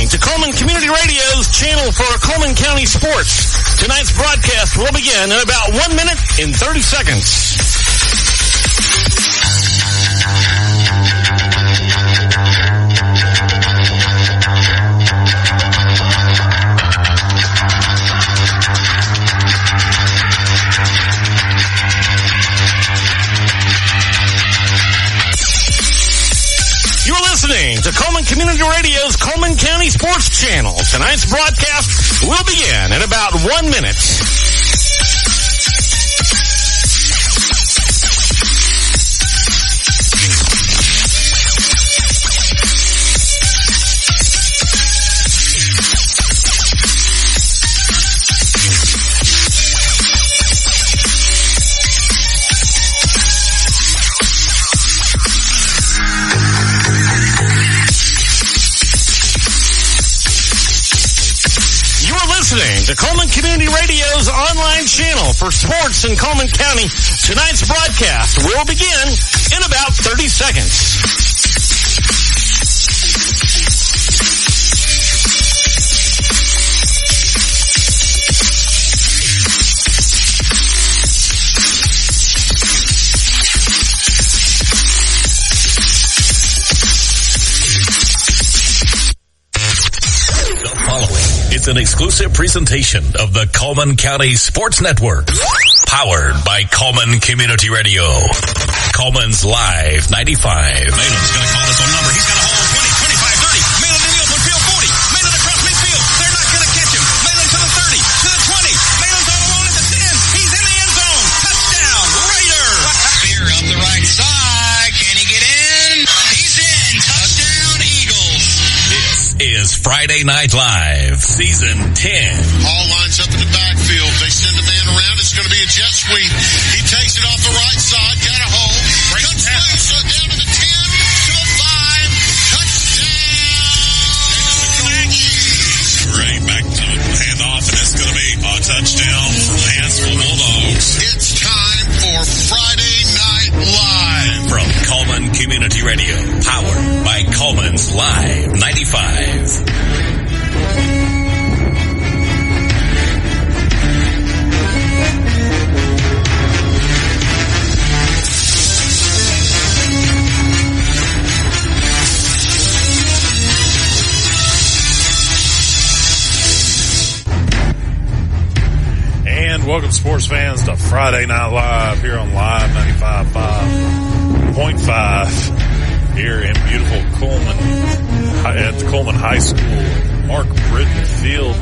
listening to Cullman Community Radio's channel for Cullman County sports. Tonight's broadcast will begin in about 1 minute and 30 seconds. Listening to Cullman Community Radio's Cullman County Sports Channel. Tonight's broadcast will begin in about 1 minute. To Cullman Community Radio's online channel for sports in Cullman County. Tonight's broadcast will begin in about 30 seconds. An exclusive presentation of the Cullman County Sports Network, powered by Cullman Community Radio. Cullman's Live 95. Malin's going to call us on number. He's got a hole. 20, 25, 30. Malin in the open field, 40. Malin across midfield. They're not going to catch him. Malin to the 30, to the 20. Malin's all alone at the 10. He's in the end zone. Touchdown, Raiders. Spear up the right side. Can he get in? He's in. Touchdown, Eagles. This is Friday Night Live, Season 10. Hall lines up in the backfield. They send a man around. It's going to be a jet sweep. He takes it off the right side. Got a hole. Cuts loose. Down to the 10, to the 5. Touchdown. Right back to the handoff, and it's going to be a touchdown for the Hansville Bulldogs. It's time for Friday Night Live. From Cullman Community Radio, powered by Cullman's Live 95. Welcome, sports fans, to Friday Night Live here on Live 95.5 here in beautiful Cullman at the Cullman High School, Mark Britton Field,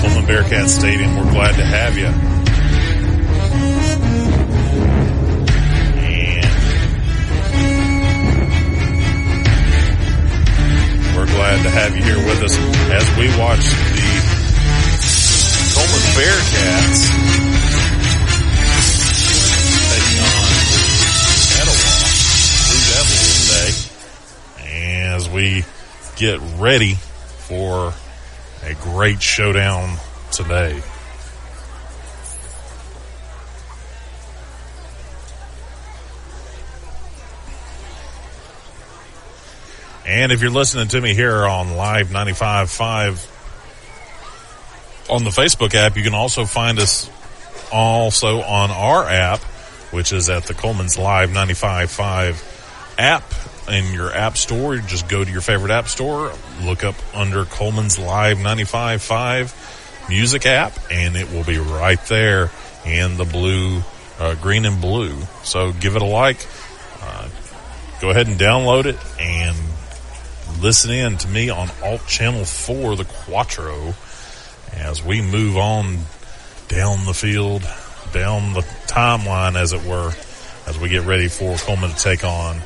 Cullman Bearcat Stadium. We're glad to have you. And we're glad to have you here with us as we watch the Cullman Bearcats taking on Etowah Blue Devils today, as we get ready for a great showdown today. And if you're listening to me here on Live 95.5 on the Facebook app, you can also find us also on our app, which is at the Cullman's Live 95.5 app in your app store. You just go to your favorite app store, look up under Cullman's Live 95.5 music app, and it will be right there in the blue, green and blue. So give it a like. Go ahead and download it and listen in to me on Alt Channel 4, the Quattro, as we move on down the field, down the timeline, as it were, as we get ready for Cullman to take on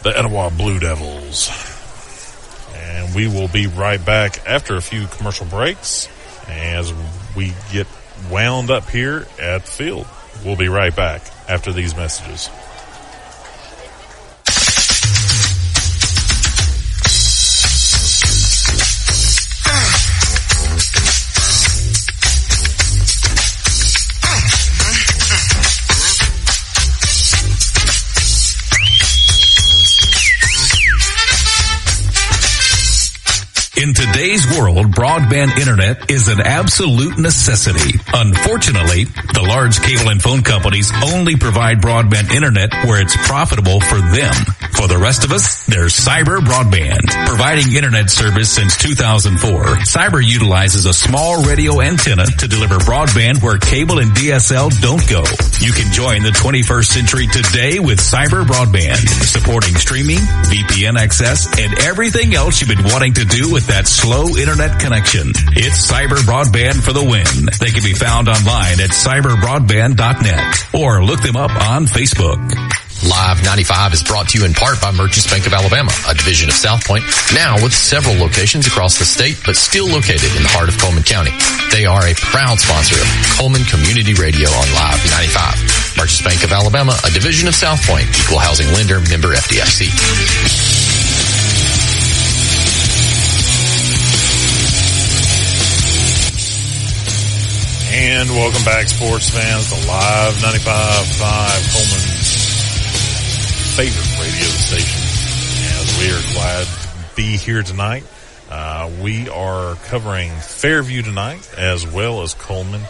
the Etowah Blue Devils. And we will be right back after a few commercial breaks as we get wound up here at the field. We'll be right back after these messages. today's world, broadband internet is an absolute necessity. Unfortunately, the large cable and phone companies only provide broadband internet where it's profitable for them. For the rest of us, there's Cyber Broadband. Providing internet service since 2004, Cyber utilizes a small radio antenna to deliver broadband where cable and DSL don't go. You can join the 21st century today with Cyber Broadband, supporting streaming, VPN access, and everything else you've been wanting to do with that slow internet connection. It's Cyber Broadband for the win. They can be found online at cyberbroadband.net or look them up on Facebook. Live 95 is brought to you in part by Merchants Bank of Alabama, a division of South Point, now with several locations across the state, but still located in the heart of Cullman County. They are a proud sponsor of Cullman Community Radio on Live 95. Merchants Bank of Alabama, a division of South Point, equal housing lender, member FDIC. And welcome back, sports fans, to Live 95.5, Cullman's favorite radio station. As we are glad to be here tonight. We are covering Fairview tonight as well as Cullman.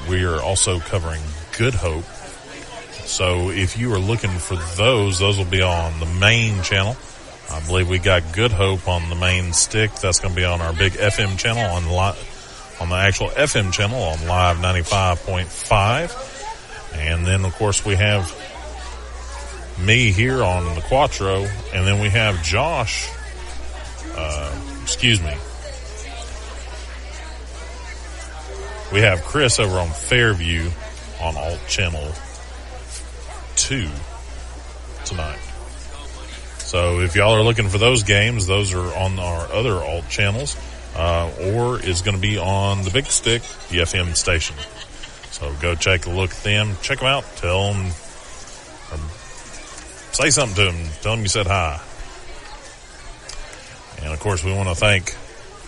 We are also covering Good Hope. So if you are looking for those will be on the main channel. I believe we got Good Hope on the main stick. That's going to be on our big FM channel on the actual FM channel on Live 95.5. And then, of course, we have me here on the Quattro, and then we have Josh, we have Chris over on Fairview on Alt Channel 2 tonight. So if y'all are looking for those games, those are on our other Alt channels, or is going to be on the big stick, the FM station. So go check a look at them, check them out, tell them, say something to them. Tell them you said hi. And, of course, we want to thank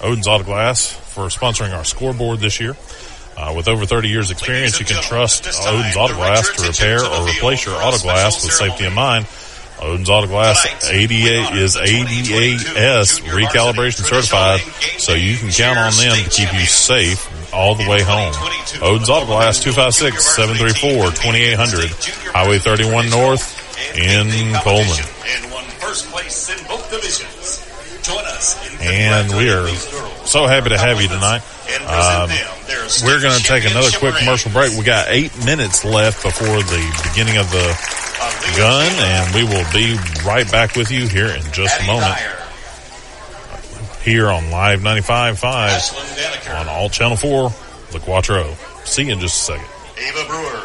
Odin's Auto Glass for sponsoring our scoreboard this year. With over 30 years experience, you can trust Odin's Auto Glass to repair or replace your auto glass with safety in mind. Odin's Auto Glass 88 is ADAS recalibration certified, so you can count on them to keep you safe all the way home. Odin's Auto Glass, 256-734-2800, Highway 31 North in Cullman. And we are so happy to have you tonight. We're going to take another quick commercial break. We got 8 minutes left before the beginning of the gun, and we will be right back with you here in just a moment. Here on Live 95.5 on Alt Channel 4, the Quattro. See you in just a second. Ava Brewer.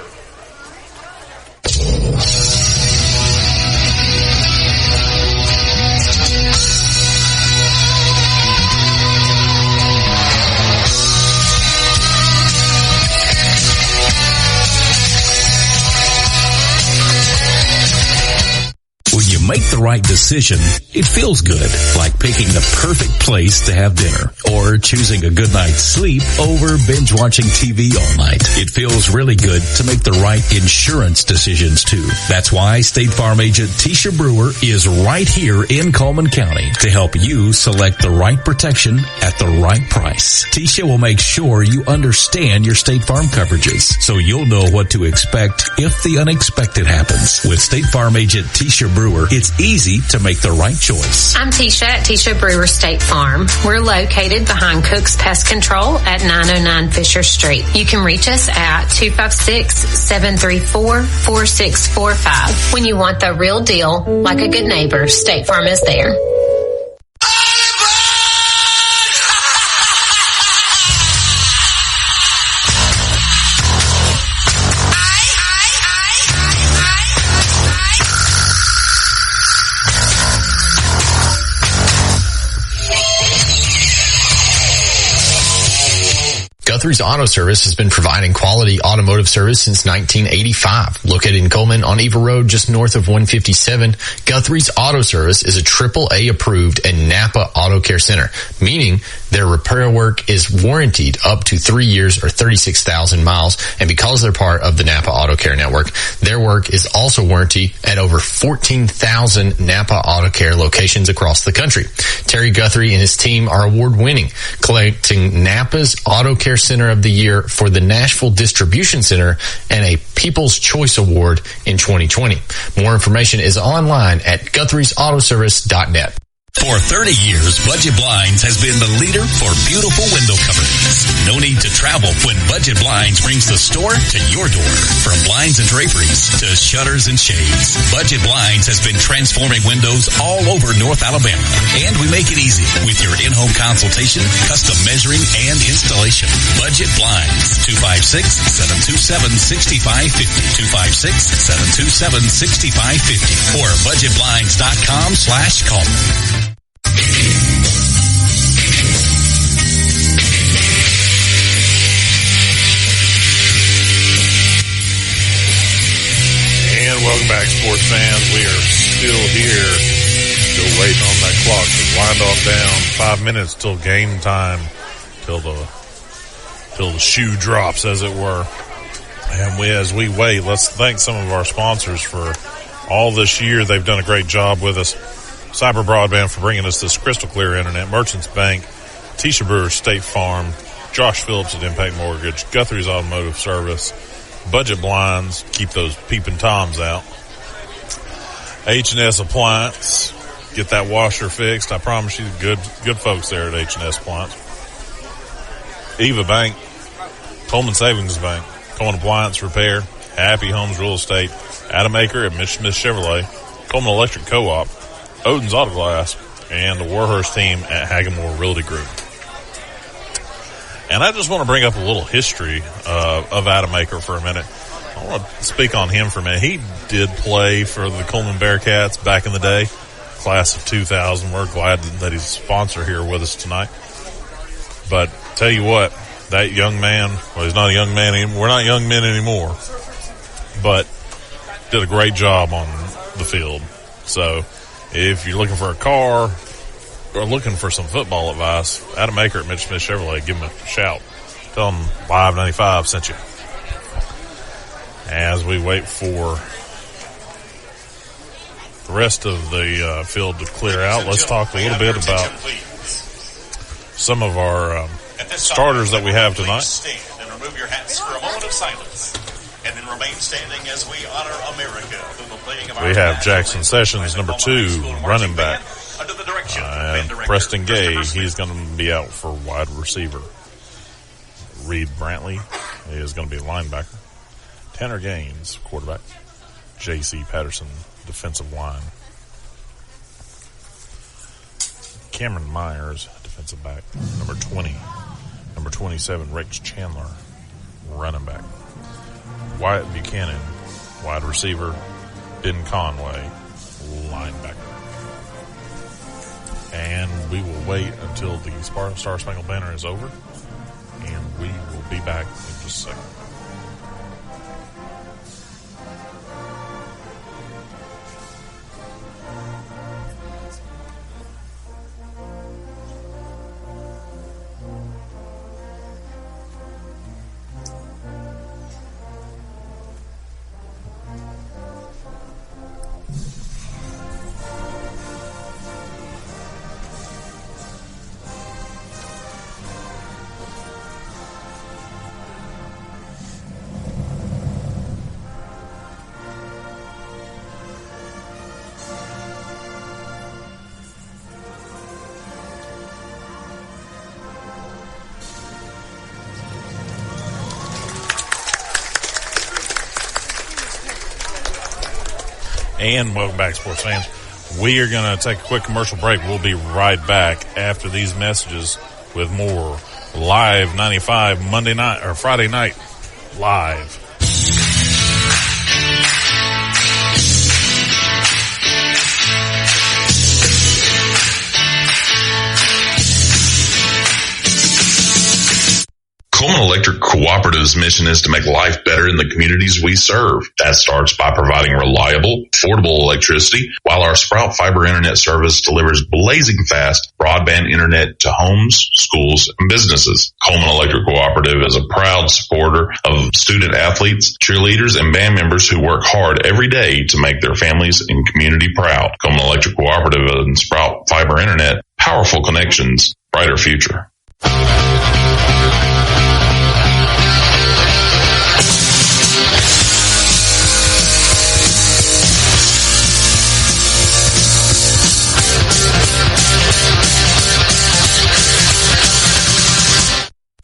Make the right decision, it feels good, like picking the perfect place to have dinner or choosing a good night's sleep over binge watching TV all night. It feels really good to make the right insurance decisions too. That's why State Farm agent Tisha Brewer is right here in Cullman County to help you select the right protection at the right price. Tisha will make sure you understand your State Farm coverages so you'll know what to expect if the unexpected happens. With State Farm agent Tisha Brewer, it's easy to make the right choice. I'm Tisha at Tisha Brewer State Farm. We're located behind Cook's Pest Control at 909 Fisher Street. You can reach us at 256-734-4645. When you want the real deal, like a good neighbor, State Farm is there. Guthrie's Auto Service has been providing quality automotive service since 1985. Located in Cullman on Eva Road, just north of 157, Guthrie's Auto Service is a AAA approved and Napa Auto Care Center, meaning Their repair work is warranted up to 3 years or 36,000 miles. And because they're part of the Napa Auto Care Network, their work is also warranted at over 14,000 Napa Auto Care locations across the country. Terry Guthrie and his team are award-winning, collecting Napa's Auto Care Center of the Year for the Nashville Distribution Center and a People's Choice Award in 2020. More information is online at Guthrie'sAutoservice.net. For 30 years, Budget Blinds has been the leader for beautiful window coverings. No need to travel when Budget Blinds brings the store to your door. From blinds and draperies to shutters and shades, Budget Blinds has been transforming windows all over North Alabama. And we make it easy with your in-home consultation, custom measuring, and installation. Budget Blinds, 256-727-6550, 256-727-6550, or budgetblinds.com/Cullman. And welcome back, sports fans. We are still here, still waiting on that clock to wind on down. 5 minutes till game time, till the shoe drops, as it were. And as we wait, let's thank some of our sponsors for all this year. They've done a great job with us. Cyber Broadband for bringing us this crystal clear internet. Merchants Bank, Tisha Brewer State Farm, Josh Phillips at Impact Mortgage, Guthrie's Automotive Service, Budget Blinds, keep those peeping toms out. H&S Appliance, get that washer fixed. I promise you, good folks there at H&S Appliance. Eva Bank, Cullman Savings Bank, Coleman Appliance Repair, Happy Homes Real Estate, Adam Aker at Mitch Smith Chevrolet, Coleman Electric Co-op, Odin's Auto Glass, and the Warhurst team at Hagamore Realty Group. And I just want to bring up a little history of Adam Aker for a minute. I want to speak on him for a minute. He did play for the Cullman Bearcats back in the day, class of 2000. We're glad that he's a sponsor here with us tonight. But tell you what, that young man, well, he's not a young man anymore. We're not young men anymore, but did a great job on the field. So if you're looking for a car or looking for some football advice, Adam Aker at Mitch Smith Chevrolet, give him a shout. Tell him Live 95 sent you. As we wait for the rest of the field to clear out, let's talk a little bit about some of our starters that we have tonight. Stand and remove your hats for a moment of silence. And then remain standing as we honor America through the playing of our We have Jackson Sessions, number 2, running back. Under the direction And Preston Gay, he's going to be out for wide receiver. Reed Brantley is going to be a linebacker. Tanner Gaines, quarterback. J.C. Patterson, defensive line. Cameron Myers, defensive back. Number 20. Number 27, Rex Chandler, running back. Wyatt Buchanan, wide receiver. Ben Conway, linebacker. And we will wait until the Star Spangled Banner is over, and we will be back in just a second. And welcome back, sports fans. We are going to take a quick commercial break. We'll be right back after these messages with more Live 95 Monday night or Friday night live. Cullman Electric Cooperative Cooperative's mission is to make life better in the communities we serve. That starts by providing reliable, affordable electricity, while our Sprout Fiber Internet service delivers blazing fast broadband internet to homes, schools, and businesses. Cullman Electric Cooperative is a proud supporter of student athletes, cheerleaders, and band members who work hard every day to make their families and community proud. Cullman Electric Cooperative and Sprout Fiber Internet, powerful connections, brighter future.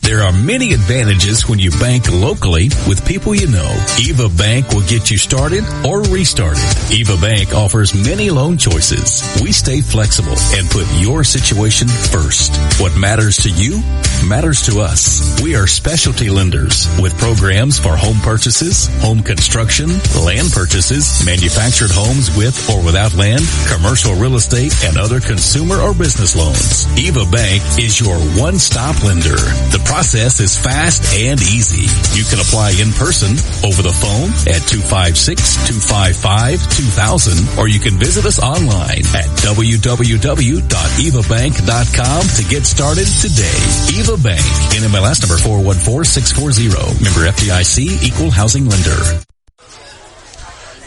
There are many advantages when you bank locally with people you know. Eva Bank will get you started or restarted. Eva Bank offers many loan choices. We stay flexible and put your situation first. What matters to you matters to us. We are specialty lenders with programs for home purchases, home construction, land purchases, manufactured homes with or without land, commercial real estate, and other consumer or business loans. Eva Bank is your one-stop lender. The process is fast and easy. You can apply in person, over the phone at 256-255-2000, or you can visit us online at www.evabank.com to get started today. Eva Bank, NMLS number 414640, member FDIC, equal housing lender.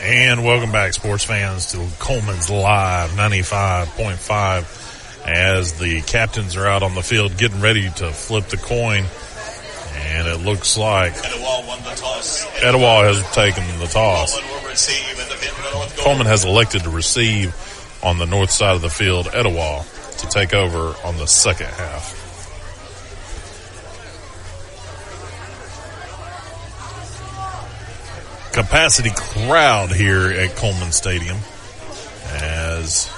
And welcome back, sports fans, to Cullman's Live 95.5. As the captains are out on the field getting ready to flip the coin. And it looks like Etowah won the toss. Etowah has taken the toss. Cullman has elected to receive on the north side of the field. Etowah to take over on the second half. Capacity crowd here at Cullman Stadium, as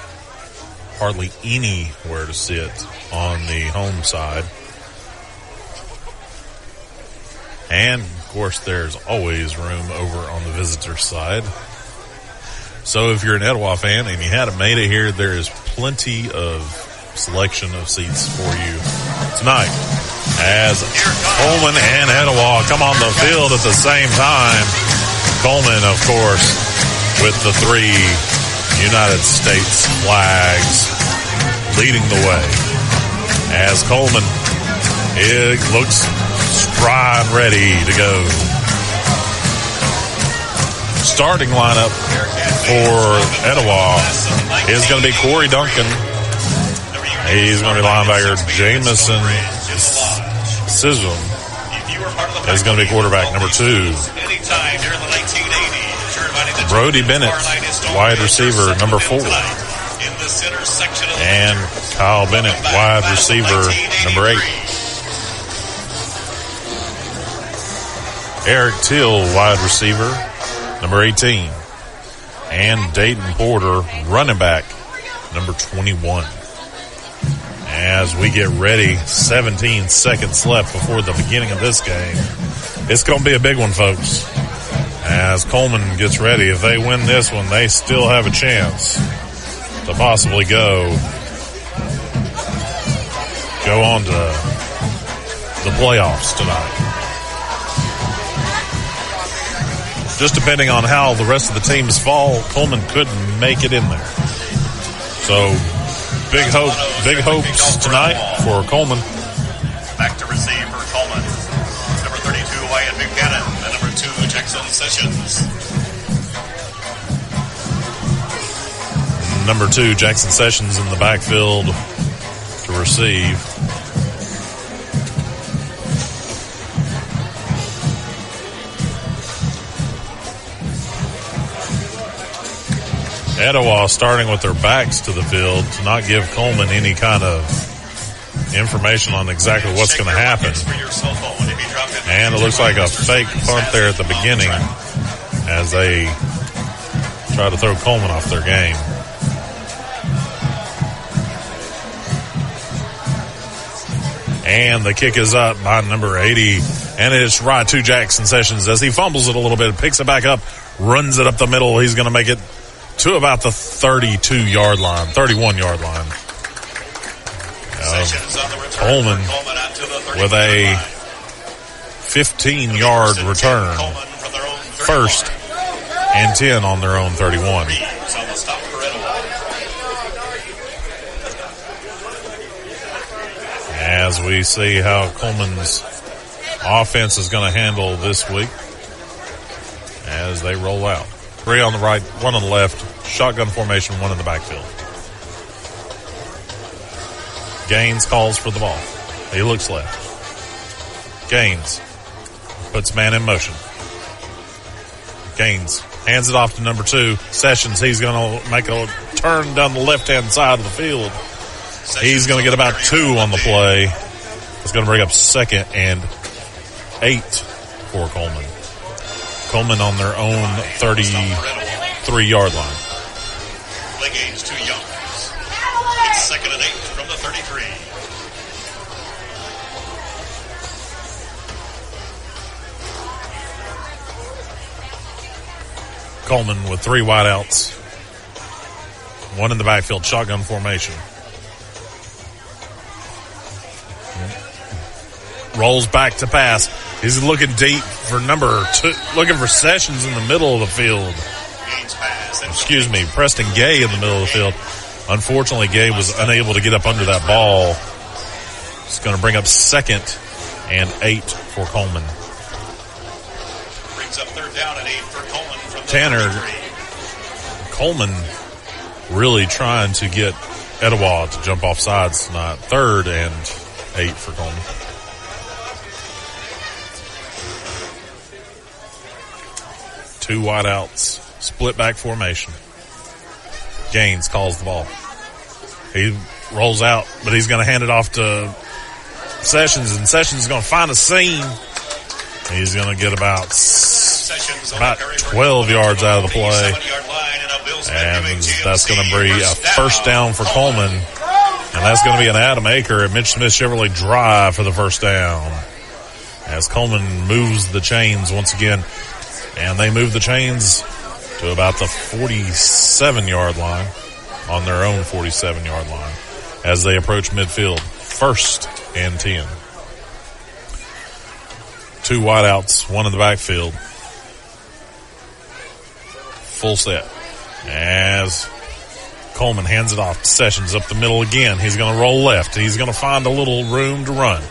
hardly anywhere to sit on the home side. And, of course, there's always room over on the visitor side. So if you're an Etowah fan and you hadn't made it here, there is plenty of selection of seats for you tonight. As Cullman and Etowah come on the field at the same time. Cullman, of course, with the three United States flags leading the way. As Cullman, it looks spry and ready to go. Starting lineup for Etowah is going to be Corey Duncan. He's going to be linebacker. Jamison Sism is going to be quarterback number 2. Brody Bennett, wide receiver number 4. And Kyle Bennett, wide receiver number 8. Eric Till, wide receiver number 18. And Dayton Porter, running back number 21. As we get ready, 17 seconds left before the beginning of this game. It's going to be a big one, folks. As Cullman gets ready, if they win this one, they still have a chance to possibly go on to the playoffs tonight. Just depending on how the rest of the teams fall, Cullman could make it in there. So big hopes tonight for Cullman. Back to receive for Cullman. Number 32, Wyatt Buchanan. And number 2, Jackson Sessions. Number 2, Jackson Sessions in the backfield to receive. Etowah starting with their backs to the field to not give Cullman any kind of information on exactly what's going to happen. And it looks like a fake punt there at the beginning as they try to throw Cullman off their game. And the kick is up by number 80. And it's right to Jackson Sessions as he fumbles it a little bit, picks it back up, runs it up the middle. He's going to make it to about the 31-yard line. Cullman with a 15-yard return. First and 10 on their own 31. As we see how Cullman's offense is going to handle this week as they roll out. 3 on the right, 1 on the left, shotgun formation, 1 in the backfield. Gaines calls for the ball. He looks left. Gaines puts man in motion. Gaines hands it off to number 2, Sessions. He's going to make a turn down the left-hand side of the field. He's going to get about 2 on the play. It's going to bring up 2nd and 8 for Cullman. Cullman on their own 33-yard line. Play gains 2 yards. It's 2nd and 8 from the 33. Cullman with 3 wideouts. 1 in the backfield, shotgun formation. Rolls back to pass. He's looking deep for number 2, looking for Sessions in the middle of the field. Excuse me, Preston Gay in the middle of the field. Unfortunately, Gay was unable to get up under that ball. It's going to bring up 2nd and 8 for Cullman. Brings up 3rd down and 8 for Cullman from the Tanner, 33. Cullman really trying to get Etowah to jump off sides tonight. 3rd and 8 for Cullman. Two wideouts, split back formation. Gaines calls the ball. He rolls out, but he's going to hand it off to Sessions, and Sessions is going to find a seam. He's going to get about 12 yards out of the play. And that's going to be a first down for Cullman. And that's going to be an Adam Aker at Mitch Smith Chevrolet drive for the first down. As Cullman moves the chains once again. And they move the chains to about the 47-yard line on their own 47-yard line as they approach midfield. 1st and 10. 2 wideouts, 1 in the backfield. Full set. As Cullman hands it off to Sessions up the middle again. He's going to roll left. He's going to find a little room to run.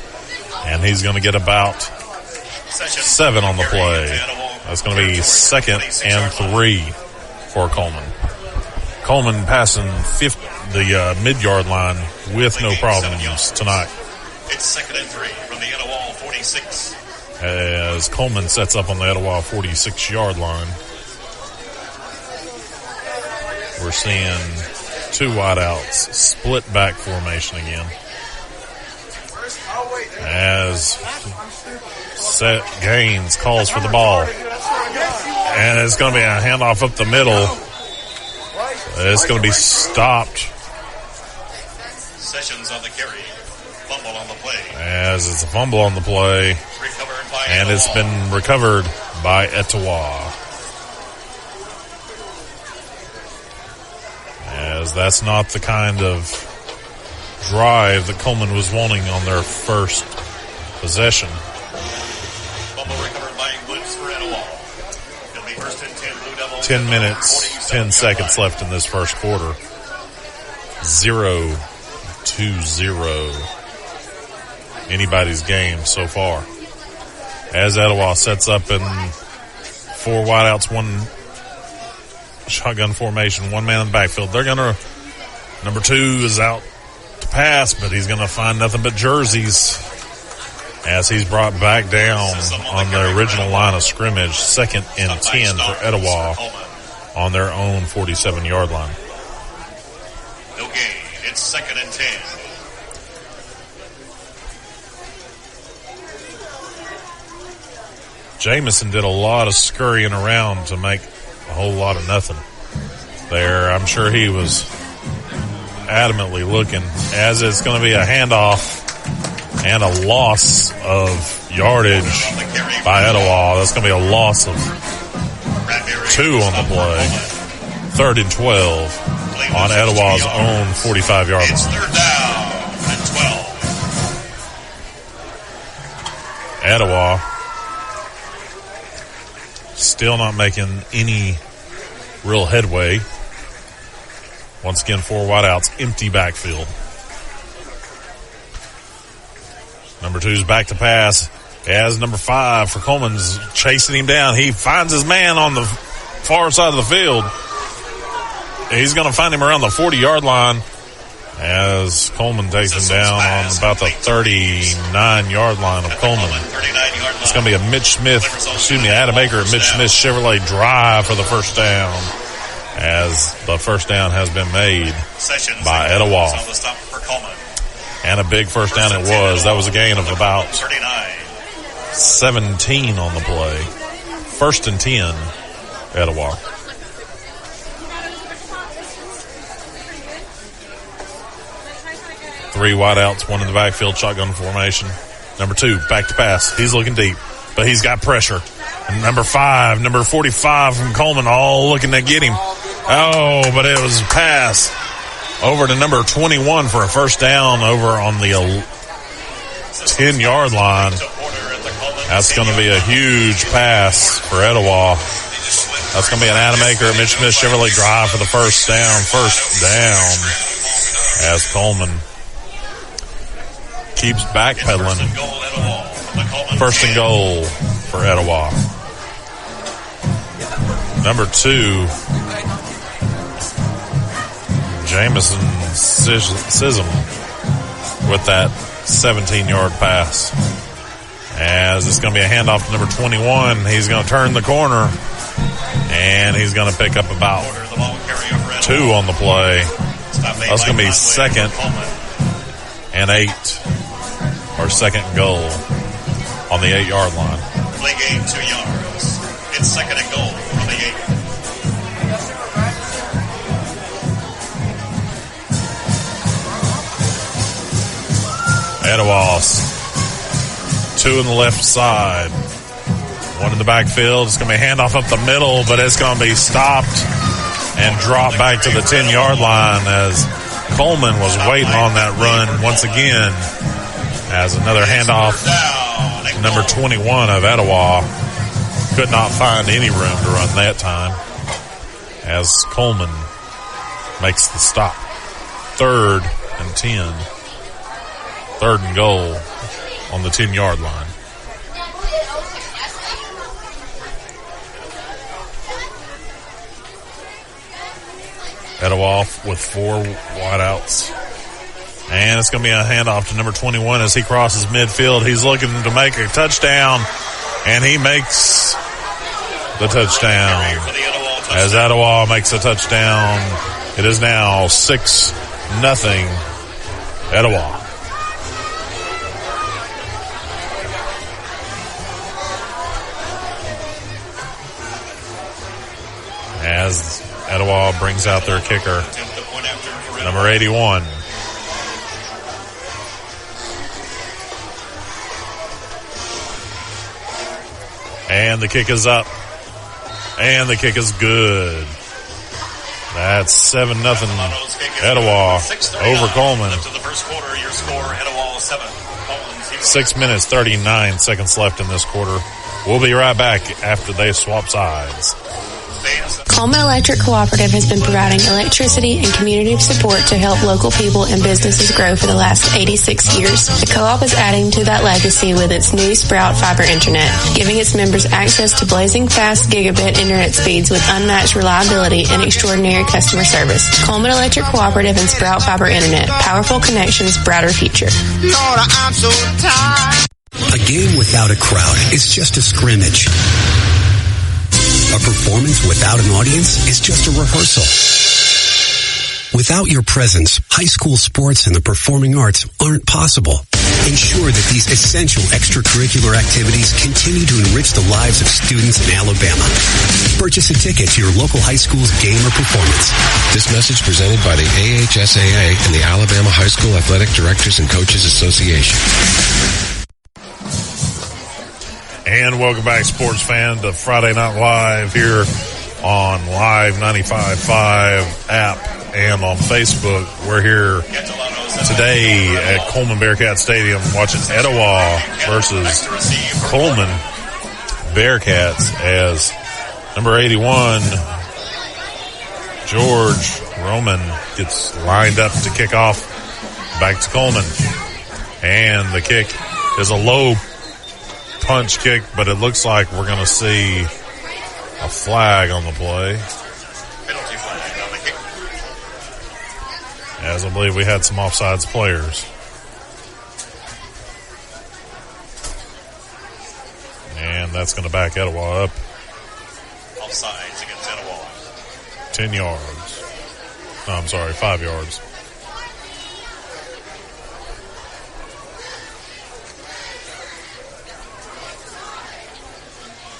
And he's going to get about 7 on the play. That's going to be 2nd and 3 for Cullman. Cullman passing the mid-yard line with no problems tonight. It's 2nd and 3 from the Etowah 46. As Cullman sets up on the Etowah 46-yard line. We're seeing 2 wideouts, split back formation again. As Gaines calls for the ball. And it's going to be a handoff up the middle. It's going to be stopped. Sessions on the carry. Fumble on the play. As it's a fumble on the play. And it's been recovered by Etowah. As that's not the kind of drive that Cullman was wanting on their first possession. Fumble recovered by Woods for Etowah. It'll be 1st and 10 Blue Devils. 10 minutes, 10 seconds left in this first quarter. 0-2-0. Anybody's game so far. As Etowah sets up in 4 wideouts, 1 shotgun formation, 1 man in the backfield. They're going to, number 2 is out to pass, but he's going to find nothing but jerseys as he's brought back down on the original line of scrimmage. 2nd and 10 for Etowah on their own 47-yard line. No gain. It's 2nd and 10. Jamison did a lot of scurrying around to make a whole lot of nothing there. I'm sure he was adamantly looking, as it's going to be a handoff and a loss of yardage by Etowah. That's going to be a loss of 2 on the play. 3rd and 12 on Etowah's own 45-yard line. It's 3rd down and 12. Etowah still not making any real headway. Once again, 4 wideouts, empty backfield. Number 2's back to pass. As number 5 for Cullman's chasing him down. He finds his man on the far side of the field. He's going to find him around the 40-yard line as Cullman takes him down on about the 39-yard line of Cullman. It's going to be a Adam Baker and Mitch Smith Chevrolet drive for the first down, as the first down has been made by Etowah. And a big first down it was. That was a gain of about 17 on the play. 1st and 10, Etowah. Three wideouts, one in the backfield, shotgun formation. Number 2, back to pass. He's looking deep, but he's got pressure. And number 45 from Cullman, all looking to get him. Oh, but it was a pass over to number 21 for a first down over on the 10-yard line. That's going to be a huge pass for Etowah. That's going to be an Adam Baker, Mitch Smith Chevrolet drive for the first down. First down as Cullman keeps backpedaling. 1st and goal for Etowah. Number 2, Jamison Sism with that 17-yard pass. As it's going to be a handoff to number 21. He's going to turn the corner, and he's going to pick up about 2 on the play. That's going to be 2nd and 8, or 2nd and goal on the 8-yard line. Play game 2 yards. It's 2nd and goal from the 8. Etowah's 2 on the left side, 1 in the backfield. It's going to be a handoff up the middle, but it's going to be stopped and dropped back to the 10-yard line as Cullman was waiting on that run once again. As another handoff, number 21 of Etowah could not find any room to run that time as Cullman makes the stop. 3rd and 10. 3rd and goal on the 10-yard line. Etowah with 4 wideouts. And it's going to be a handoff to number 21 as he crosses midfield. He's looking to make a touchdown, and he makes the touchdown. As Etowah makes a touchdown, it is now 6-0 Etowah. As Etowah brings out their kicker, number 81. And the kick is up. And the kick is good. That's 7-0 Etowah over Cullman. 6 minutes, 39 seconds left in this quarter. We'll be right back after they swap sides. Cullman Electric Cooperative has been providing electricity and community support to help local people and businesses grow for the last 86 years. The co-op is adding to that legacy with its new Sprout Fiber Internet, giving its members access to blazing fast gigabit internet speeds with unmatched reliability and extraordinary customer service. Cullman Electric Cooperative and Sprout Fiber Internet. Powerful connections, brighter future. Lord, I'm so tired. A game without a crowd is just a scrimmage. A performance without an audience is just a rehearsal. Without your presence, high school sports and the performing arts aren't possible. Ensure that these essential extracurricular activities continue to enrich the lives of students in Alabama. Purchase a ticket to your local high school's game or performance. This message presented by the AHSAA and the Alabama High School Athletic Directors and Coaches Association. And welcome back, sports fan, to Friday Night Live here on Live 95.5 app and on Facebook. We're here today at Cullman Bearcat Stadium watching Etowah versus Cullman Bearcats as Number 81, George Roman gets lined up to kick off. Back to Cullman. And the kick is a low punch kick, but it looks like we're going to see a flag on the play. Penalty flag on the kick. As I believe we had some offsides players. And that's going to back Etowah up. Offsides against Etowah. 10 yards. No, I'm sorry, 5 yards.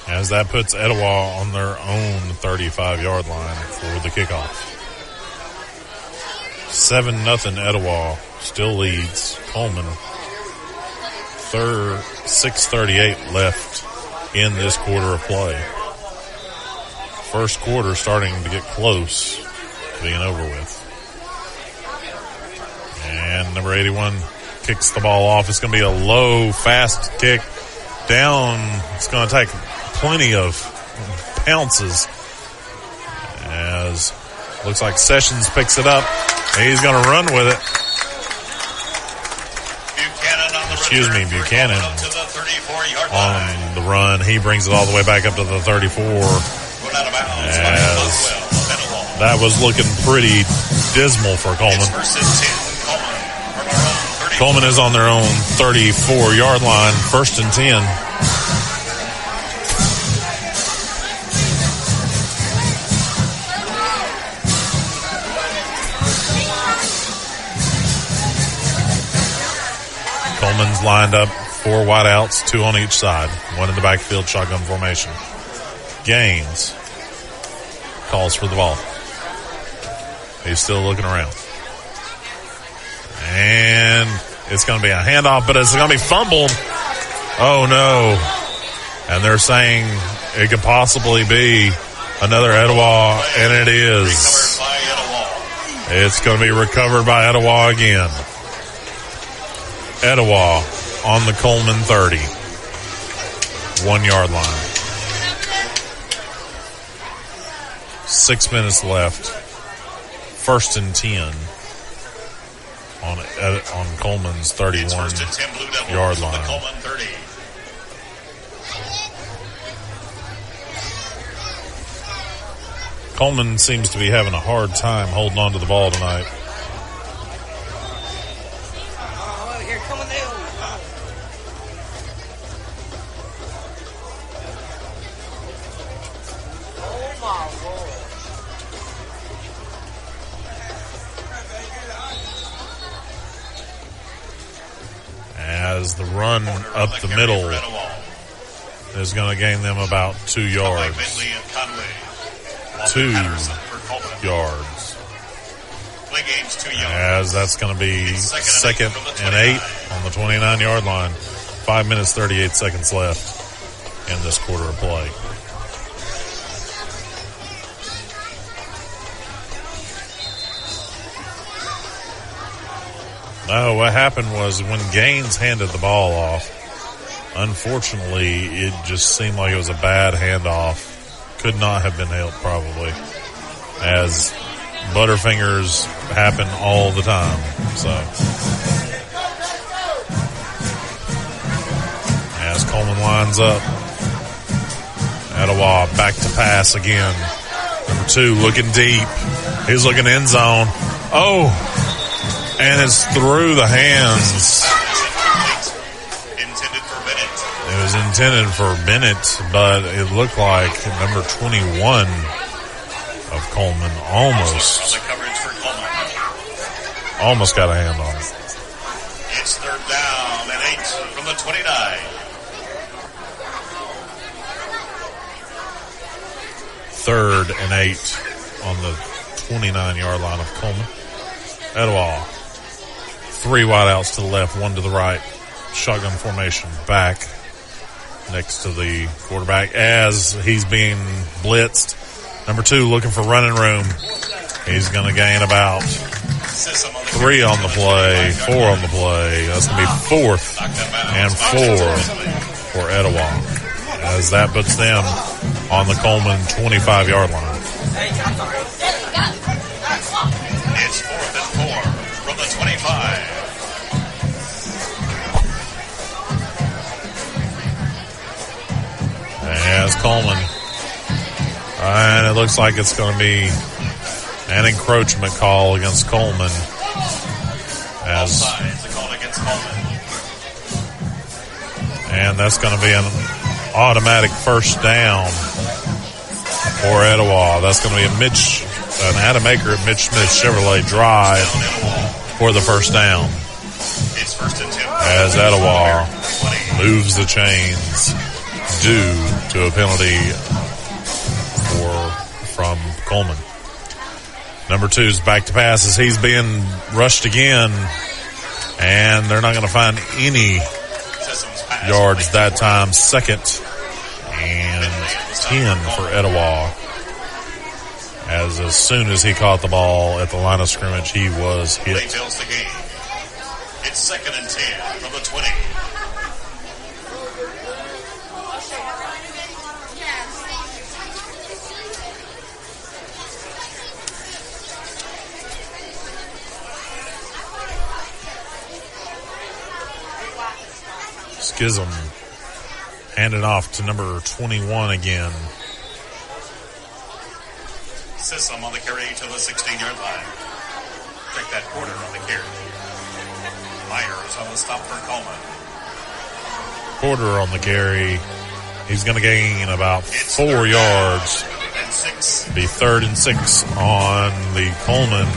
As that puts Etowah on their own 35-yard line for the kickoff. 7-0 Etowah still leads Cullman. 6:38 left in this quarter of play. First quarter starting to get close to being over with. And number 81 kicks the ball off. It's going to be a low, fast kick down. It's going to take plenty of pounces. As looks like Sessions picks it up. He's going to run with it. Buchanan on the run. He brings it all the way back up to the 34. As that was looking pretty dismal for Cullman. Cullman is on their own 34-yard line, 1st and 10. Cullman's lined up, 4 wideouts, 2 on each side, 1 in the backfield, shotgun formation. Gaines calls for the ball. He's still looking around. And it's going to be a handoff, but it's going to be fumbled. Oh, no. And they're saying it could possibly be another Etowah, and it is. It's going to be recovered by Etowah again. Etowah on the Cullman 30. 1-yard line. 6 minutes left. 1st and 10 on Cullman's 31-yard line. Cullman seems to be having a hard time holding on to the ball tonight. As the run up the middle is going to gain them about 2 yards. 2 yards. As that's going to be 2nd and 8 on the 29-yard line. 5 minutes, 38 seconds left in this quarter of play. No, what happened was when Gaines handed the ball off, unfortunately, it just seemed like it was a bad handoff. Could not have been helped, probably, as butterfingers happen all the time. So, as Cullman lines up, Etowah back to pass again. Number 2 looking deep. He's looking end zone. Oh! And it's through the hands. It was intended for Bennett, but it looked like number 21 of Cullman almost got a hand on it. It's 3rd down and 8 from the 29. 3rd and 8 on the 29-yard line of Cullman. Etowah. 3 wideouts to the left, 1 to the right. Shotgun formation back next to the quarterback as he's being blitzed. Number 2 looking for running room. He's going to gain about 3 on the play, 4 on the play. That's going to be 4th and 4 for Etowah. as that puts them on the Cullman 25-yard line. It's 4th and 4 from the 25. As Cullman, and it looks like it's going to be an encroachment call against Cullman. As a call against Cullman. And that's going to be an automatic first down for Etowah. That's going to be an Adam Aker at Mitch Smith Chevrolet drive for the first down. It's first and 10. As Etowah moves the chains due to a penalty from Cullman. Number 2's back to pass as he's being rushed again, and they're not going to find any yards that time. 2nd and 10 for Etowah. As soon as he caught the ball at the line of scrimmage, he was hit. Tells the game. It's 2nd and 10 from the 20. Schism handed off to number 21 again. Sissom on the carry to the 16-yard line. Take that quarter on the carry. Myers on the stop for Cullman. Quarter on the carry. He's going to gain about 4 yards. Be 3rd and 6 on the Cullman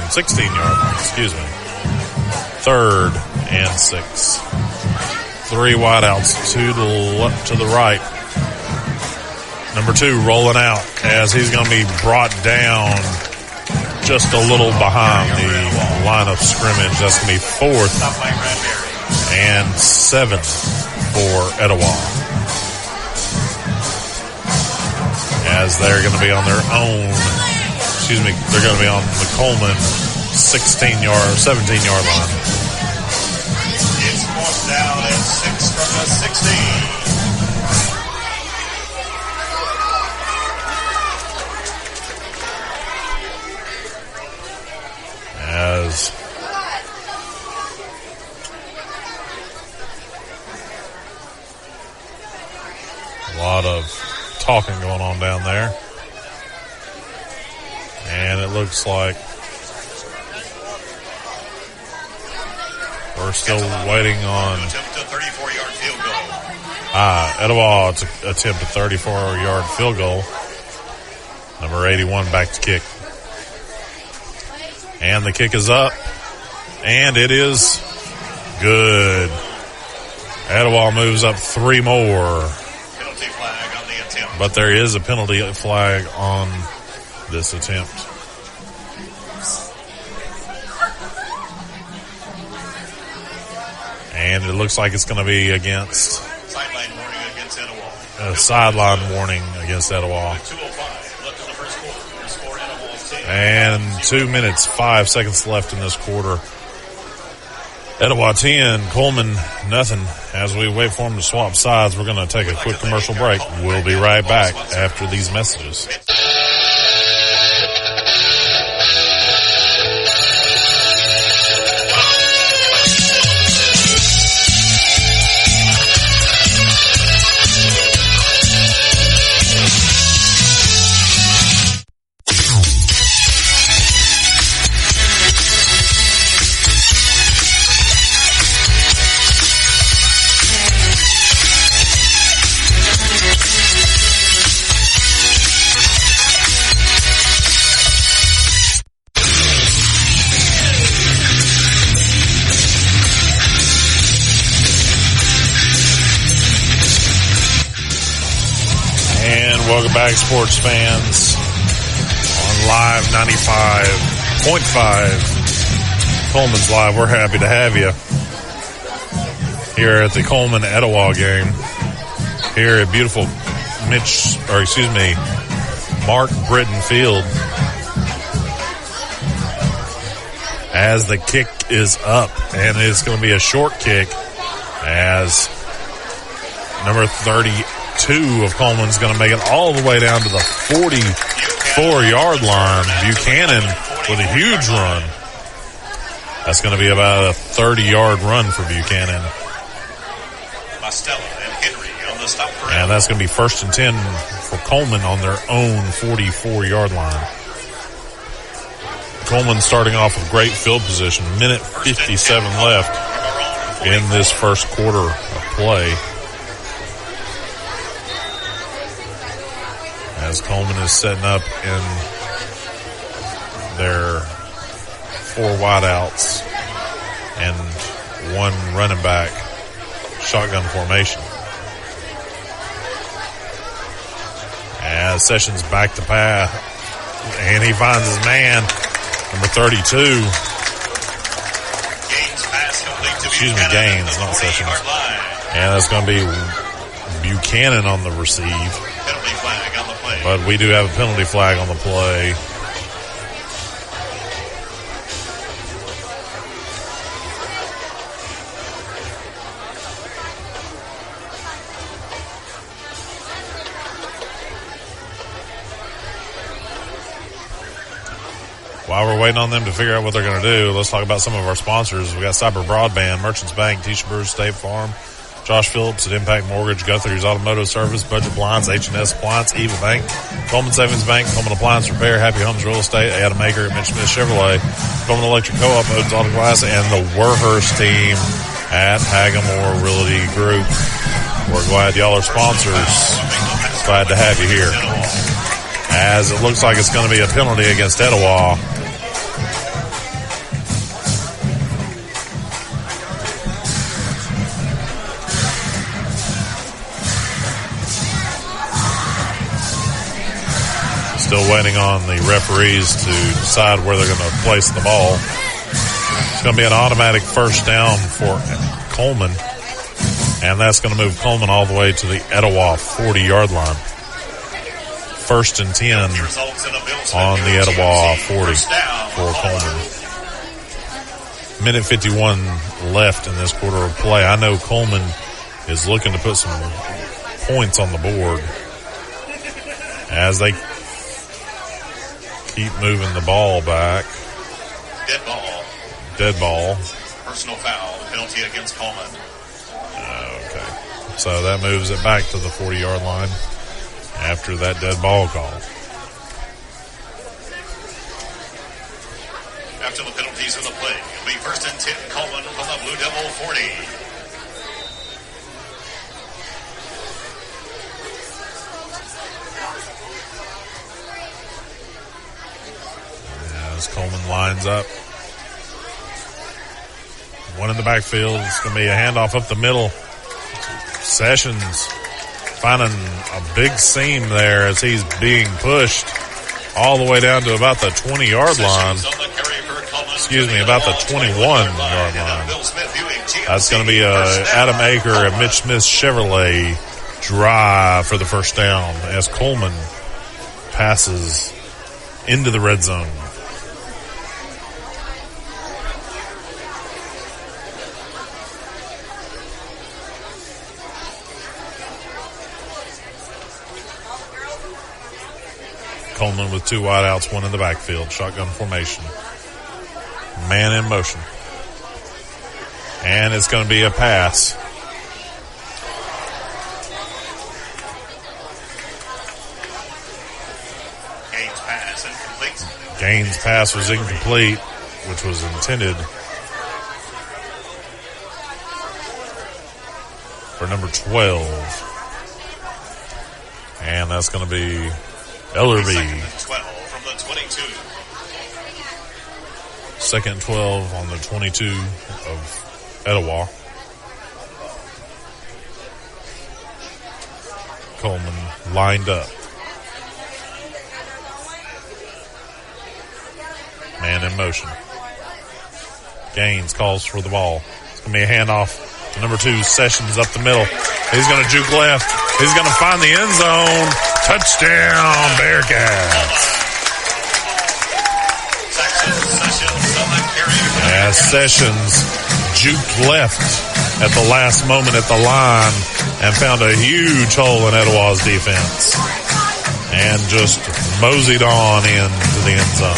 16-yard line. Excuse me. 3rd and 6. 3 wideouts to the right. Number 2 rolling out as he's going to be brought down just a little behind the line of scrimmage. That's going to be 4th and 7 for Etowah. As they're going to be on their own, they're going to be on the Cullman 17-yard line. It's 4th down and 6 from the 16. As a lot of talking going on down there. And it looks like we're still waiting on Attempt a 34-yard field goal. Etowah to attempt a 34-yard field goal. Number 81 back to kick. And the kick is up. And it is good. Etowah moves up 3 more. Penalty flag on the attempt. But there is a penalty flag on this attempt. And it looks like it's going to be against sideline warning against Etowah. Sideline warning against Etowah. 2:05 left in the first quarter. The score, Etowah's 10. And 2 minutes, 5 seconds left in this quarter. Etowah 10, Cullman nothing. As we wait for them to swap sides, we're going to take a quick commercial break. We'll be right back after these messages. Welcome back, sports fans, on Live 95.5, Cullman's Live. We're happy to have you here at the Cullman Etowah game, here at beautiful Mark Britton Field. As the kick is up, and it's going to be a short kick, as number 32 of Cullman's going to make it all the way down to the 44-yard line. Buchanan with a huge run. That's going to be about a 30-yard run for Buchanan. And that's going to be 1st and 10 for Cullman on their own 44-yard line. Cullman starting off with great field position. Minute 57 left in this first quarter of play. As Cullman is setting up in their 4 wideouts and 1 running back shotgun formation. As Sessions back to pass, and he finds his man, number 32. Gaines, not Sessions. And that's going to be Buchanan on the receive. But we do have a penalty flag on the play. While we're waiting on them to figure out what they're going to do, let's talk about some of our sponsors. We got Cyber Broadband, Merchants Bank, T-Shirt Brewers, State Farm, Josh Phillips at Impact Mortgage, Guthrie's Automotive Service, Budget Blinds, H&S Appliance, Eva Bank, Coleman Savings Bank, Coleman Appliance Repair, Happy Homes Real Estate, Adam Aker at Mitch Smith Chevrolet, Coleman Electric Co-op, Oden's Auto Glass, and the Werhurst team at Hagamore Realty Group. We're glad y'all are sponsors. Glad to have you here. As it looks like it's going to be a penalty against Etowah. Still waiting on the referees to decide where they're going to place the ball. It's going to be an automatic first down for Cullman. And that's going to move Cullman all the way to the Etowah 40-yard line. 1st and 10 on the Etowah 40 for Cullman. Minute 51 left in this quarter of play. I know Cullman is looking to put some points on the board as they keep moving the ball back. Dead ball. Personal foul. Penalty against Cullman. Okay. So that moves it back to the 40-yard line after that dead ball call. After the penalties in the play, it'll be 1st and 10. Cullman from the Blue Devil 40. As Cullman lines up. One in the backfield. It's going to be a handoff up the middle. Sessions finding a big seam there as he's being pushed all the way down to about the 20-yard line. Excuse me, about the 21-yard line. That's going to be Adam Aker and Mitch Smith Chevrolet drive for the first down as Cullman passes into the red zone. Cullman with 2 wideouts, 1 in the backfield. Shotgun formation. Man in motion. And it's going to be a pass. Gaines' pass was incomplete, which was intended for number 12. And that's going to be Ellerby. 12 from the 22. 2nd and 12 on the 22 of Etowah. Cullman lined up. Man in motion. Gaines calls for the ball. It's going to be a handoff to number 2, Sessions up the middle. He's going to juke left. He's going to find the end zone. Touchdown, Bearcats. As Sessions juked left at the last moment at the line and found a huge hole in Etowah's defense and just moseyed on into the end zone.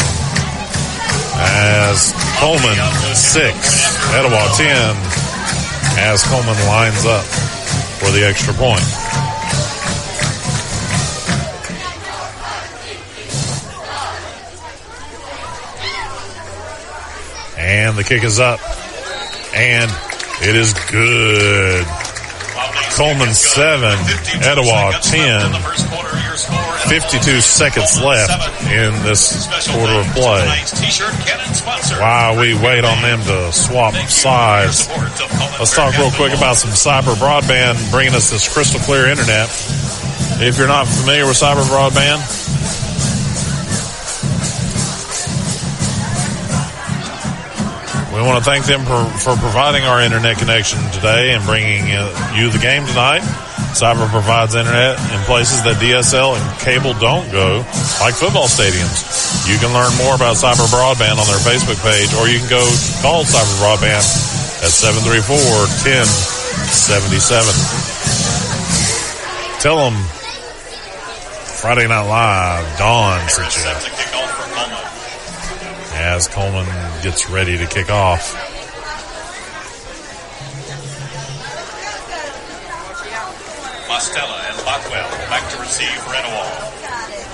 As Cullman 6, Etowah 10, as Cullman lines up for the extra point. And the kick is up. And it is good. Cullman 7, Etowah 10. 52 seconds left in this quarter of play. While we wait on them to swap sides, let's talk real quick about some cyber broadband bringing us this crystal clear internet. If you're not familiar with cyber broadband, we want to thank them for providing our internet connection today and bringing you the game tonight. Cyber provides internet in places that DSL and cable don't go, like football stadiums. You can learn more about cyber broadband on their Facebook page, or you can go call cyber broadband at 734-1077. Tell them Friday Night Live, Dawn sent you. As Cullman gets ready to kick off. Mostella and Lockwell back to receive for Etowah.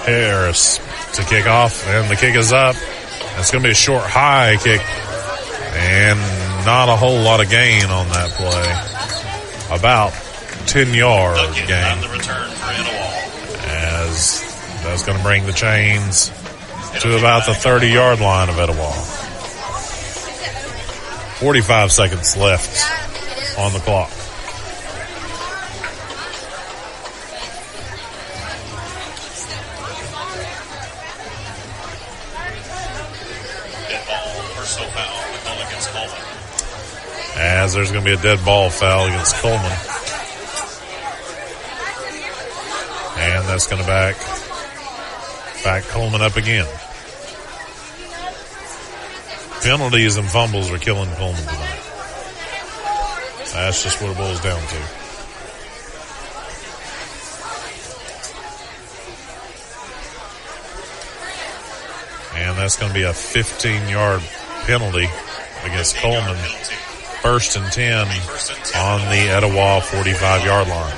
Harris to kick off, and the kick is up. It's going to be a short high kick, and not a whole lot of gain on that play. About 10-yard gain. On the return for Etowah. As that's going to bring the chains to about the 30-yard line of Etowah. 45 seconds left on the clock. Dead ball, personal foul, the goal against Cullman. As there's going to be a dead ball foul against Cullman. And that's going to back Cullman up again. Penalties and fumbles are killing Cullman tonight. That's just what it boils down to. And that's going to be a 15-yard penalty against Cullman. 1st and 10 on the Etowah 45-yard line.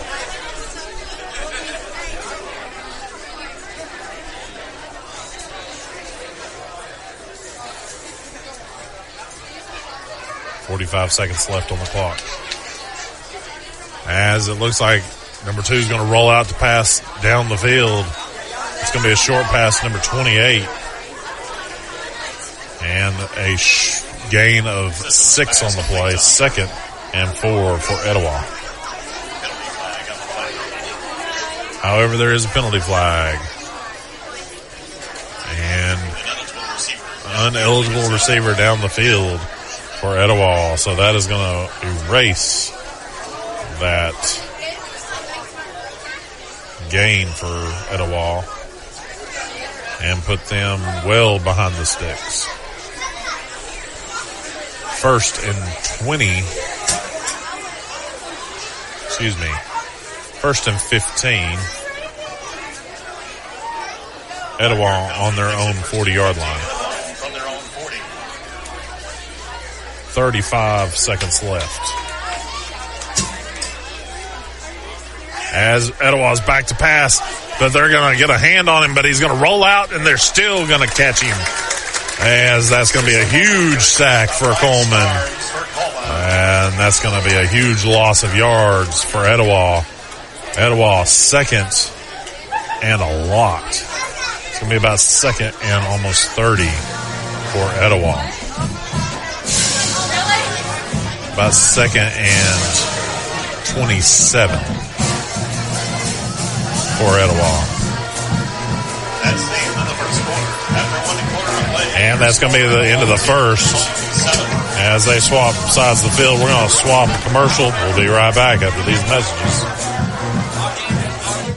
.45 seconds left on the clock. As it looks like number 2 is going to roll out to pass down the field. It's going to be a short pass, number 28. And a gain of 6 on the play. 2nd and 4 for Etowah. However, there is a penalty flag. And uneligible receiver down the field for Etowah. So that is going to erase that gain for Etowah and put them well behind the sticks. 1st and 20. 1st and 15. Etowah on their own 40-yard line. 35 seconds left. As Etowah's back to pass, but they're going to get a hand on him, but he's going to roll out, and they're still going to catch him. As that's going to be a huge sack for Cullman. And that's going to be a huge loss of yards for Etowah. Etowah 2nd and a lot. It's going to be about 2nd and almost 30 for Etowah. About 2nd and 27 for Etowah. That's the end of the first quarter. After 1 quarter of play. And that's going to be the end of the first. As they swap sides of the field, we're going to swap a commercial. We'll be right back after these messages.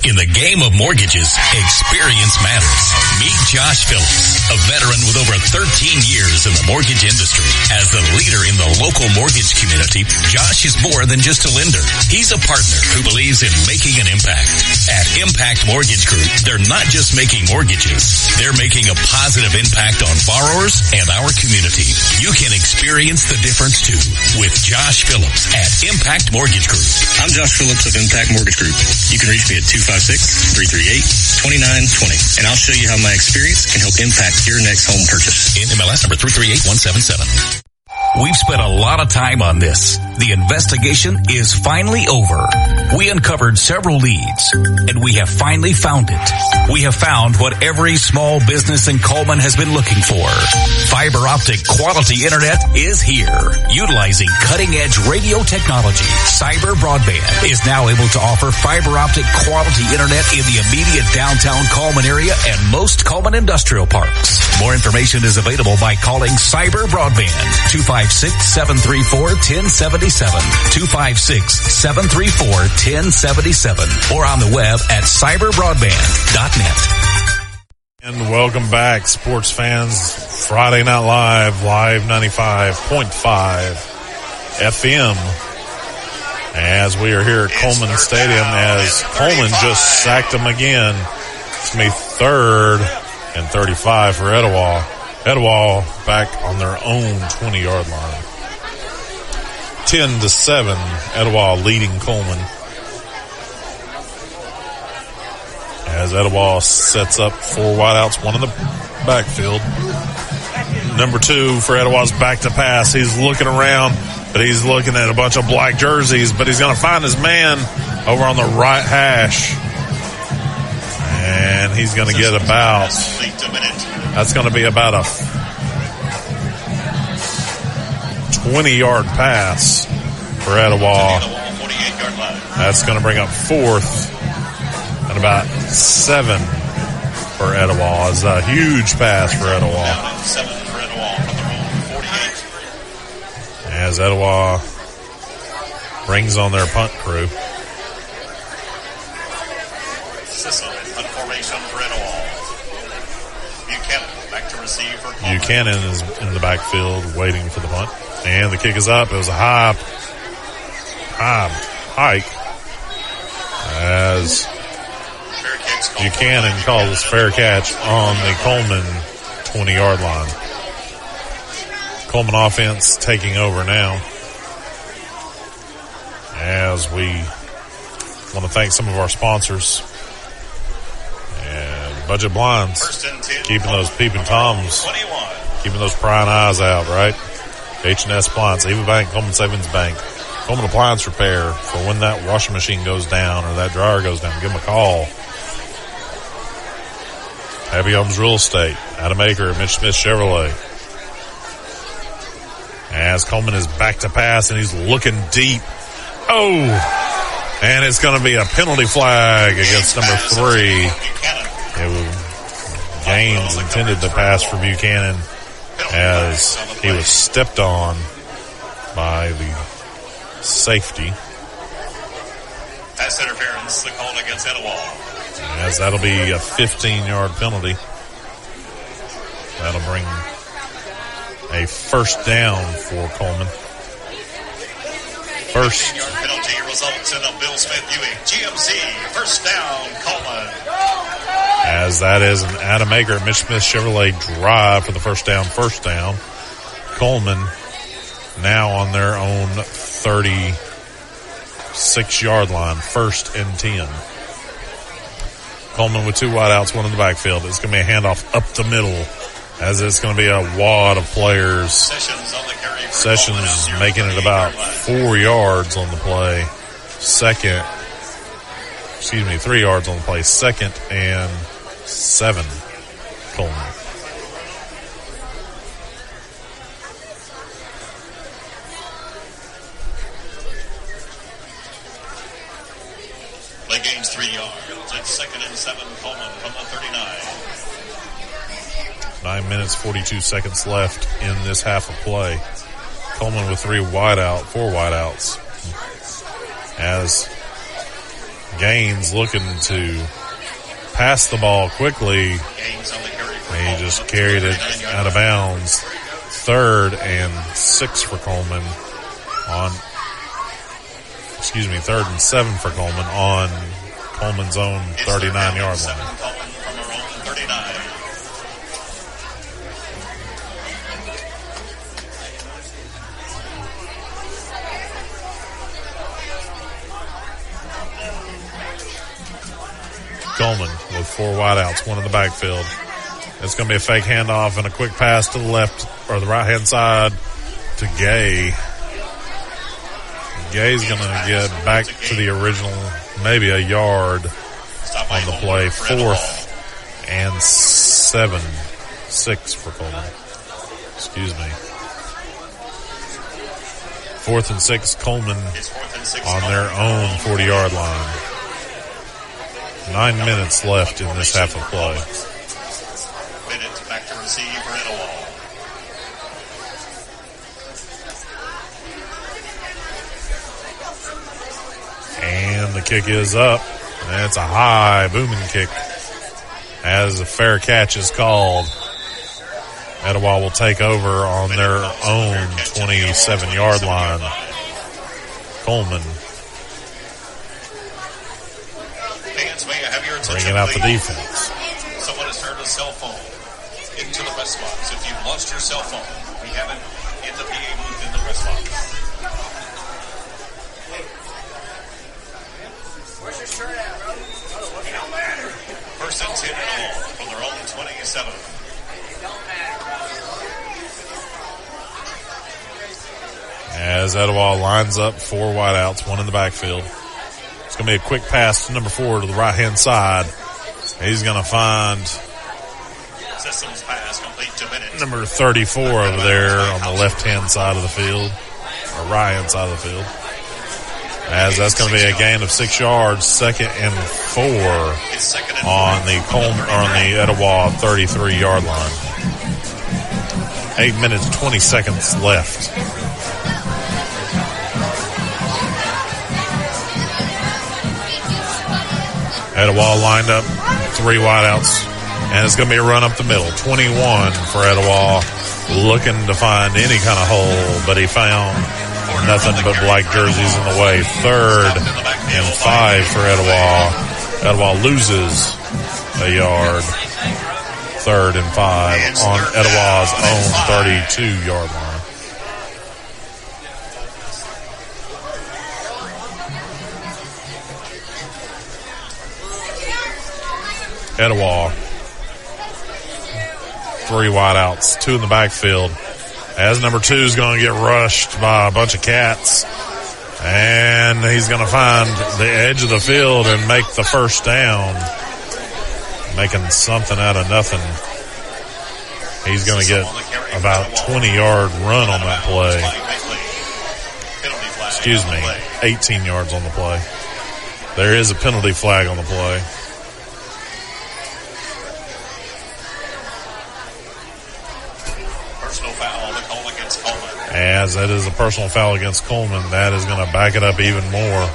In the game of mortgages, experience matters. Meet Josh Phillips, a veteran with over 13 years in the mortgage industry. As a leader in the local mortgage community, Josh is more than just a lender. He's a partner who believes in making an impact. At Impact Mortgage Group, they're not just making mortgages. They're making a positive impact on borrowers and our community. You can experience the difference too with Josh Phillips at Impact Mortgage Group. I'm Josh Phillips of Impact Mortgage Group. You can reach me at 256-338-2920, and I'll show you how my experience can help impact your next home purchase. NMLS number 338177. We've spent a lot of time on this. The investigation is finally over. We uncovered several leads, and we have finally found it. We have found what every small business in Cullman has been looking for. Fiber optic quality internet is here. Utilizing cutting-edge radio technology, Cyber Broadband is now able to offer fiber optic quality internet in the immediate downtown Cullman area and most Cullman industrial parks. More information is available by calling Cyber Broadband 256-734-1077, 256-734-1077, or on the web at cyberbroadband.net. And welcome back, sports fans. Friday Night Live 95.5 FM. As we are here at Cullman Stadium, as Cullman just sacked them again. It's going to be 3rd and 35 for Etowah. Etowah back on their own 20-yard line. 10-7, Etowah leading Cullman. As Etowah sets up 4 wideouts, 1 in the backfield. Number 2 for Etowah's back to pass. He's looking around, but he's looking at a bunch of black jerseys, but he's going to find his man over on the right hash. And he's going to get about, that's going to be about a 20-yard pass for Etowah. That's going to bring up 4th and about 7 for Etowah. It's a huge pass for Etowah. As Etowah brings on their punt crew. Buchanan is in the backfield waiting for the punt. And the kick is up. It was a high hike as Buchanan calls fair catch on the Cullman 20-yard line. Cullman offense taking over now. As we want to thank some of our sponsors. And Budget Blinds, keeping those peeping toms, keeping those prying eyes out, right? H&S Appliance, Eva Bank, Cullman Savings Bank, Cullman Appliance Repair, for when that washing machine goes down or that dryer goes down, give them a call. Happy Homes Real Estate, Adam Aker, Mitch Smith Chevrolet. As Cullman is back to pass and he's looking deep. Oh! And it's going to be a penalty flag against number 3. It was Gaines intended to pass for Buchanan as he was stepped on by the safety. Pass interference, the call against Etowah. As that'll be a 15-yard penalty. That'll bring a first down for Cullman. First. Penalty results in a Bill Smith Buick GMC first down, Cullman. As that is an Adam Aker Mitch Smith Chevrolet drive for the first down. Cullman now on their own 36-yard line, 1st and 10. Cullman with 2 wideouts, 1 in the backfield. It's going to be a handoff up the middle as it's going to be a wad of players. Sessions making it about 4 yards on the play. 3 yards on the play. 2nd and 7, Cullman. Play gains 3 yards. It's 2nd and 7, Cullman from the 39. 9 minutes, 42 seconds left in this half of play. Cullman with 4 wideouts. As Gaines looking to pass the ball quickly. He just carried it out of bounds. 3rd and 6 for Cullman third and 7 for Cullman on Coleman's own 39-yard line. Cullman with 4 wideouts, one in the backfield. It's going to be a fake handoff and a quick pass to the left or the right-hand side to Gay. Gay's going to get back to the original, maybe a yard on the play. 4th and 6 for Cullman. Excuse me. 4th and 6, Cullman on their own 40-yard line. 9 minutes left in this half of play. Bennett back to receive for Etowah. And the kick is up. That's a high booming kick as a fair catch is called. Etowah will take over on their own 27-yard line. Cullman bringing out the defense. Someone has turned a cell phone into the press box. If you've lost your cell phone, we have it in the PA booth in the press box. Where's your shirt at, bro? It don't matter. 1st and 10 from their own 27. It don't matter. As Etowah lines up 4 wideouts, 1 in the backfield. It's going to be a quick pass to number 4 to the right-hand side. He's going to find Systems pass complete to Bennett. number 34 over there on the left-hand side of the field, or right-hand side of the field. As that's going to be a gain of 6 yards, 2nd and 4 on the Etowah 33-yard line. 8 minutes, 20 seconds left. Etowah lined up 3 wideouts, and it's going to be a run up the middle. 21 for Etowah, looking to find any kind of hole, but he found nothing but black jerseys in the way. 3rd and 5 for Etowah. Etowah loses a yard. 3rd and 5 on Etowah's own 32-yard line. Etowah, 3 wideouts, 2 in the backfield. As number 2 is going to get rushed by a bunch of cats. And he's going to find the edge of the field and make the first down. Making something out of nothing. He's going to get about 20-yard run on that play. Excuse me, 18 yards on the play. There is a penalty flag on the play. As that is a personal foul against Cullman, that is going to back it up even more.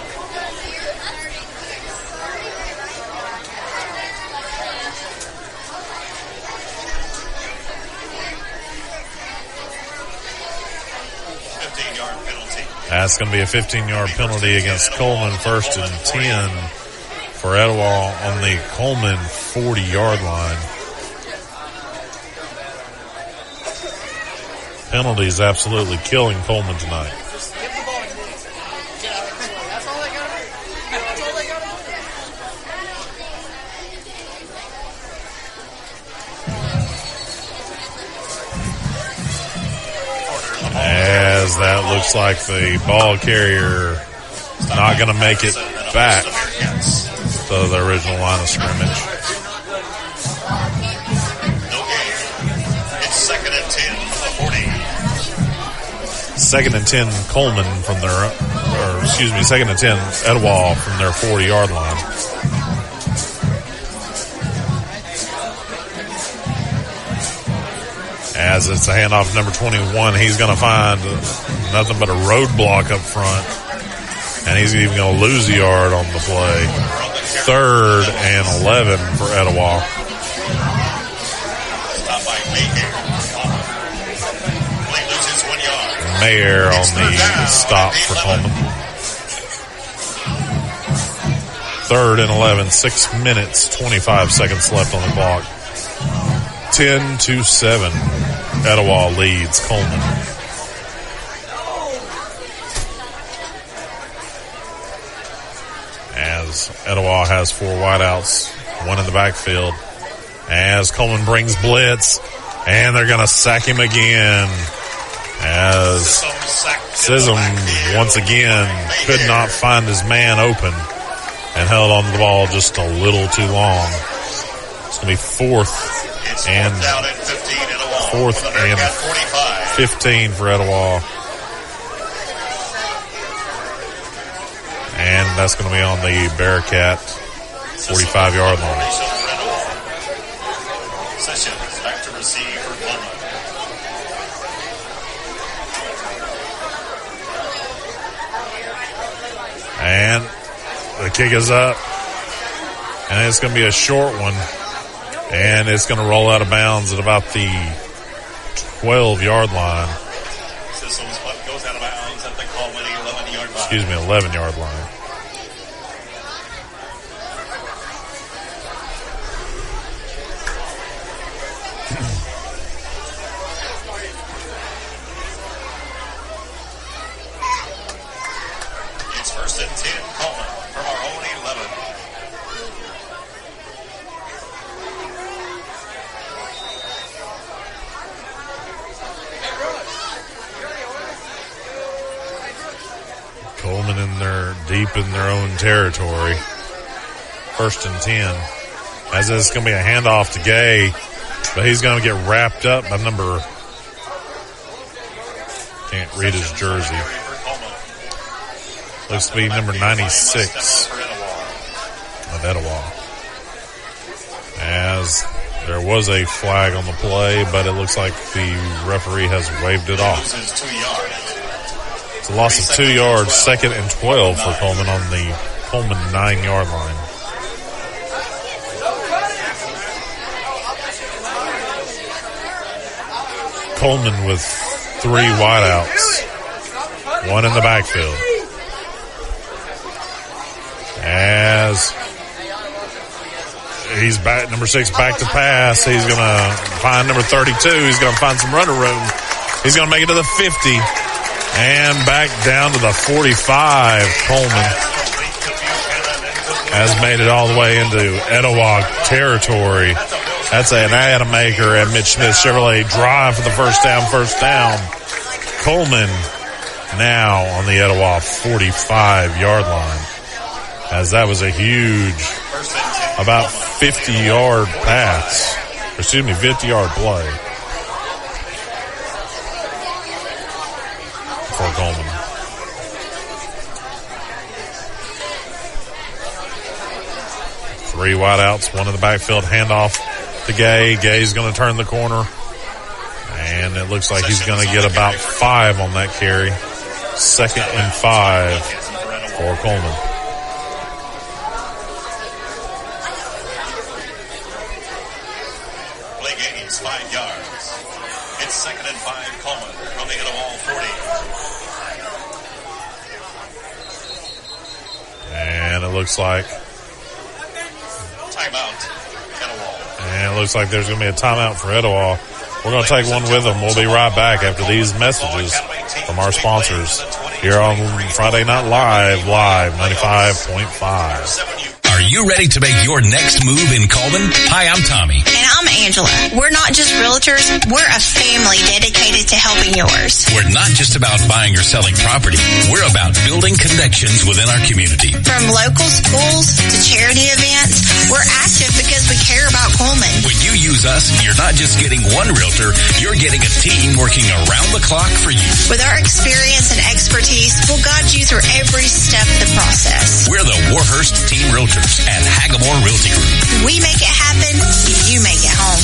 That's going to be a 15-yard penalty against Cullman. 1st and 10 for Etowah on the Cullman 40-yard line. Penalties absolutely killing Cullman tonight. As that looks like the ball carrier not going to make it back to the original line of scrimmage. It's 2nd and 10 from the 40. 2nd and 10 Cullman from their, 2nd and 10 Etowah from their 40-yard line. As it's a handoff to number 21, he's going to find nothing but a roadblock up front. And he's even going to lose a yard on the play. 3rd and 11 for Etowah. Mayer on the stop for Cullman. 3rd and 11, 6 minutes, 25 seconds left on the clock. 10-7. Etowah leads Cullman. As Etowah has 4 wideouts, 1 in the backfield. As Cullman brings blitz, and they're going to sack him again. As Sism once again could not find his man open and held on to the ball just a little too long. It's going to be 4th and 15 for Etowah. And that's going to be on the Bearcat 45-yard line. Sessions back to receive for Cullman. And the kick is up. And it's going to be a short one. And it's going to roll out of bounds at about the 12-yard line. Goes out of bounds at the Cullman 11-yard line. Excuse me, 11-yard line. It's 1st and 10, Cullman from our own 11. Cullman deep in their own territory. 1st and 10. As it's going to be a handoff to Gay, but he's going to get wrapped up by number, can't read his jersey. Looks to be number 96 of Etowah. As there was a flag on the play, but it looks like the referee has waved it off. It's a loss of 2 yards, 2nd and 12 for Cullman on the Cullman 9-yard line. Cullman with 3 wideouts, 1 in the backfield. As he's back, number 6 back to pass. He's going to find number 32. He's going to find some runner room. He's going to make it to the 50 and back down to the 45. Cullman has made it all the way into Etowah territory. That's an Adam Maker and Mitch Smith Chevrolet drive for the first down. Cullman now on the Etowah 45-yard line. As that was a huge, about 50-yard pass. 50-yard play for Cullman. Three wideouts, 1 in the backfield, handoff to Gay. Gay's going to turn the corner. And it looks like he's going to get about 5 on that carry. 2nd and 5 for Cullman. Play gain is 5 yards. It's 2nd and 5, Cullman from the Etowah 40. And it looks like timeout, Etowah. And it looks like there's going to be a timeout for Etowah. We're going to take one with them. We'll be right back after these messages from our sponsors here on Friday Night Live 95.5. Are you ready to make your next move in Cullman? Hi, I'm Tommy. And I'm Angela. We're not just realtors, we're a family dedicated to helping yours. We're not just about buying or selling property. We're about building connections within our community. From local schools to charity events, we're active because we care about Cullman. When you use us, you're not just getting one realtor, you're getting a team working around the clock for you. With our experience and expertise, we'll guide you through every step of the process. We're the Warhurst Team Realtors at Hagamore Realty Group. We make it happen, you make it home.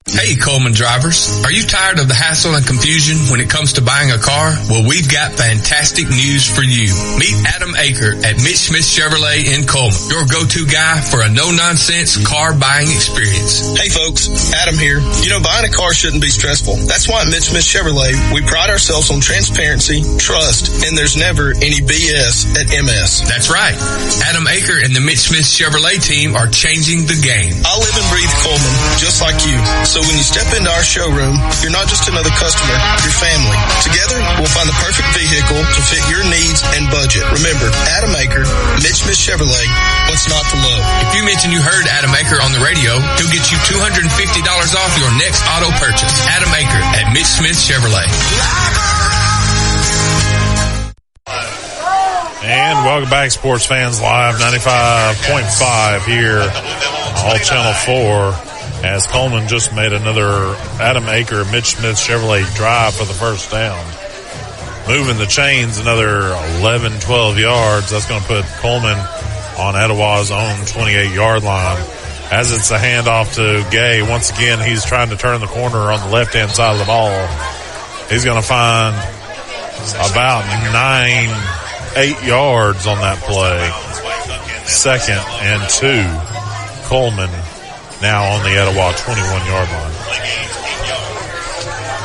Hey, Cullman drivers. Are you tired of the hassle and confusion when it comes to buying a car? Well, we've got fantastic news for you. Meet Adam Aker at Mitch Smith Chevrolet in Cullman, your go-to guy for a no-nonsense car buying experience. Hey, folks. Adam here. You know, buying a car shouldn't be stressful. That's why at Mitch Smith Chevrolet, we pride ourselves on transparency, trust, and there's never any BS at MS. That's right. Adam Aker and the Mitch Smith Chevrolet team are changing the game. I live and breathe Cullman, just like you. So when you step into our showroom, you're not just another customer, you're family. Together, we'll find the perfect vehicle to fit your needs and budget. Remember, Adam Aker, Mitch Smith Chevrolet, what's not to love? If you mention you heard Adam Aker on the radio, he'll get you $250 off your next auto purchase. Adam Aker at Mitch Smith Chevrolet. And welcome back, sports fans, live 95.5 here, all Channel 4. As Cullman just made another Adam Aker, Mitch Smith Chevrolet drive for the first down. Moving the chains another 11, 12 yards. That's going to put Cullman on Etowah's own 28-yard line. As it's a handoff to Gay, once again, he's trying to turn the corner on the left-hand side of the ball. He's going to find about 8 yards on that play. 2nd and 2. Cullman now on the Etowah 21-yard line.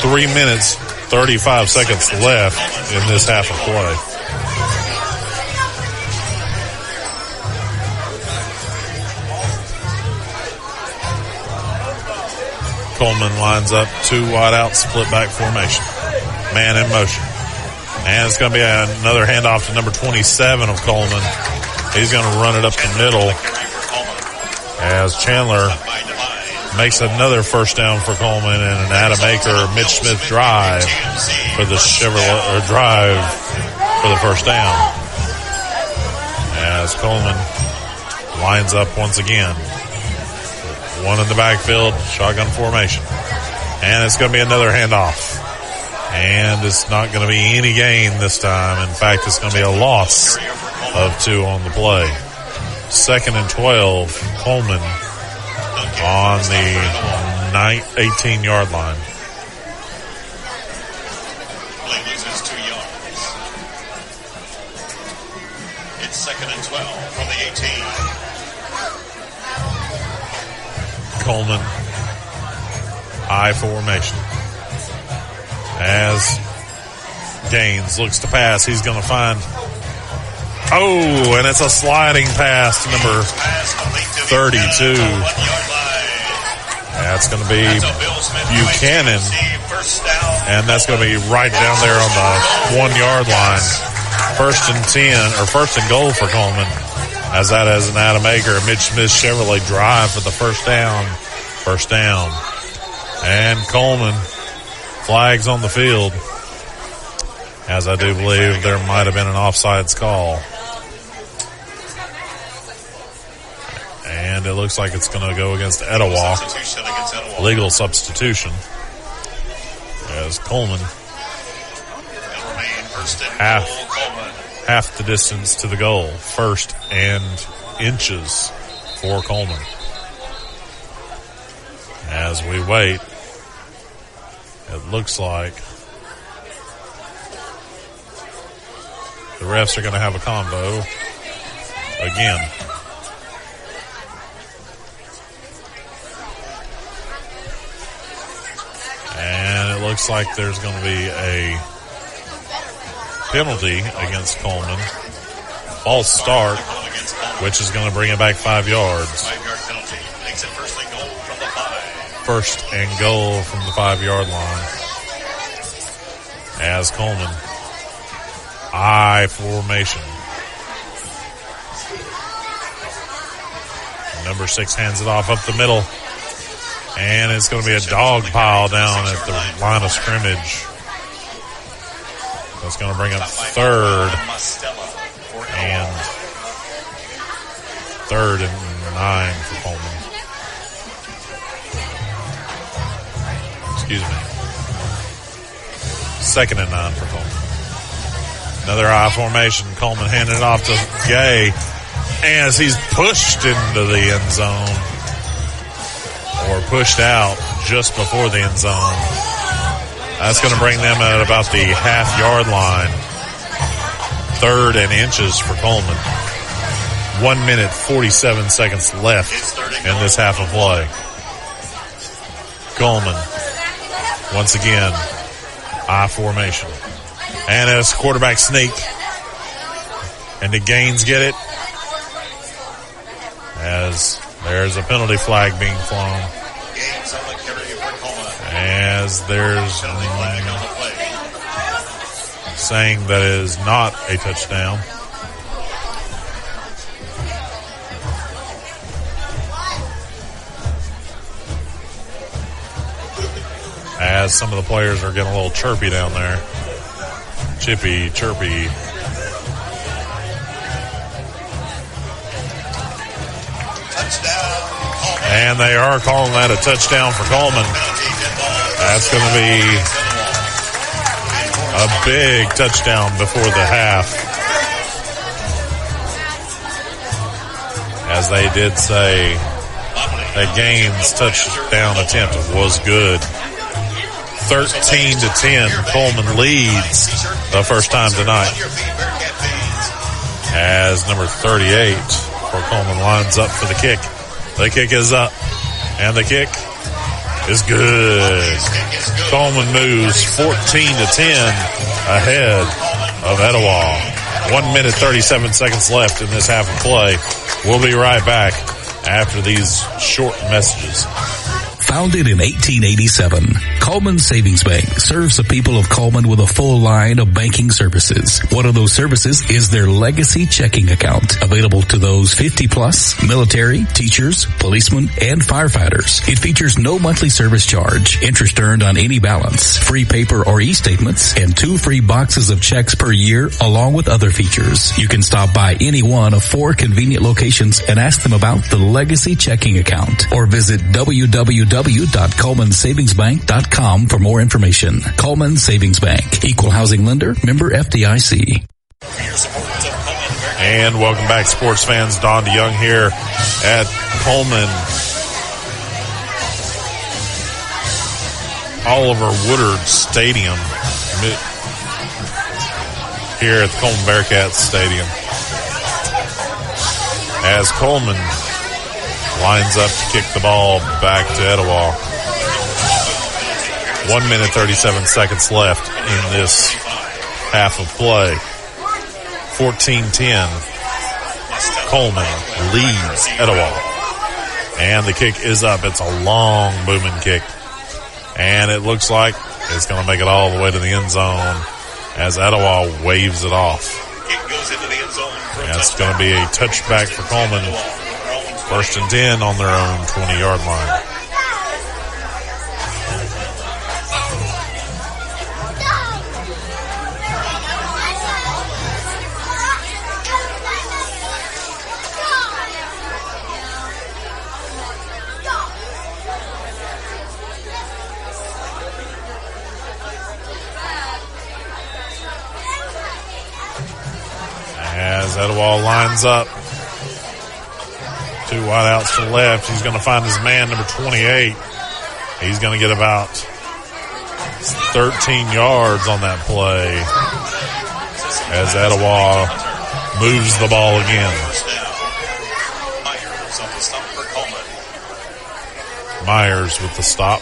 3 minutes, 35 seconds left in this half of play. Cullman lines up 2 wide out, split back formation. Man in motion. And it's going to be another handoff to number 27 of Cullman. He's going to run it up the middle as Chandler makes another first down for Cullman and an Adam Aker, Mitch Smith drive for the Chevrolet, or drive for the first down. As Cullman lines up once again. One in the backfield, shotgun formation. And it's going to be another handoff. And it's not going to be any gain this time. In fact, it's going to be a loss of 2 on the play. 2nd and 12, Cullman on the 18-yard line. Play loses 2 yards. It's 2nd and 12 from the 18. Cullman, I formation. As Gaines looks to pass, he's going to find... Oh, and it's a sliding pass to number 32. That's going to be Buchanan. And that's going to be right down there on the 1-yard line. 1st and 10, or 1st and goal for Cullman. As that is an Adam Aker, Mitch Smith Chevrolet drive for the first down. First down. And Cullman flags on the field. As I do believe there might have been an offsides call. And it looks like it's going to go against Etowah. Legal substitution. As Cullman half the distance to the goal. 1st and inches for Cullman. As we wait, it looks like the refs are going to have a combo again. And it looks like there's going to be a penalty against Cullman. False start, which is going to bring it back 5 yards. 5-yard penalty. Makes it 1st and goal from the 5. 1st and goal from the 5-yard line. As Cullman, I formation. Number 6 hands it off up the middle. And it's going to be a dog pile down at the line of scrimmage. That's going to bring up 3rd and 3rd and 9 for Cullman. Excuse me. 2nd and 9 for Cullman. Another I formation. Cullman handing it off to Gay as he's pushed into the end zone. Or pushed out. just before the end zone. That's going to bring them at about the half-yard line. 3rd and inches for Cullman. 1 minute, 47 seconds left in this half of play. Cullman, once again, I formation. And as quarterback sneak. And did Gaines get it? As there's a penalty flag being flown. As there's saying that is not a touchdown. As some of the players are getting a little chirpy down there. Chippy, chirpy. And they are calling that a touchdown for Cullman. That's going to be a big touchdown before the half. As they did say, that Gaines' touchdown attempt was good. 13-10, Cullman leads the first time tonight. As number 38 for Cullman lines up for the kick. The kick is up, and the kick is good. Cullman moves 14-10 ahead of Etowah. 1 minute, 37 seconds left in this half of play. We'll be right back after these short messages. Founded in 1887, Cullman Savings Bank serves the people of Cullman with a full line of banking services. One of those services is their legacy checking account, available to those 50 plus, military, teachers, policemen, and firefighters. It features no monthly service charge, interest earned on any balance, free paper or e-statements, and 2 free boxes of checks per year, along with other features. You can stop by any one of 4 convenient locations and ask them about the legacy checking account, or visit www.cullmansavingsbank.com for more information. Cullman Savings Bank, equal housing lender, member FDIC. And welcome back, sports fans. Don DeYoung here at Cullman Oliver Woodard Stadium here at the Cullman Bearcats Stadium. As Cullman lines up to kick the ball back to Etowah. 1 minute, 37 seconds left in this half of play. 14-10. Cullman leads Etowah. And the kick is up. It's a long booming kick. And it looks like it's going to make it all the way to the end zone as Etowah waves it off. That's going to be a touchback for Cullman. 1st and 10 on their own 20-yard line. As Etowah lines up. 2 wideouts to the left. He's going to find his man, number 28. He's going to get about 13 yards on that play as Etowah moves the ball again. Myers with the stop.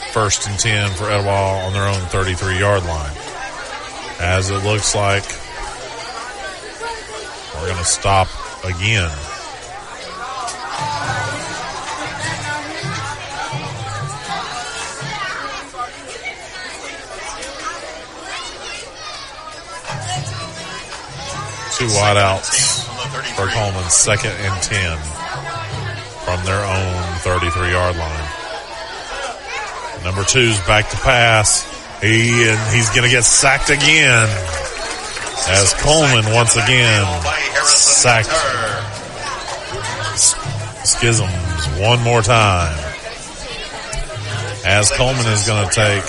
1st and 10 for Etowah on their own 33-yard line. As it looks like we're going to stop again. Two wideouts for Cullman, 2nd and 10 from their own 33-yard line. Number 2's back to pass. He's going to get sacked again. As Cullman once again sacked Schisms one more time. As Cullman is going to take,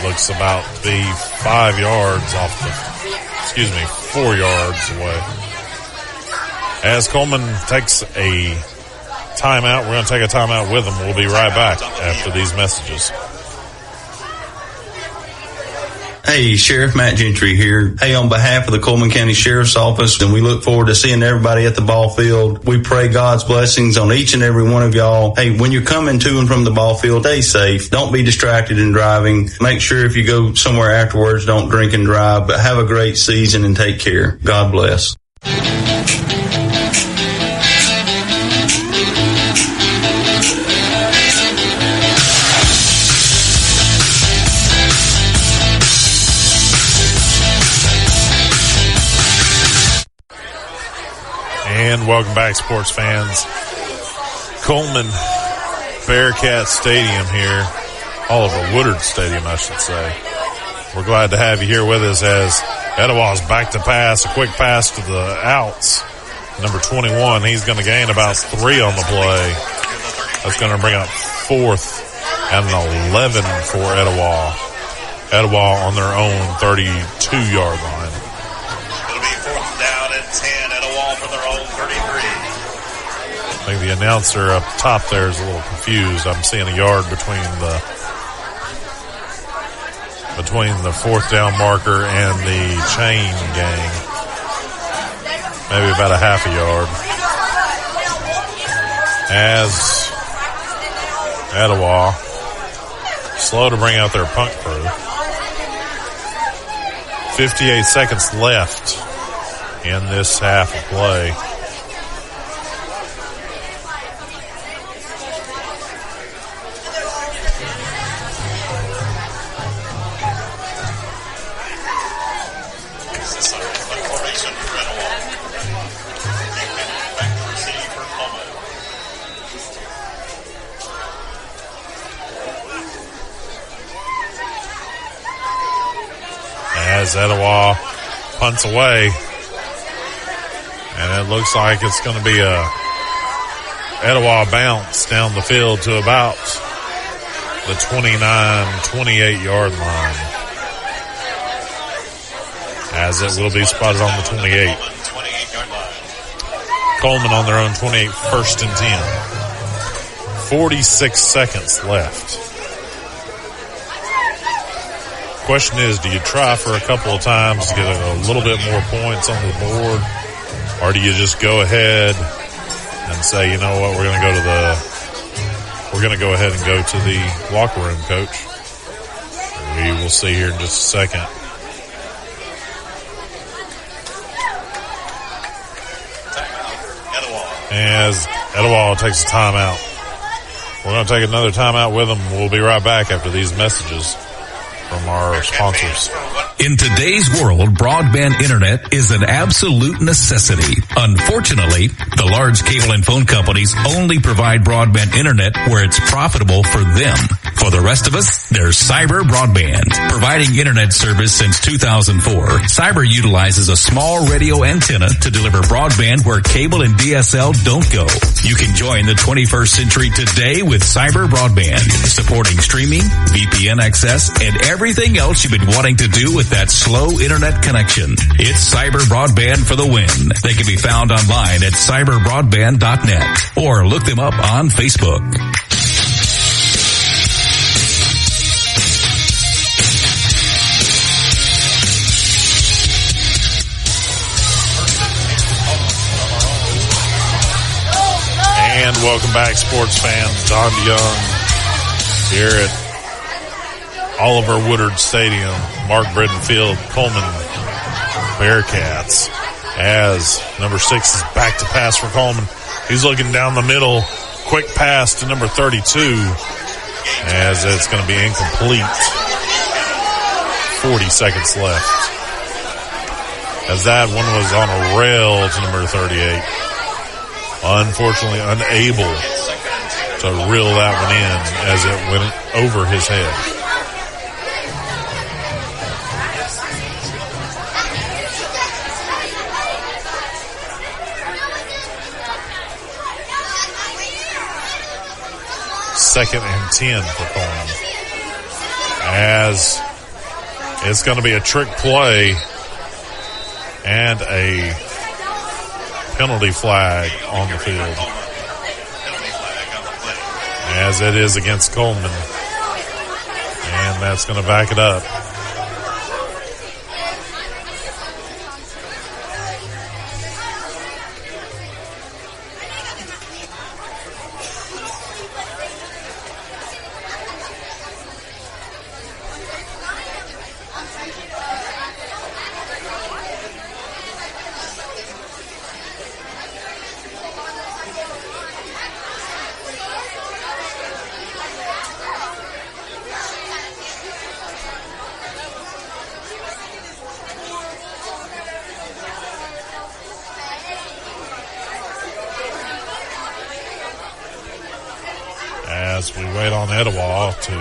looks about to be 4 yards away. As Cullman takes a timeout, we're going to take a timeout with them. We'll be right back after these messages. Hey, Sheriff Matt Gentry here. Hey, on behalf of the Cullman County Sheriff's Office, and we look forward to seeing everybody at the ball field. We pray God's blessings on each and every one of y'all. Hey, when you're coming to and from the ball field, stay safe. Don't be distracted in driving. Make sure if you go somewhere afterwards, don't drink and drive, but have a great season and take care. God bless. And welcome back, sports fans. Cullman Bearcat Stadium here. Oliver Woodard Stadium, I should say. We're glad to have you here with us as Etowah's back to pass. A quick pass to the outs. Number 21, he's going to gain about 3 on the play. That's going to bring up 4th and an 11 for Etowah. Etowah on their own 32-yard line. It'll be 4th down and 10. Etowah for their own 33. I think the announcer up top there is a little confused. I'm seeing a yard between the 4th down marker and the chain gang. Maybe about a half a yard. As Etowah slow to bring out their punt crew. 58 seconds left in this half of play. As Etowah punts away, and it looks like it's going to be a Etowah bounce down the field to about the 29-28 yard line, as it will be spotted on the 28. Cullman on their own 28, 1st and 10. 46 seconds left. Question is, do you try for a couple of times to get a little bit more points on the board, or do you just go ahead and say, you know what, we're going to go ahead and go to the locker room, coach? We will see here in just a second. As Etowah takes a timeout. We're going to take another timeout with them. We'll be right back after these messages from our sponsors. In today's world, broadband internet is an absolute necessity. Unfortunately, the large cable and phone companies only provide broadband internet where it's profitable for them. For the rest of us, there's Cyber Broadband. Providing internet service since 2004, Cyber utilizes a small radio antenna to deliver broadband where cable and DSL don't go. You can join the 21st century today with Cyber Broadband, supporting streaming, VPN access, and everything else you've been wanting to do with that slow internet connection. It's Cyber Broadband for the win. They can be found online at cyberbroadband.net or look them up on Facebook. And welcome back, sports fans. Don DeYoung here at Oliver Woodard Stadium, Mark Britton Field, Cullman Bearcats. As number 6 is back to pass for Cullman. He's looking down the middle. Quick pass to number 32, as it's going to be incomplete. 40 seconds left, as that one was on a rail to number 38. Unfortunately unable to reel that one in as it went over his head. Second and 10 for Cullman, as it's going to be a trick play and a penalty flag on the field, as it is against Cullman. And that's going to back it up. As we wait on Etowah to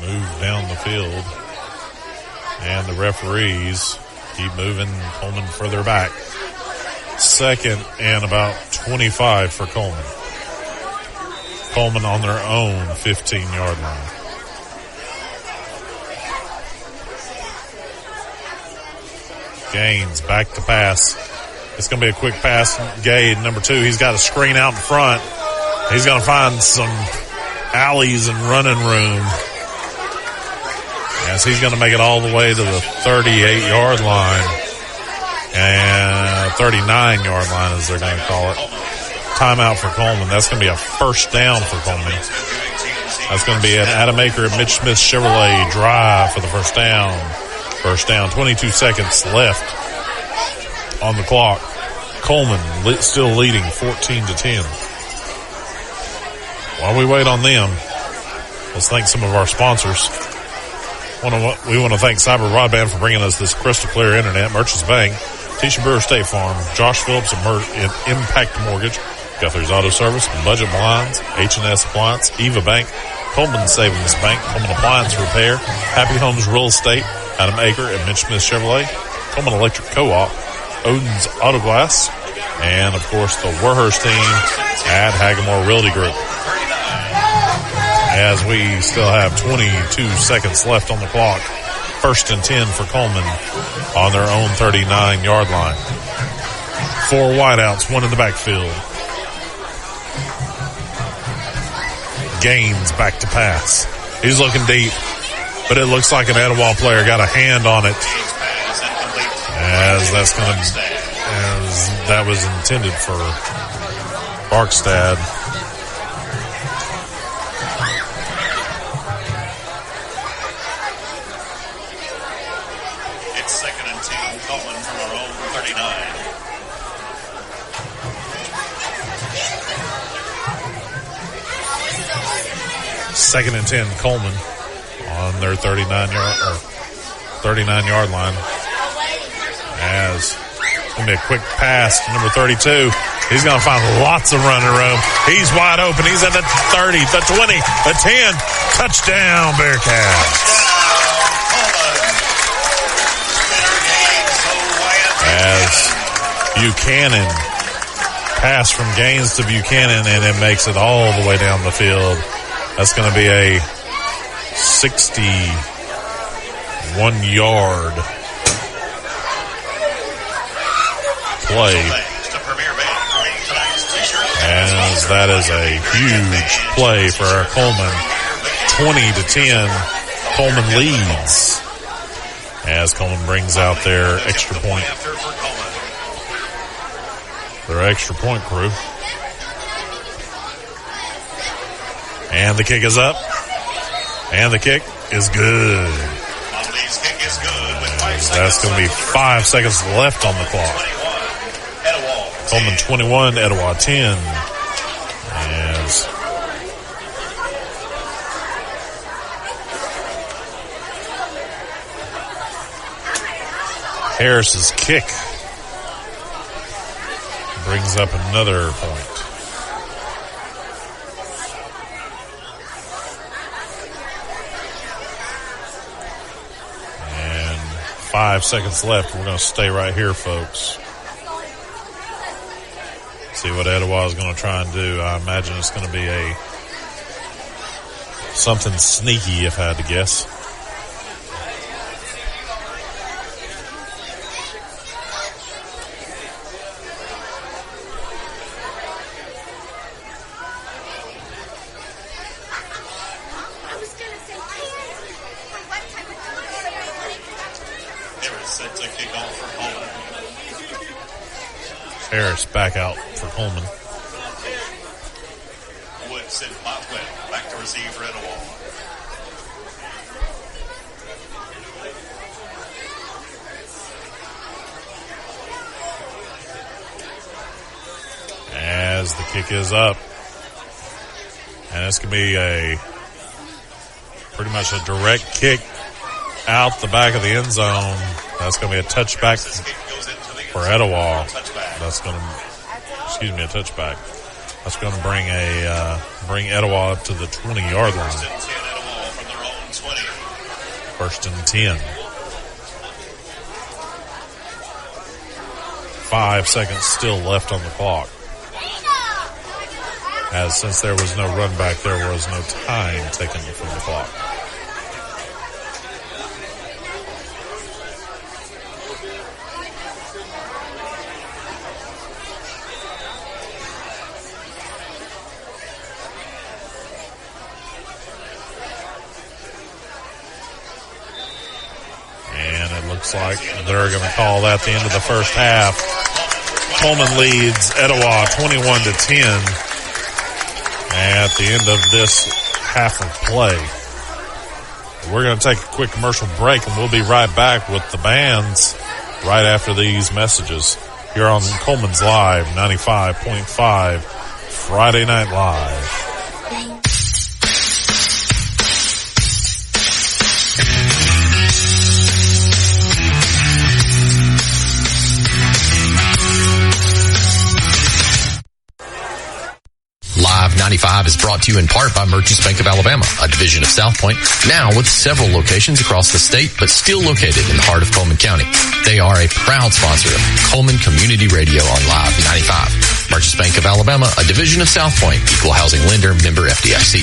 move down the field, and the referees keep moving Cullman further back. 2nd and about 25 for Cullman. Cullman on their own 15-yard line. Gaines back to pass. It's going to be a quick pass. Gade, number 2, he's got a screen out in front. He's going to find some alleys and running room, as he's going to make it all the way to the 38-yard line. And 39-yard line, as they're going to call it. Timeout for Cullman. That's going to be a first down for Cullman. That's going to be an Adam Aker at Mitch Smith Chevrolet drive for the first down. First down, 22 seconds left on the clock. Cullman still leading 14-10. While we wait on them, let's thank some of our sponsors. We want to thank Cyber Broadband for bringing us this crystal clear internet. Merchants Bank, Tisha Brewer State Farm, Josh Phillips and Impact Mortgage, Guthrie's Auto Service, Budget Blinds, H&S Appliance, Eva Bank, Cullman Savings Bank, Cullman Appliance Repair, Happy Homes Real Estate, Adam Aker and Mitch Smith Chevrolet, Cullman Electric Co-op, Odin's Auto Glass, and of course the Werhurst team at Hagamore Realty Group. As we still have 22 seconds left on the clock. 1st and 10 for Cullman on their own 39-yard line. 4 wideouts, 1 in the backfield. Gaines back to pass. He's looking deep, but it looks like an Etowah player got a hand on it. As that was intended for Barkstad. It's 2nd and 10, Cullman from our own 39. Second and 10, Cullman on their 39-yard line. As it's going to be a quick pass to number 32. He's going to find lots of running room. He's wide open. He's at the 30, the 20, the 10. Touchdown, Bearcats. As Buchanan pass from Gaines to Buchanan, and it makes it all the way down the field. That's going to be a 61-yard play. As that is a huge play for our Cullman. 20-10. Cullman leads. As Cullman brings out their extra point. Their extra point crew. And the kick is up. And the kick is good. That's going to be 5 seconds left on the clock. Cullman 21, Etowah 10. As Harris's kick brings up another point. And 5 seconds left. We're going to stay right here, folks. See what Etowah is going to try and do. I imagine it's going to be something sneaky, if I had to guess. Harris back out for Cullman. Wood sent Botwell back to receive for Etowah. As the kick is up. And this can be pretty much a direct kick out the back of the end zone. That's going to be a touchback for Etowah. That's going to, a touchback. That's going to bring bring Etowah up to the 20-yard line. 1st and 10. 5 seconds still left on the clock. As since there was no run back, there was no time taken from the clock. And it looks like they're going to call that the end of the first half. Cullman leads Etowah 21-10. At the end of this half of play. We're going to take a quick commercial break, and we'll be right back with the bands right after these messages here on Cullman's Live 95.5 Friday Night Live. Live 95 is brought to you in part by Merchants Bank of Alabama, a division of South Point, now with several locations across the state, but still located in the heart of Cullman County. They are a proud sponsor of Cullman Community Radio on Live 95. Merchants Bank of Alabama, a division of South Point, equal housing lender, member FDIC.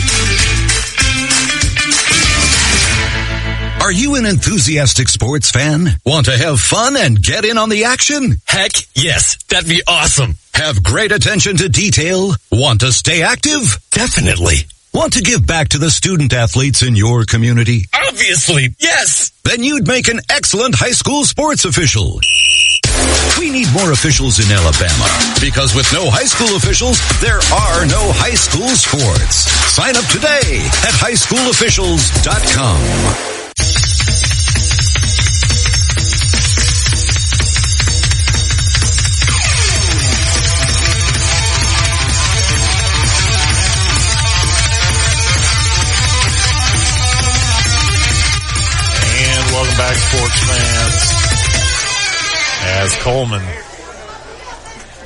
Are you an enthusiastic sports fan? Want to have fun and get in on the action? Heck, yes. That'd be awesome. Have great attention to detail? Want to stay active? Definitely. Want to give back to the student athletes in your community? Obviously, yes. Then you'd make an excellent high school sports official. We need more officials in Alabama, because with no high school officials, there are no high school sports. Sign up today at highschoolofficials.com. Welcome back, sports fans. As Cullman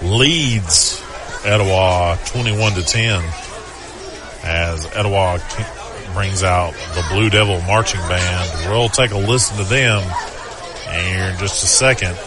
leads Etowah 21-10, as Etowah brings out the Blue Devil Marching Band. We'll take a listen to them here in just a second.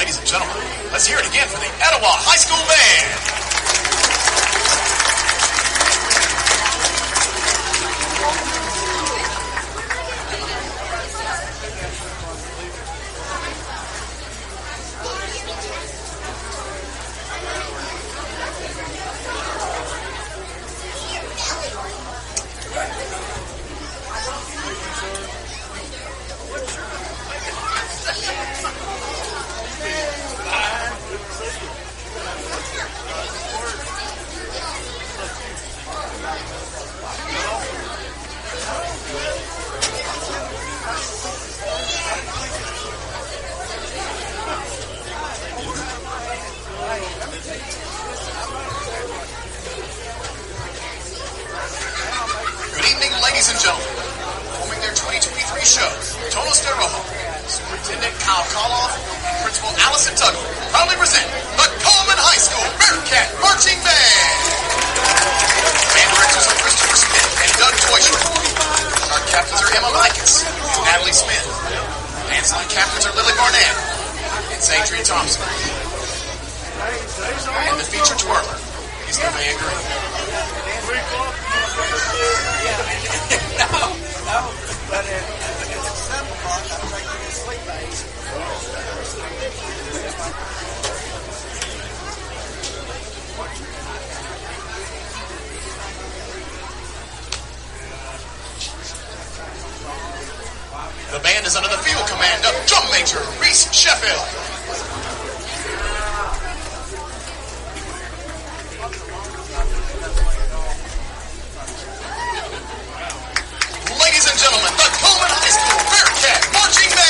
ladies and gentlemen. Let's hear it again for the Etowah High School Band. Ladies and gentlemen, performing their 2023 show, Total Steroho, Superintendent Kyle Koloff, and Principal Allison Tuggle proudly present the Cullman High School Bearcat Marching Band. Band directors are Christopher Smith and Doug Teuscher. Our captains are Emma Likas and Natalie Smith. Dance line captains are Lily Barnett and Zadrian Thompson. And the feature twirler is the Van Green. The band is under the field command of Drum Major Reese Sheffield. Ladies and gentlemen, the Cullman High School Bearcat Marching Band.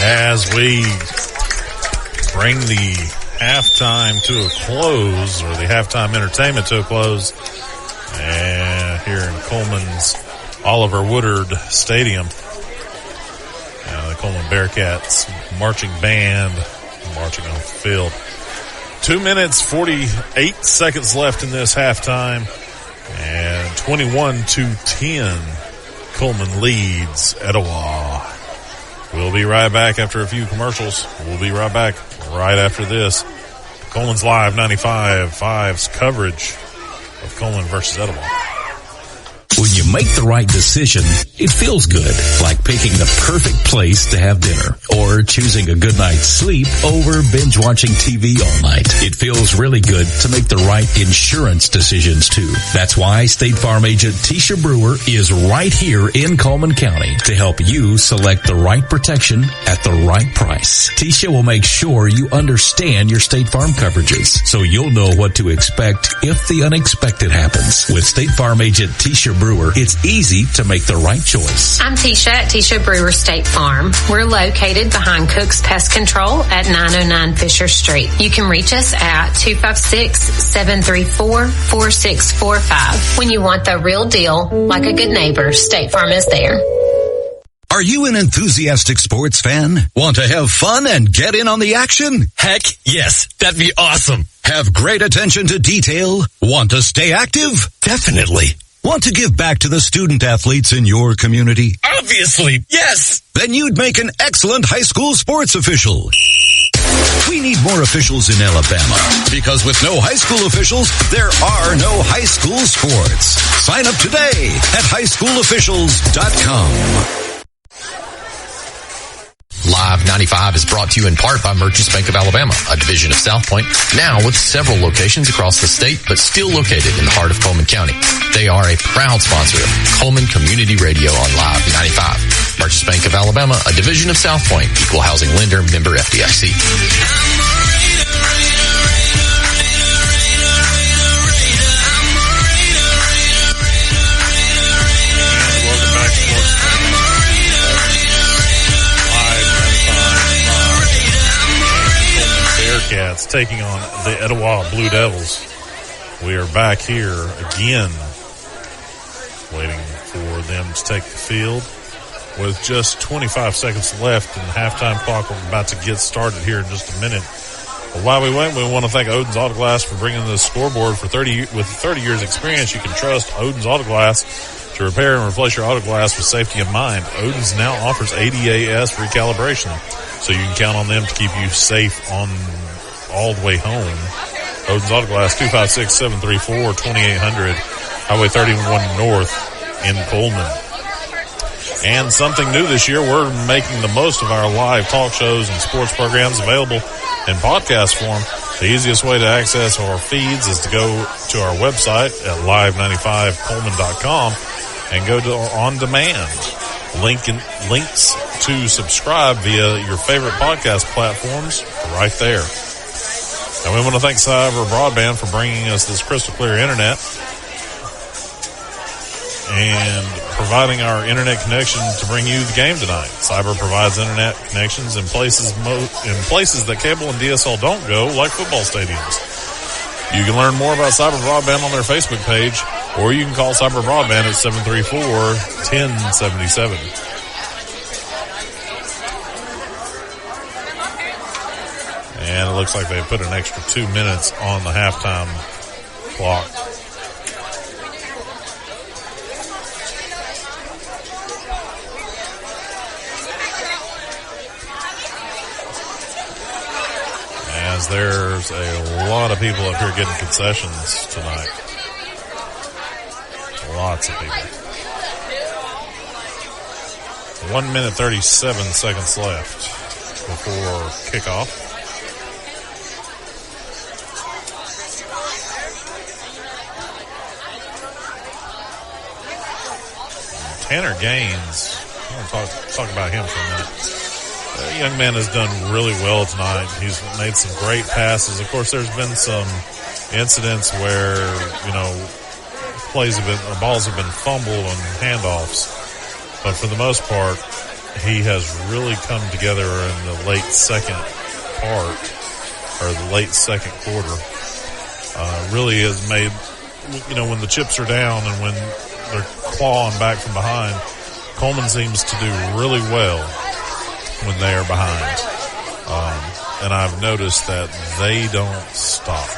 as we bring the halftime to a close, or the halftime entertainment to a close, and here in Cullman's Oliver Woodard Stadium. The Cullman Bearcats marching band marching on the field. 2 minutes, 48 seconds left in this halftime, and 21-10, Cullman leads Etowah. We'll be right back after a few commercials. We'll be right back right after this. Cullman's Live 95.5's coverage of Cullman versus Etowah. When you make the right decision, it feels good, like picking the perfect place to have dinner or choosing a good night's sleep over binge watching TV all night. It feels really good to make the right insurance decisions too. That's why State Farm agent Tisha Brewer is right here in Cullman County to help you select the right protection at the right price. Tisha will make sure you understand your State Farm coverages so you'll know what to expect if the unexpected happens. With State Farm agent Tisha Brewer, it's easy to make the right choice. I'm Tisha at Tisha Brewer State Farm. We're located behind Cook's Pest Control at 909 Fisher Street. You can reach us at 256-734-4645. When you want the real deal, like a good neighbor, State Farm is there. Are you an enthusiastic sports fan? Want to have fun and get in on the action? Heck, yes. That'd be awesome. Have great attention to detail? Want to stay active? Definitely. Want to give back to the student athletes in your community? Obviously, yes. Then you'd make an excellent high school sports official. We need more officials in Alabama because with no high school officials, there are no high school sports. Sign up today at highschoolofficials.com. Live 95 is brought to you in part by Merchants Bank of Alabama, a division of South Point, now with several locations across the state, but still located in the heart of Cullman County. They are a proud sponsor of Cullman Community Radio on Live 95. Merchants Bank of Alabama, a division of South Point, equal housing lender, member FDIC. Bearcats taking on the Etowah Blue Devils. We are back here again, waiting for them to take the field with just 25 seconds left in the halftime clock. We're about to get started here in just a minute. But while we wait, we want to thank Odin's Auto Glass for bringing the scoreboard. With 30 years experience, you can trust Odin's Auto Glass to repair and replace your auto glass with safety in mind. Odin's now offers ADAS recalibration, so you can count on them to keep you safe on all the way home. Odin's Auto Glass, 256-734-2800, Highway 31 North in Cullman. And something new this year, we're making the most of our live talk shows and sports programs available in podcast form. The easiest way to access our feeds is to go to our website at live95cullman.com and go to On Demand. Links to subscribe via your favorite podcast platforms right there. And we want to thank Cyber Broadband for bringing us this crystal clear internet and providing our internet connection to bring you the game tonight. Cyber provides internet connections in places that cable and DSL don't go, like football stadiums. You can learn more about Cyber Broadband on their Facebook page, or you can call Cyber Broadband at 734-1077. And it looks like they put an extra 2 minutes on the halftime clock. As there's a lot of people up here getting concessions tonight. Lots of people. 1 minute 37 seconds left before kickoff. Tanner Gaines, I want to talk about him for a minute. The young man has done really well tonight. He's made some great passes. Of course, there's been some incidents where, balls have been fumbled on handoffs. But for the most part, he has really come together in the late second part, or the late second quarter. Really has made, when the chips are down and when they're clawing back from behind, Cullman seems to do really well when they are behind. And I've noticed that they don't stop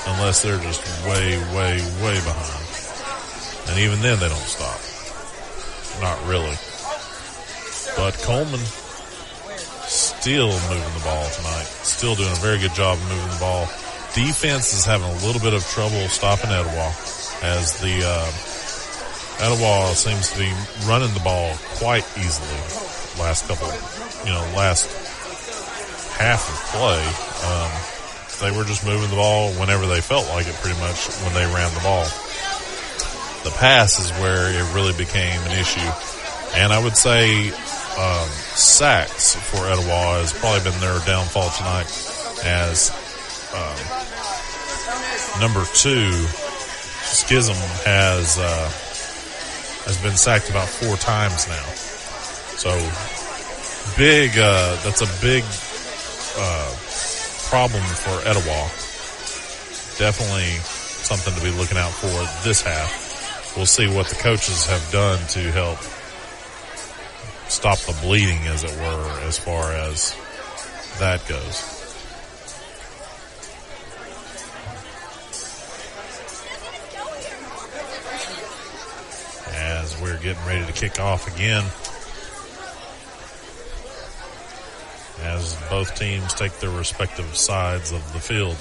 unless they're just way, way, way behind. And even then they don't stop. Not really. But Cullman still moving the ball tonight. Still doing a very good job of moving the ball. Defense is having a little bit of trouble stopping Etowah, as the Etowah seems to be running the ball quite easily last half of play. They were just moving the ball whenever they felt like it, pretty much, when they ran the ball. The pass is where it really became an issue. And I would say sacks for Etowah has probably been their downfall tonight, as number 2, Schism, has been sacked about 4 times now. So that's a big problem for Etowah. Definitely something to be looking out for this half. We'll see what the coaches have done to help stop the bleeding, as it were, as far as that goes. As we're getting ready to kick off again, as both teams take their respective sides of the field.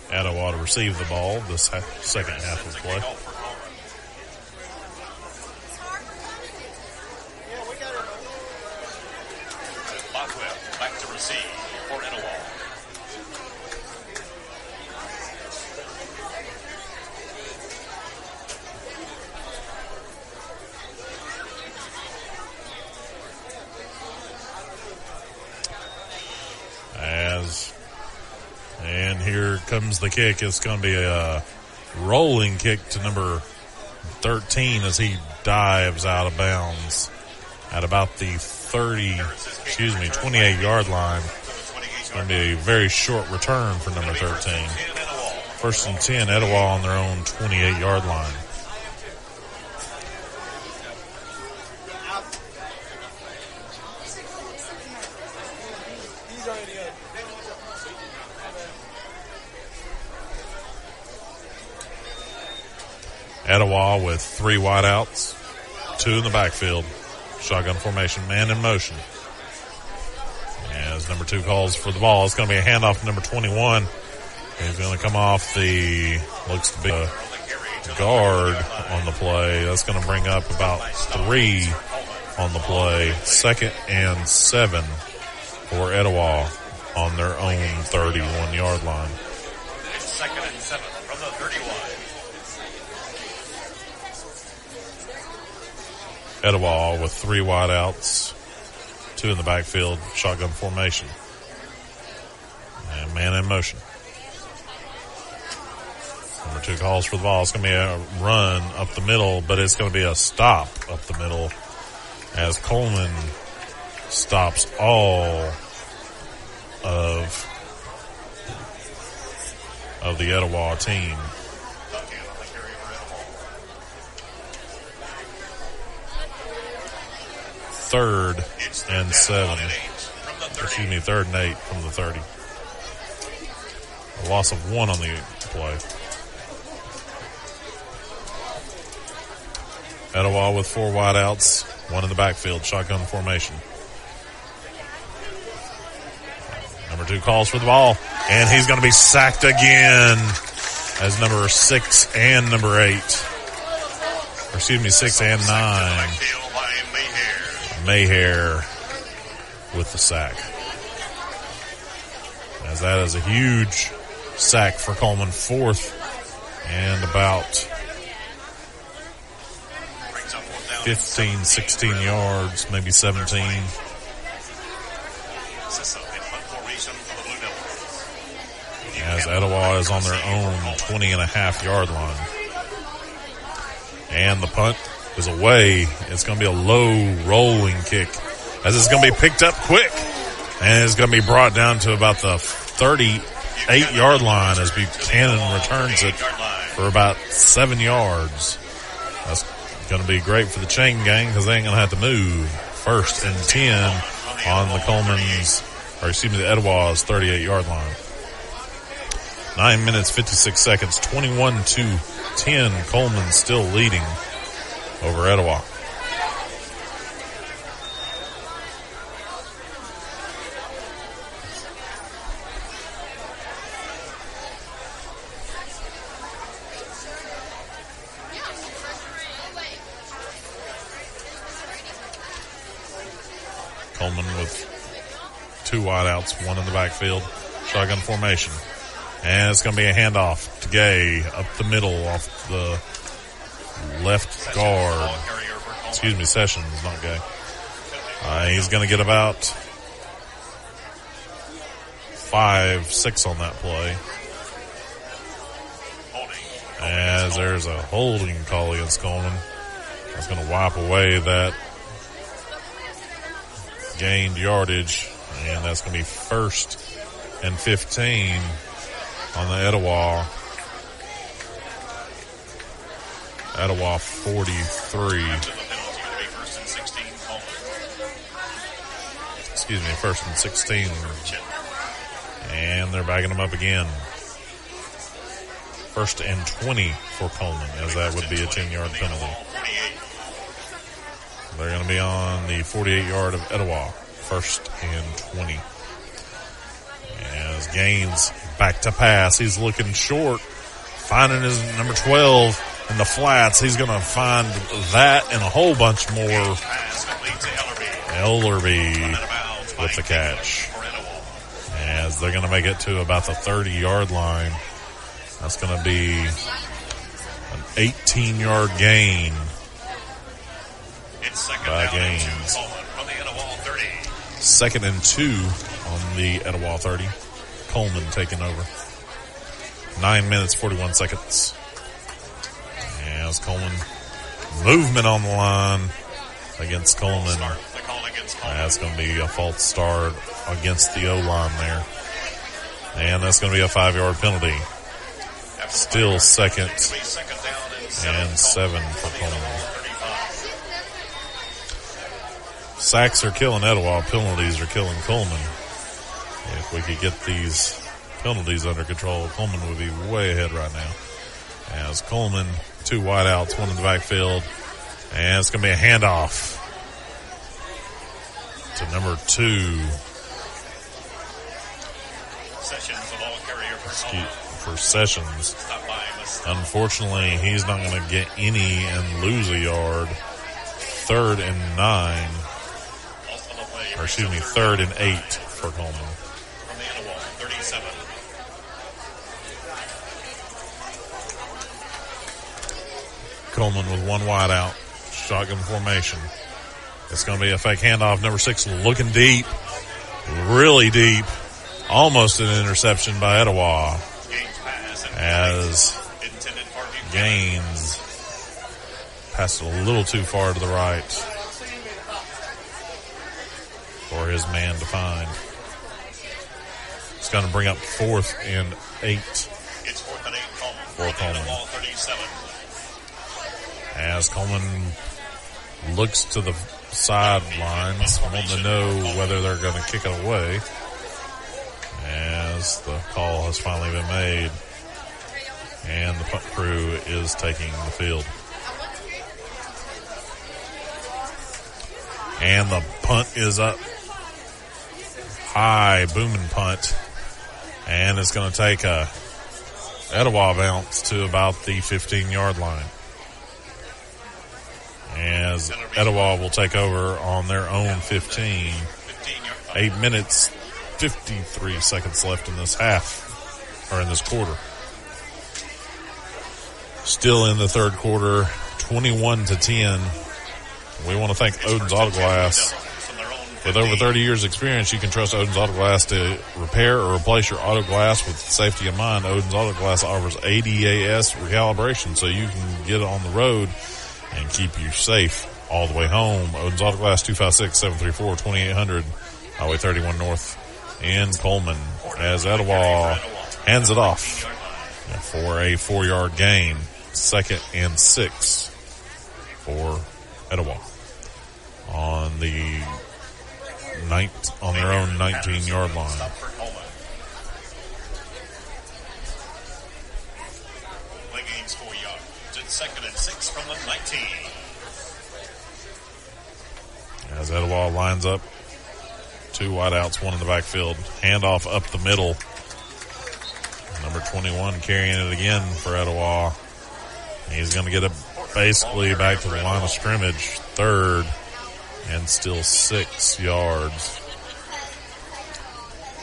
Etowah to receive the ball this second half of play. Back to receive for Etowah. And here comes the kick. It's going to be a rolling kick to number 13 as he dives out of bounds at about the 28-yard line. It's going to be a very short return for number 13. First and 10, Etowah on their own 28-yard line. Etowah with 3 wideouts, 2 in the backfield. Shotgun formation, man in motion. As number 2 calls for the ball, it's going to be a handoff to number 21. He's going to come off looks to be a guard on the play. That's going to bring up about 3 on the play. 2nd and 7 for Etowah on their own 31-yard line. It's 2nd and 7 from the 31. Etowah with 3 wideouts, 2 in the backfield, shotgun formation. And man in motion. Number 2 calls for the ball. It's going to be a run up the middle, but it's going to be a stop up the middle as Cullman stops all of of the Etowah team. Third and 7. Excuse me, 3rd and 8 from the 30. A loss of 1 on the play. Etowah with 4 wideouts, 1 in the backfield, shotgun formation. Number 2 calls for the ball, and he's going to be sacked again as number 6 and number 8. Or excuse me, 6 and 9. Mayhair with the sack. As that is a huge sack for Cullman. 4th and about 15, 16 yards, maybe 17. As Etowah is on their own 20.5-yard line. And the punt is away. It's going to be a low rolling kick as it's going to be picked up quick. And it's going to be brought down to about the 38-yard line as Buchanan returns it for about 7 yards. That's going to be great for the chain gang because they ain't going to have to move. 1st and 10 on the the Etowah's 38-yard line. 9 minutes, 56 seconds, 21-10. Cullman still leading over Etowah. Cullman with 2 wideouts, 1 in the backfield, shotgun formation. And it's going to be a handoff to Gay up the middle off the left guard. Excuse me, Sessions, not Gay. He's going to get about 5, 6 on that play. As there's a holding call against Cullman. That's going to wipe away that gained yardage. And that's going to be 1st and 15 on the Etowah 43. Excuse me, 1st and 16. And they're backing them up again. 1st and 20 for Cullman, as that would be a 10-yard penalty. They're going to be on the 48-yard of Etowah. 1st and 20. As Gaines back to pass. He's looking short. Finding his number 12 in the flats. He's going to find that and a whole bunch more. Ellerby with the catch. As they're going to make it to about the 30-yard line. That's going to be an 18-yard gain by Gaines. 2nd and 2 on the Etowah 30. Cullman taking over. 9 minutes, 41 seconds. As Cullman, movement on the line against Cullman. That's going to be a false start against the O-line there. And that's going to be a 5-yard penalty. Still 2nd and 7 for Cullman. Sacks are killing Etowah. Penalties are killing Cullman. If we could get these penalties under control, Cullman would be way ahead right now. As Cullman, 2 wideouts, 1 in the backfield. And it's going to be a handoff to number 2. For Sessions. Unfortunately, he's not going to get any and lose a yard. 3rd and 9. Or excuse me, 3rd and 8 for Cullman. Cullman with 1 wide out. Shotgun formation. It's going to be a fake handoff. Number 6 looking deep. Really deep. Almost an interception by Etowah. As Gaines passed a little too far to the right for his man to find. It's going to bring up 4th and 8. for Cullman. As Cullman looks to the sidelines, wanting to know whether they're going to kick it away, as the call has finally been made, and the punt crew is taking the field. And the punt is up high, booming punt, and it's going to take a Etowah bounce to about the 15-yard line, as Etowah will take over on their own 15. 8 minutes, 53 seconds left in this half, or in this quarter. Still in the third quarter, 21-10. We want to thank Odin's Auto Glass. With over 30 years experience, you can trust Odin's Auto Glass to repair or replace your auto glass with safety in mind. Odin's Auto Glass offers ADAS recalibration so you can get it on the road and keep you safe all the way home. Odin's Auto Glass, 256-734-2800, Highway 31 North in Cullman, as Etowah hands it off for a 4-yard gain. 2nd and 6 for Etowah on the on their own 19-yard line. Play gains 4 yards. It's 2nd and 6 from the 19. As Etowah lines up, 2 wideouts, 1 in the backfield. Handoff up the middle. Number 21 carrying it again for Etowah. He's going to get it basically back to the line of scrimmage, 3rd, and still 6 yards.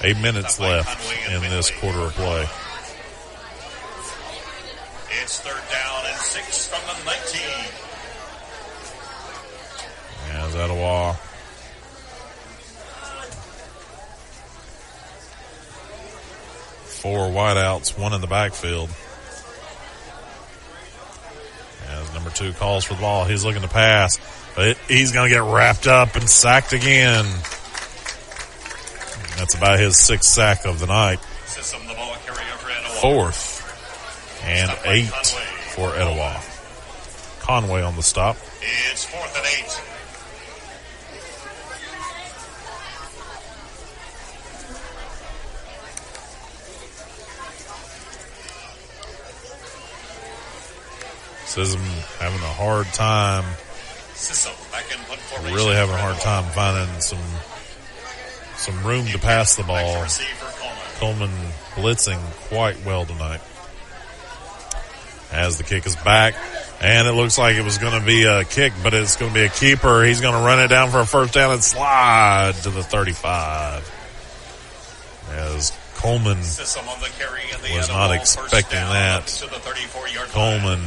8 minutes left in this quarter of play. It's 3rd down and 6 from the 19. As Etowah four wideouts, 1 in the backfield. As number 2 calls for the ball, he's looking to pass, but he's going to get wrapped up and sacked again. That's about his 6th sack of the night. 4th and 8 for Etowah. Conway on the stop. It's 4th and 8. Sism having a hard time. Really having a hard time finding some room to pass the ball. Cullman blitzing quite well tonight. As the kick is back, and it looks like it was going to be a kick, but it's going to be a keeper. He's going to run it down for a first down and slide to the 35. As Cullman was not expecting that. Cullman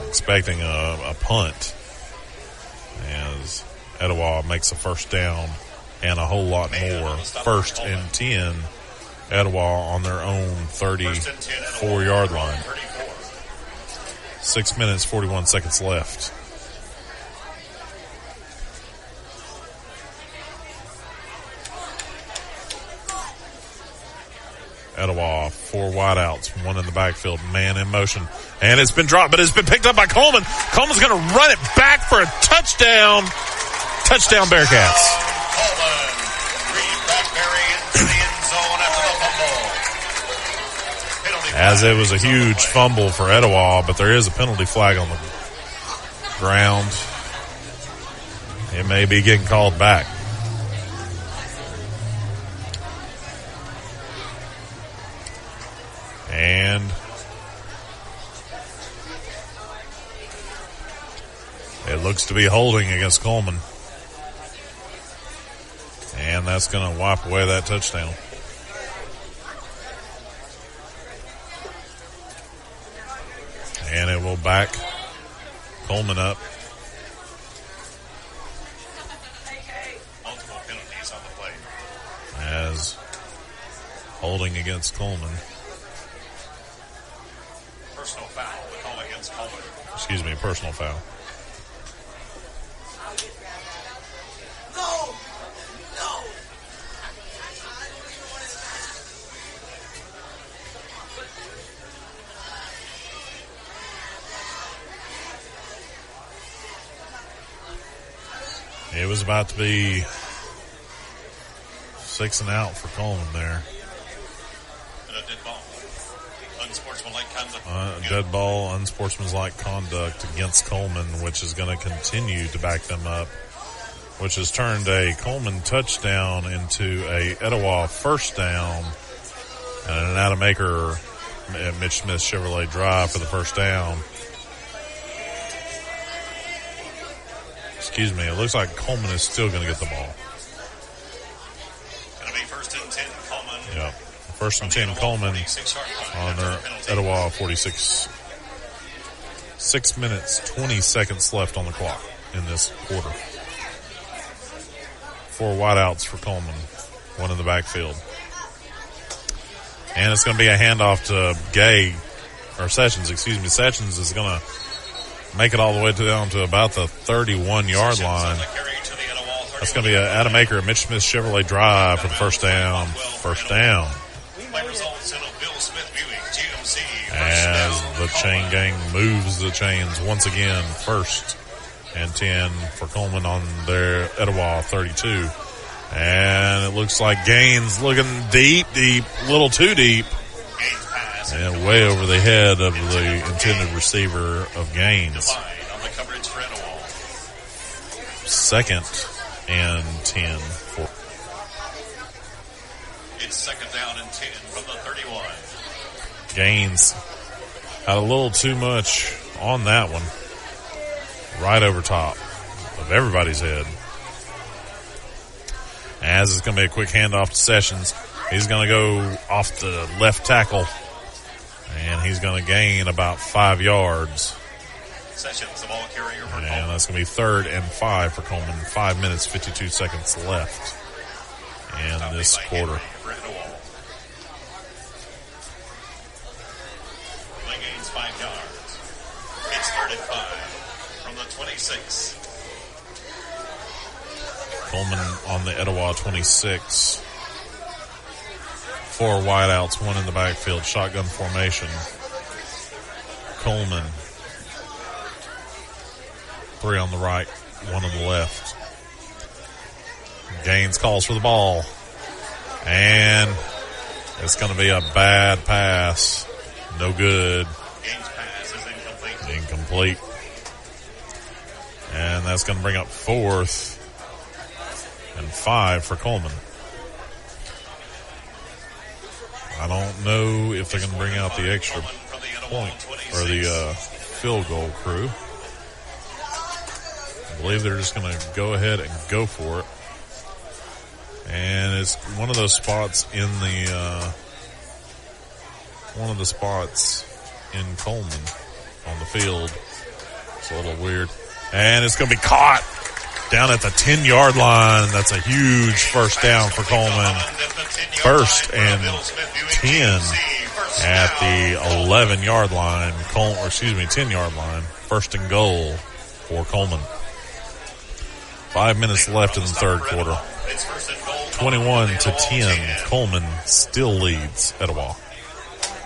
expecting a punt, as Etowah makes a first down and a whole lot more. 1st and 10, Etowah on their own 34-yard line. 6 minutes, 41 seconds left. Etowah, 4 wideouts, 1 in the backfield, man in motion. And it's been dropped, but it's been picked up by Cullman. Cullman's going to run it back for a touchdown. Touchdown, Bearcats. Cullman, Green Blackberry into the end zone after the fumble. As it was a huge fumble for Etowah, but there is a penalty flag on the ground. It may be getting called back. And it looks to be holding against Cullman. And that's going to wipe away that touchdown. And it will back Cullman up. Multiple penalties on the play. As holding against Cullman. Personal foul. The call against Cullman. Excuse me, personal foul. It was about to be 6 and out for Cullman there. And a dead ball. Unsportsmanlike conduct. Dead ball, unsportsmanlike conduct against Cullman, which is going to continue to back them up, which has turned a Cullman touchdown into a Etowah first down and an Adamaker at Mitch Smith Chevrolet drive for the first down. Excuse me, it looks like Cullman is still going to get the ball. Going to be first and 10, Cullman. Yep. First and 10, Cullman on their Etowah 46. 6 minutes, 20 seconds left on the clock in this quarter. 4 wideouts for Cullman, 1 in the backfield. And it's going to be a handoff to Sessions. Sessions is going to make it all the way down to about the 31-yard line. That's going to be an Adamaker at Mitch Smith Chevrolet drive for the first down. First down. As the chain gang moves the chains once again, first and 10 for Cullman on their Etowah 32. And it looks like Gaines looking deep, little too deep. And way over the head of the intended receiver of Gaines. Second and 10 for. It's second down and 10 from the 31. Gaines had a little too much on that one. Right over top of everybody's head. As it's going to be a quick handoff to Sessions. He's going to go off the left tackle. And he's going to gain about 5 yards. Sessions, the ball carrier for Cullman. And that's going to be 3rd and 5 for Cullman. 5 minutes, 52 seconds left in this quarter. They gains 5 yards. It's 3rd and 5 from the 26. Cullman on the Etowah 26. 4 wideouts, 1 in the backfield, shotgun formation. Cullman. 3 on the right, 1 on the left. Gaines calls for the ball. And it's going to be a bad pass. No good. Gaines' pass is incomplete. Incomplete. And that's going to bring up 4th and 5 for Cullman. I don't know if they're going to bring out the extra point or the field goal crew. I believe they're just going to go ahead and go for it. And it's one of those spots in Cullman on the field. It's a little weird. And it's going to be caught down at the 10-yard line. That's a huge first down for Cullman. First and 10 at the 11-yard line. 10-yard line. First and goal for Cullman. 5 minutes left in the third quarter. 21-10. Cullman still leads Etowah.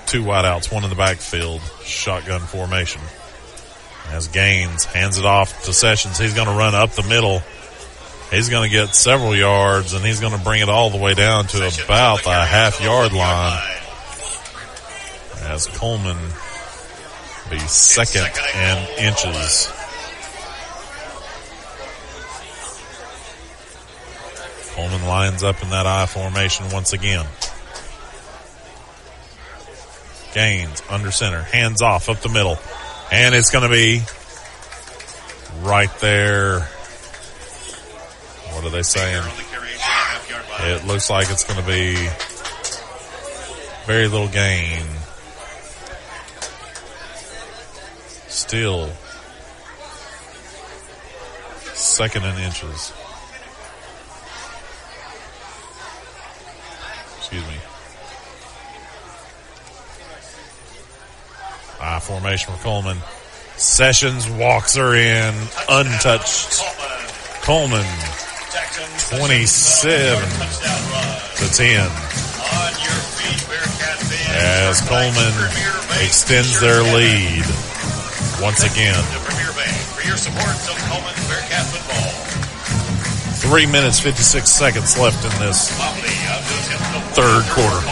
2 wideouts, 1 in the backfield. Shotgun formation. As Gaines hands it off to Sessions, he's going to run up the middle. He's going to get several yards, and he's going to bring it all the way down to about the half-yard line. As Cullman be second and inches. Cullman lines up in that I formation once again. Gaines under center, hands off up the middle. And it's going to be right there. What are they saying? It looks like it's going to be very little gain. Still second and inches. Excuse me. I formation for Cullman. Sessions walks her in untouched. Cullman 27-10. As Cullman extends their lead once again. For your support of Cullman Bearcat football. 3 minutes, 56 seconds left in this third quarter.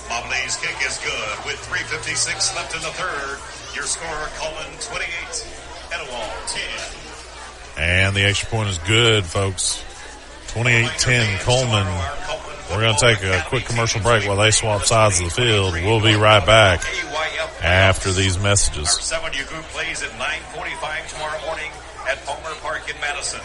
Mobley's kick is good with 3:56 left in the third. Your score, Cullman 28, Etowah 10. And the extra point is good, folks. 28-10 Cullman. We're going to take a quick commercial break while they swap sides of the field. We'll be right back after these messages. Our 7U group plays at 9:45 tomorrow morning at Palmer Park in Madison.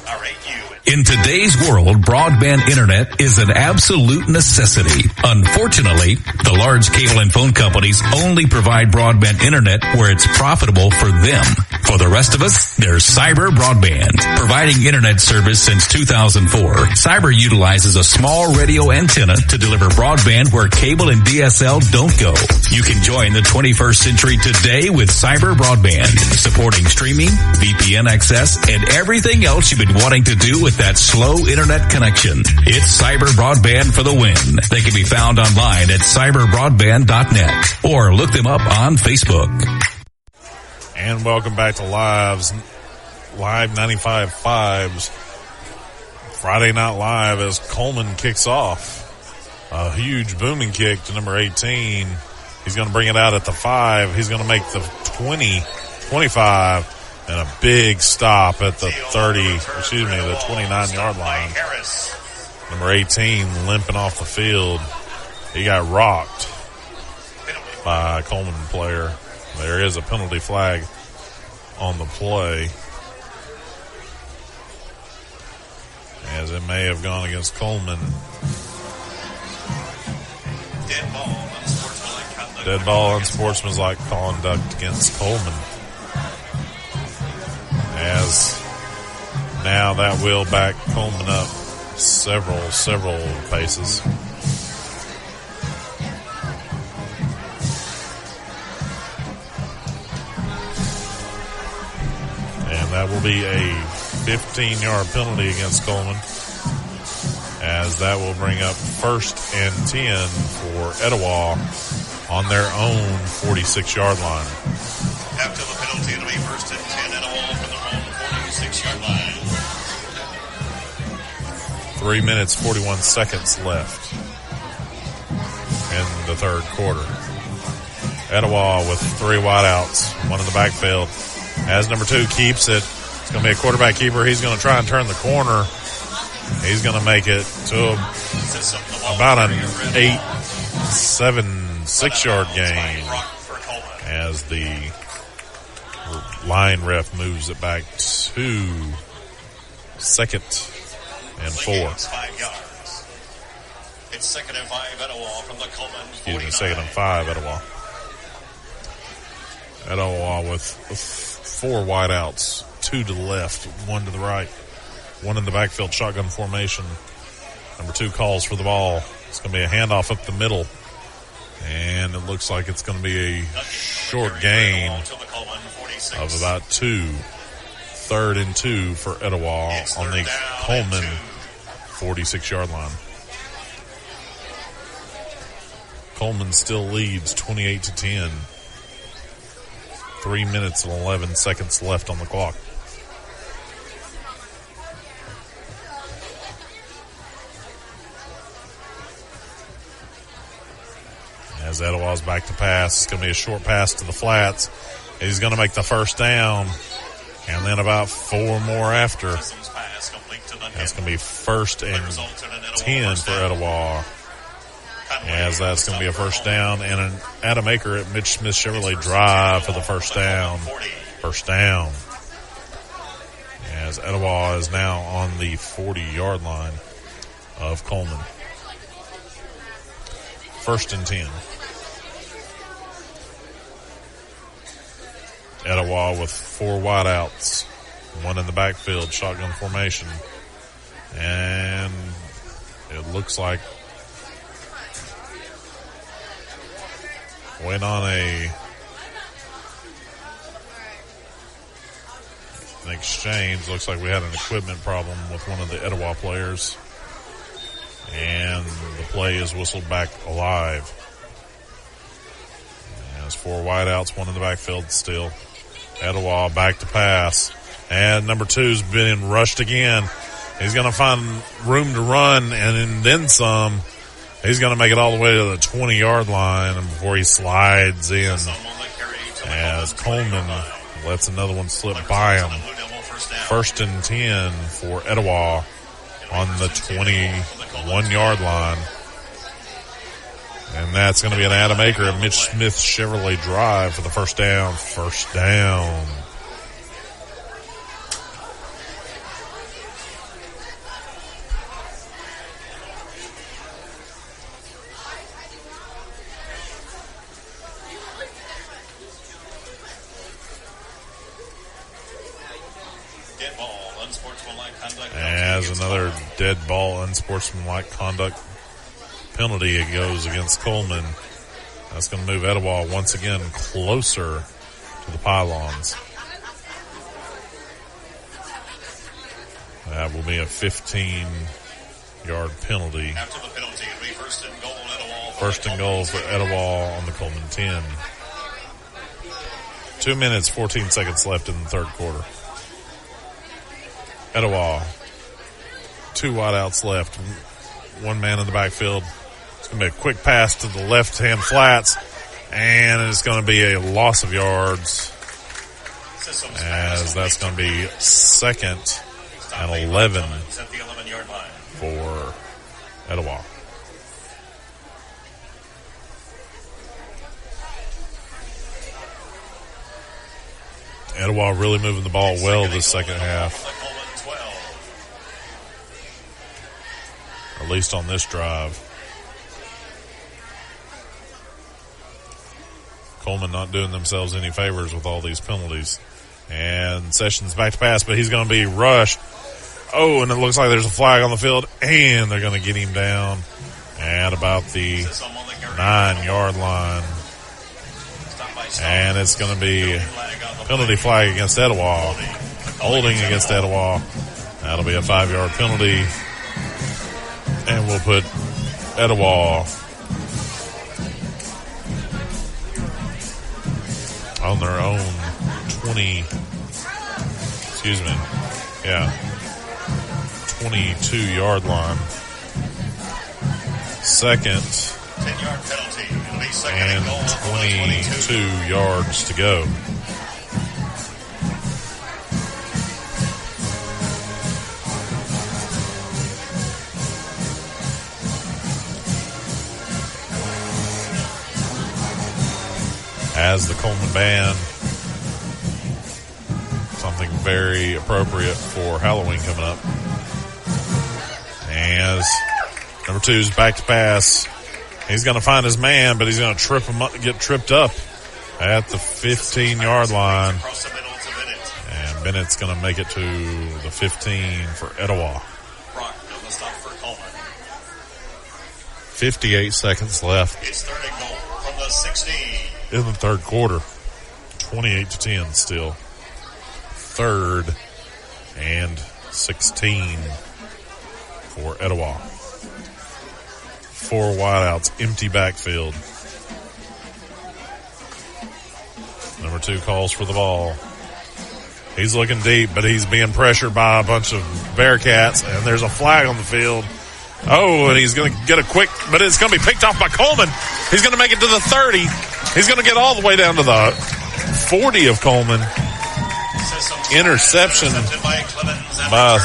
Our 8U. In today's world, broadband internet is an absolute necessity. Unfortunately, the large cable and phone companies only provide broadband internet where it's profitable for them. For the rest of us, there's Cyber Broadband. Providing internet service since 2004, Cyber utilizes a small radio antenna to deliver broadband where cable and DSL don't go. You can join the 21st century today with Cyber Broadband, supporting streaming, VPN access, and everything else you've been wanting to do with that slow internet connection. It's Cyber Broadband for the win. They can be found online at cyberbroadband.net or look them up on Facebook. And welcome back to Live 95.5's Friday Night Live as Cullman kicks off. A huge booming kick to number 18. He's going to bring it out at the 5. He's going to make the 20, 25, and a big stop at the the 29-yard line. Number 18 limping off the field. He got rocked by a Cullman player. There is a penalty flag on the play, as it may have gone against Cullman. Dead ball, unsportsmanlike conduct against Cullman. As now that will back Cullman up several paces. And that will be a 15-yard penalty against Cullman, as that will bring up 1st and 10 for Etowah on their own 46-yard line. After the penalty, it'll be 1st and 10 Etowah from their own 46-yard line. 3 minutes, 41 seconds left in the third quarter. Etowah with 3 wideouts, one in the backfield. As number 2 keeps it, it's going to be a quarterback keeper. He's going to try and turn the corner. He's going to make it to about an 6-yard gain, as the line ref moves it back to 2nd and 4. It's 2nd and 5 Etowah from the Cullman 49. 2nd and 5 Etowah. Etowah with 4 wideouts, 2 to the left, 1 to the right, 1 in the backfield, shotgun formation. Number 2 calls for the ball. It's going to be a handoff up the middle, and it looks like it's going to be a short gain of about 2. 3rd and 2 for Etowah on the Cullman 46-yard line. Cullman still leads 28-10. 3 minutes and 11 seconds left on the clock. As Etowah's back to pass, it's going to be a short pass to the flats. He's going to make the first down, and then about 4 more after. That's going to be 1st and 10 for Etowah, as that's going to be a first down, and an Adam Aker at Mitch Smith Chevrolet drive for the first down. First down. As Etowah is now on the 40-yard line of Cullman. 1st and 10. Etowah with 4 wideouts, 1 in the backfield, shotgun formation. And it looks like went on an exchange. Looks like we had an equipment problem with one of the Etowah players. And the play is whistled back alive. There's 4 wideouts, 1 in the backfield still. Etowah back to pass. And number 2's been rushed again. He's going to find room to run and then some. He's going to make it all the way to the 20-yard line before he slides in as Cullman lets another one slip by him. 1st and 10 for Etowah on the 21-yard line. And that's going to be an Adam Aker and Mitch Smith Chevrolet drive for the first down. First down. As another dead ball, unsportsmanlike conduct penalty, it goes against Cullman. That's going to move Etowah once again closer to the pylons. That will be a 15-yard penalty. After the penalty, it'll be first and goal, Etowah. First and goal for Etowah on the Cullman 10. 2 minutes, 14 seconds left in the third quarter. Etowah, 2 wideouts left. 1 man in the backfield. It's going to be a quick pass to the left-hand flats, and it's going to be a loss of yards, as that's going to be 2nd and 11 for Etowah. Etowah really moving the ball well this second half. At least on this drive. Cullman not doing themselves any favors with all these penalties. And Sessions back to pass, but he's going to be rushed. Oh, and it looks like there's a flag on the field, and they're going to get him down at about the 9-yard line. And it's going to be penalty flag against Etowah. Holding against Etowah. That'll be a 5-yard penalty. And we'll put Etowah on their own 22-yard line. 2nd 10-yard penalty. It'll be second and goal, 22 yards to go. As the Cullman band, something very appropriate for Halloween coming up. As number 2's back to pass, he's going to find his man, but he's going to trip him up, get tripped up at the 15-yard line. And Bennett's going to make it to the 15 for Etowah. 58 seconds left. It's third and goal from the 16. In the third quarter. 28-10 still. 3rd and 16 for Etowah. 4 wideouts, empty backfield. Number 2 calls for the ball. He's looking deep, but he's being pressured by a bunch of Bearcats, and there's a flag on the field. Oh, and he's going to get a quick, but it's going to be picked off by Cullman. He's going to make it to the 30. He's going to get all the way down to the 40 of Cullman. Interception by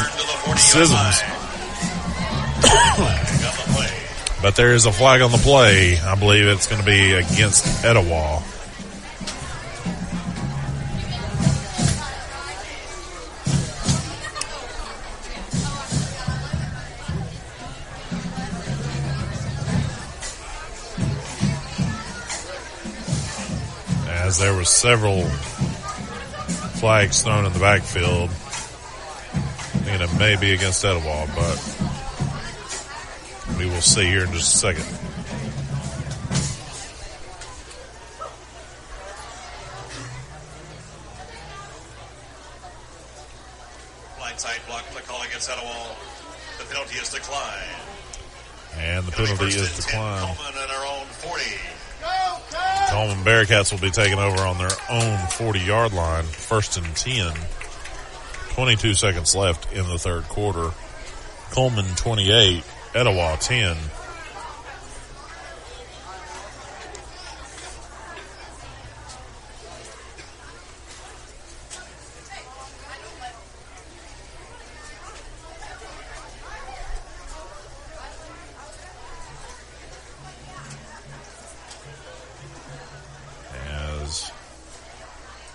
Sisms. But there is a flag on the play. I believe it's going to be against Etowah. As there were several flags thrown in the backfield. I think it may be against Etowah, but we will see here in just a second. Blindside block, the call against Etowah. The penalty is declined. And the penalty is declined. Cullman Bearcats will be taking over on their own 40-yard line. 1st and 10. 22 seconds left in the third quarter. Cullman 28, Etowah 10.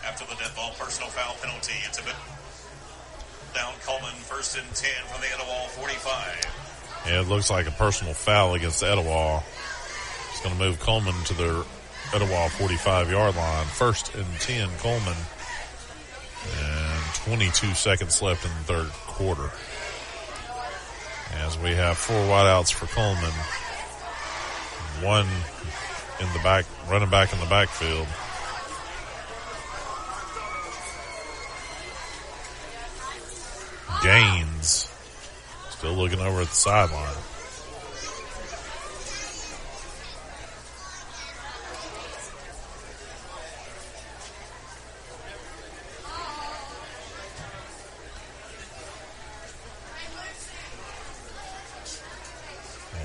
After the dead ball personal foul penalty, it's a bit down Cullman, 1st and 10 from the Etowah 45. Yeah, it looks like a personal foul against Etowah. It's going to move Cullman to their Etowah 45-yard line. 1st and 10, Cullman. And 22 seconds left in the third quarter. As we have 4 wideouts for Cullman. 1 in the back, running back in the backfield. Gaines still looking over at the sideline.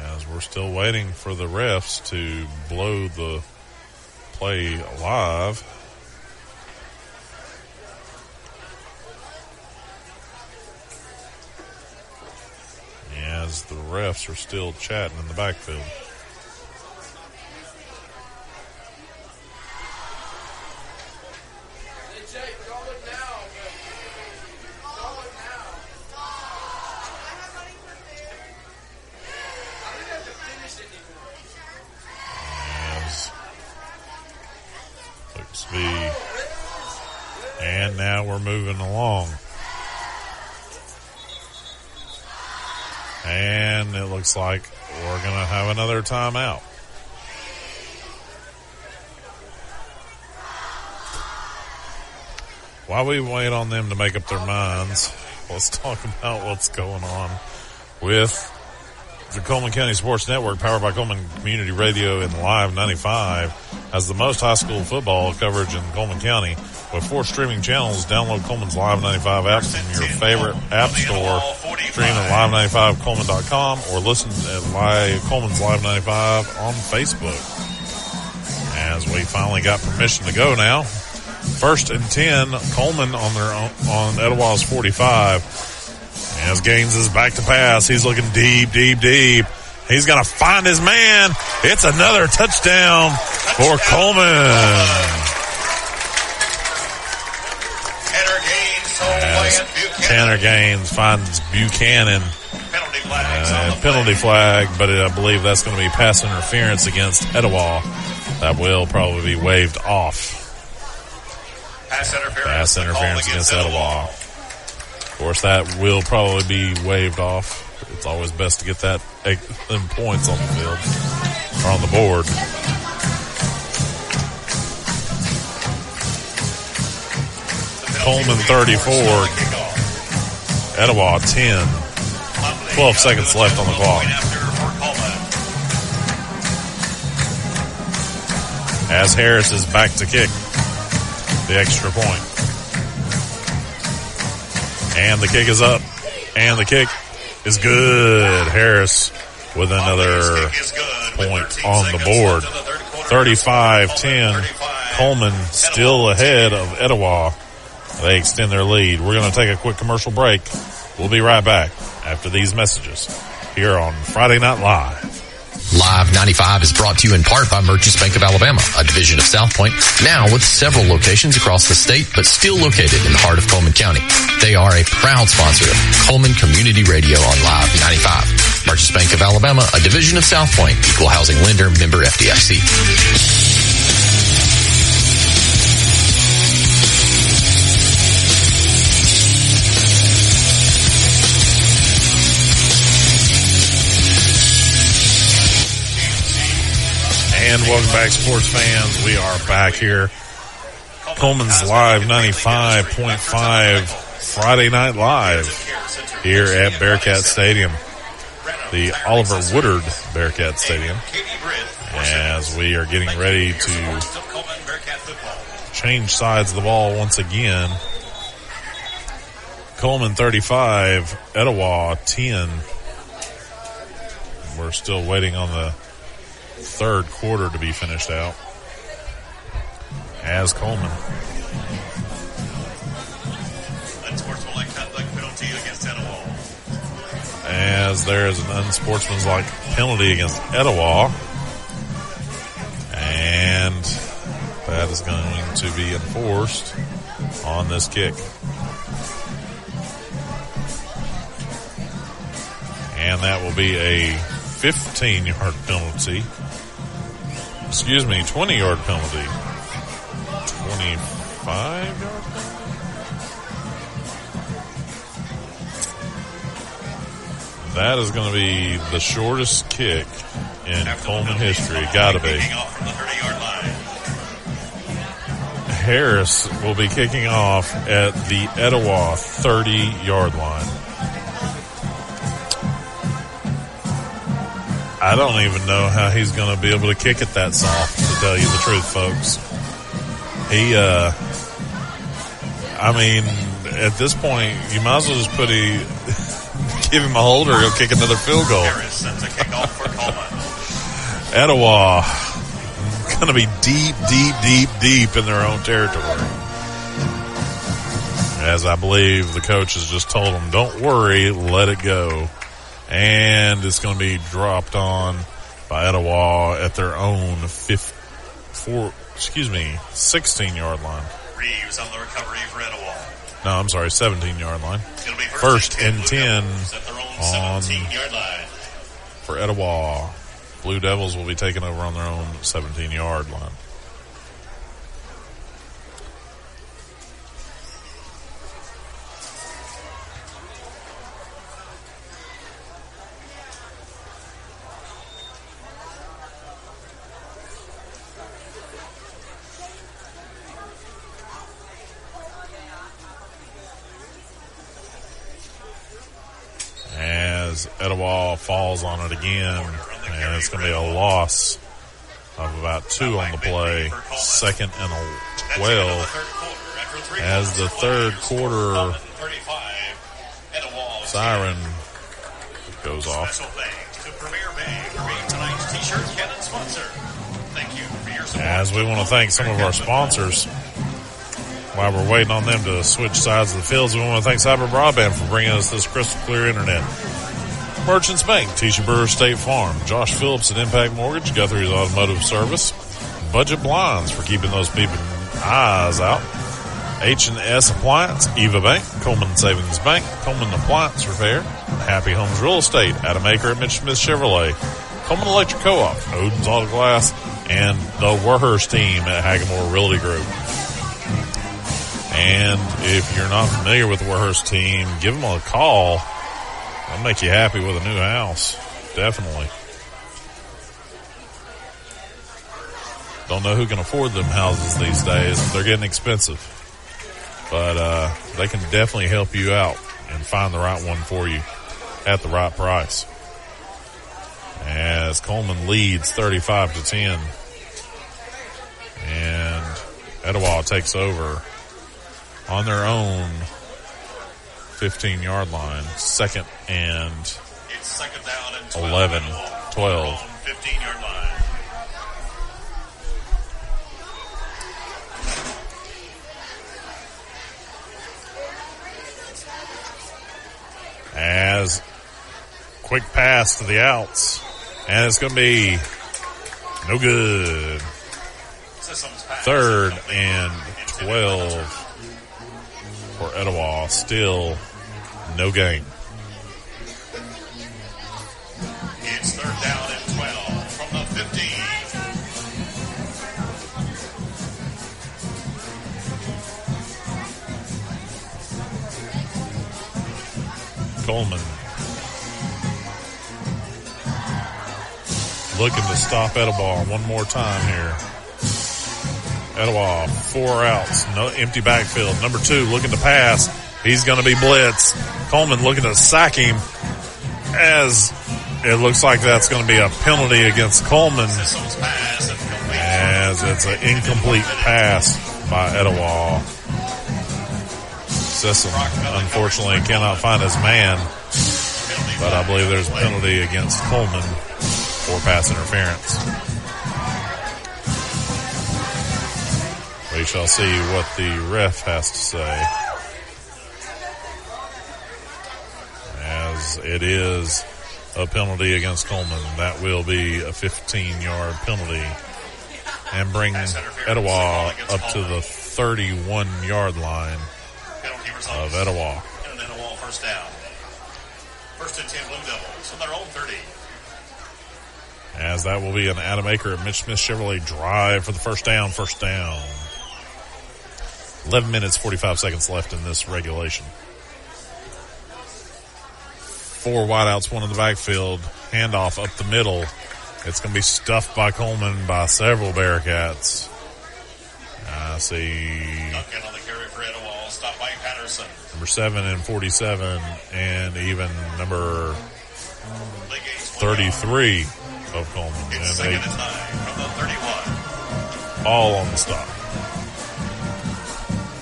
As we're still waiting for the refs to blow the play live. As the refs are still chatting in the backfield. Looks to be, and now we're moving along. And it looks like we're going to have another timeout. While we wait on them to make up their minds, let's talk about what's going on with the Cullman County Sports Network, powered by Cullman Community Radio and Live 95, has the most high school football coverage in Cullman County. With 4 streaming channels, download Cullman's Live 95 app from your favorite app store, stream at live95cullman.com, or listen at Cullman's Live 95 on Facebook. As we finally got permission to go now. 1st and 10, Cullman on Etowah's 45. As Gaines is back to pass, he's looking deep. He's going to find his man. It's another touchdown for Cullman. Tanner Gaines finds Buchanan. Penalty flag, but I believe that's going to be pass interference against Etowah. That will probably be waived off. Pass interference against Etowah. Of course, that will probably be waived off. It's always best to get them points on the field, or on the board. Cullman 34, Etowah 10. 12 seconds left on the clock. As Harris is back to kick the extra point. And the kick is up. And the kick is good. Harris with another point on the board. 35-10. Cullman still ahead of Etowah. They extend their lead. We're going to take a quick commercial break. We'll be right back after these messages here on Friday Night Live. Live 95 is brought to you in part by Merchants Bank of Alabama, a division of South Point, now with several locations across the state, but still located in the heart of Cullman County. They are a proud sponsor of Cullman Community Radio on Live 95. Merchants Bank of Alabama, a division of South Point, equal housing lender, member FDIC. And welcome back, sports fans. We are back here. Cullman's Live 95.5 Friday Night Live here at Bearcat Stadium. the Oliver Woodard Bearcat Stadium, as we are getting ready to change sides of the ball once again. Cullman 35, Etowah 10. We're still waiting on the third quarter to be finished out. As Cullman. Unsportsmanlike conduct penalty against Etowah. As there is an unsportsmanlike penalty against Etowah. And that is going to be enforced on this kick. And that will be a 15-yard penalty. 20-yard penalty. 25-yard penalty? That is going to be the shortest kick in Cullman history. Gotta be. Harris will be kicking off at the Etowah 30-yard line. I don't even know how he's going to be able to kick it that soft, to tell you the truth, folks. At this point, you might as well just give him a holder, he'll kick another field goal. Harris sends a kickoff for Cullman. Etowah going to be deep in their own territory. As I believe the coach has just told them, don't worry, let it go. And it's going to be dropped on by Etowah at their own 16-yard line. Reeves on the recovery for Etowah. No, I'm sorry, 17-yard line. First and 10 on 17-yard line. for Etowah. Blue Devils will be taking over on their own 17-yard line. As Etowah falls on it again, and it's going to be a loss of about 2 on the play. 2nd and 12 as the third quarter siren goes off. As we want to thank some of our sponsors. While we're waiting on them to switch sides of the fields, we want to thank Cyber Broadband for bringing us this crystal clear internet. Merchants Bank, Tisha Brewer State Farm, Josh Phillips at Impact Mortgage, Guthrie's Automotive Service, Budget Blinds for keeping those people's eyes out, H&S Appliance, Eva Bank, Cullman Savings Bank, Cullman Appliance Repair, Happy Homes Real Estate, Adam Aker at Mitch Smith Chevrolet, Cullman Electric Co-op, Odin's Auto Glass, and the Werhurst team at Hagamore Realty Group. And if you're not familiar with the Werhurst team, give them a call. They'll make you happy with a new house. Definitely. Don't know who can afford them houses these days. They're getting expensive. But they can definitely help you out and find the right one for you at the right price. As Cullman leads 35-10. And Etowah takes over on their own 15-yard line. 2nd and It's 2nd down and 11, 12. 15-yard line. As quick pass to the outs. And it's going to be no good. 3rd and 12 for Etowah. Still no gain. It's 3rd down and 12 from the 15. Cullman looking to stop Etowah one more time here. Etowah, 4 outs, no empty backfield. Number 2 looking to pass. He's going to be blitzed. Cullman looking to sack him as It looks like that's going to be a penalty against Cullman, as it's an incomplete pass by Etowah. Sisson, unfortunately, cannot find his man, but I believe there's a penalty against Cullman for pass interference. We shall see what the ref has to say, as it is a penalty against Cullman. That will be a 15-yard penalty and bring Etowah up to the 31-yard line of Etowah. And Etowah first down. First and 10 Blue Devils on their own 30. As that will be an Adam Aker at Mitch Smith Chevrolet drive for the first down. 11 minutes, 45 seconds left in this regulation. 4 wideouts, 1 in the backfield. Handoff up the middle. It's going to be stuffed by Cullman by several Bearcats. I see Duncan on the carry for Etowah. Stop by Patterson. number 7 and 47, and even number 33 of Cullman. It's second and 9 from the 31. All on the stop.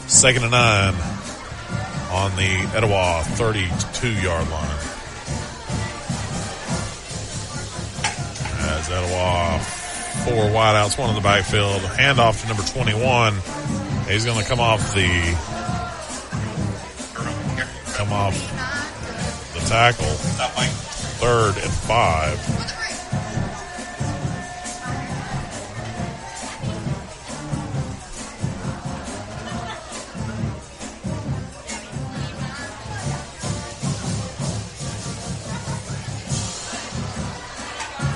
2nd and 9 on the Etowah 32-yard line. As Etowah, 4 wideouts, 1 in the backfield. Handoff to number 21. He's going to come off the tackle. 3rd and 5.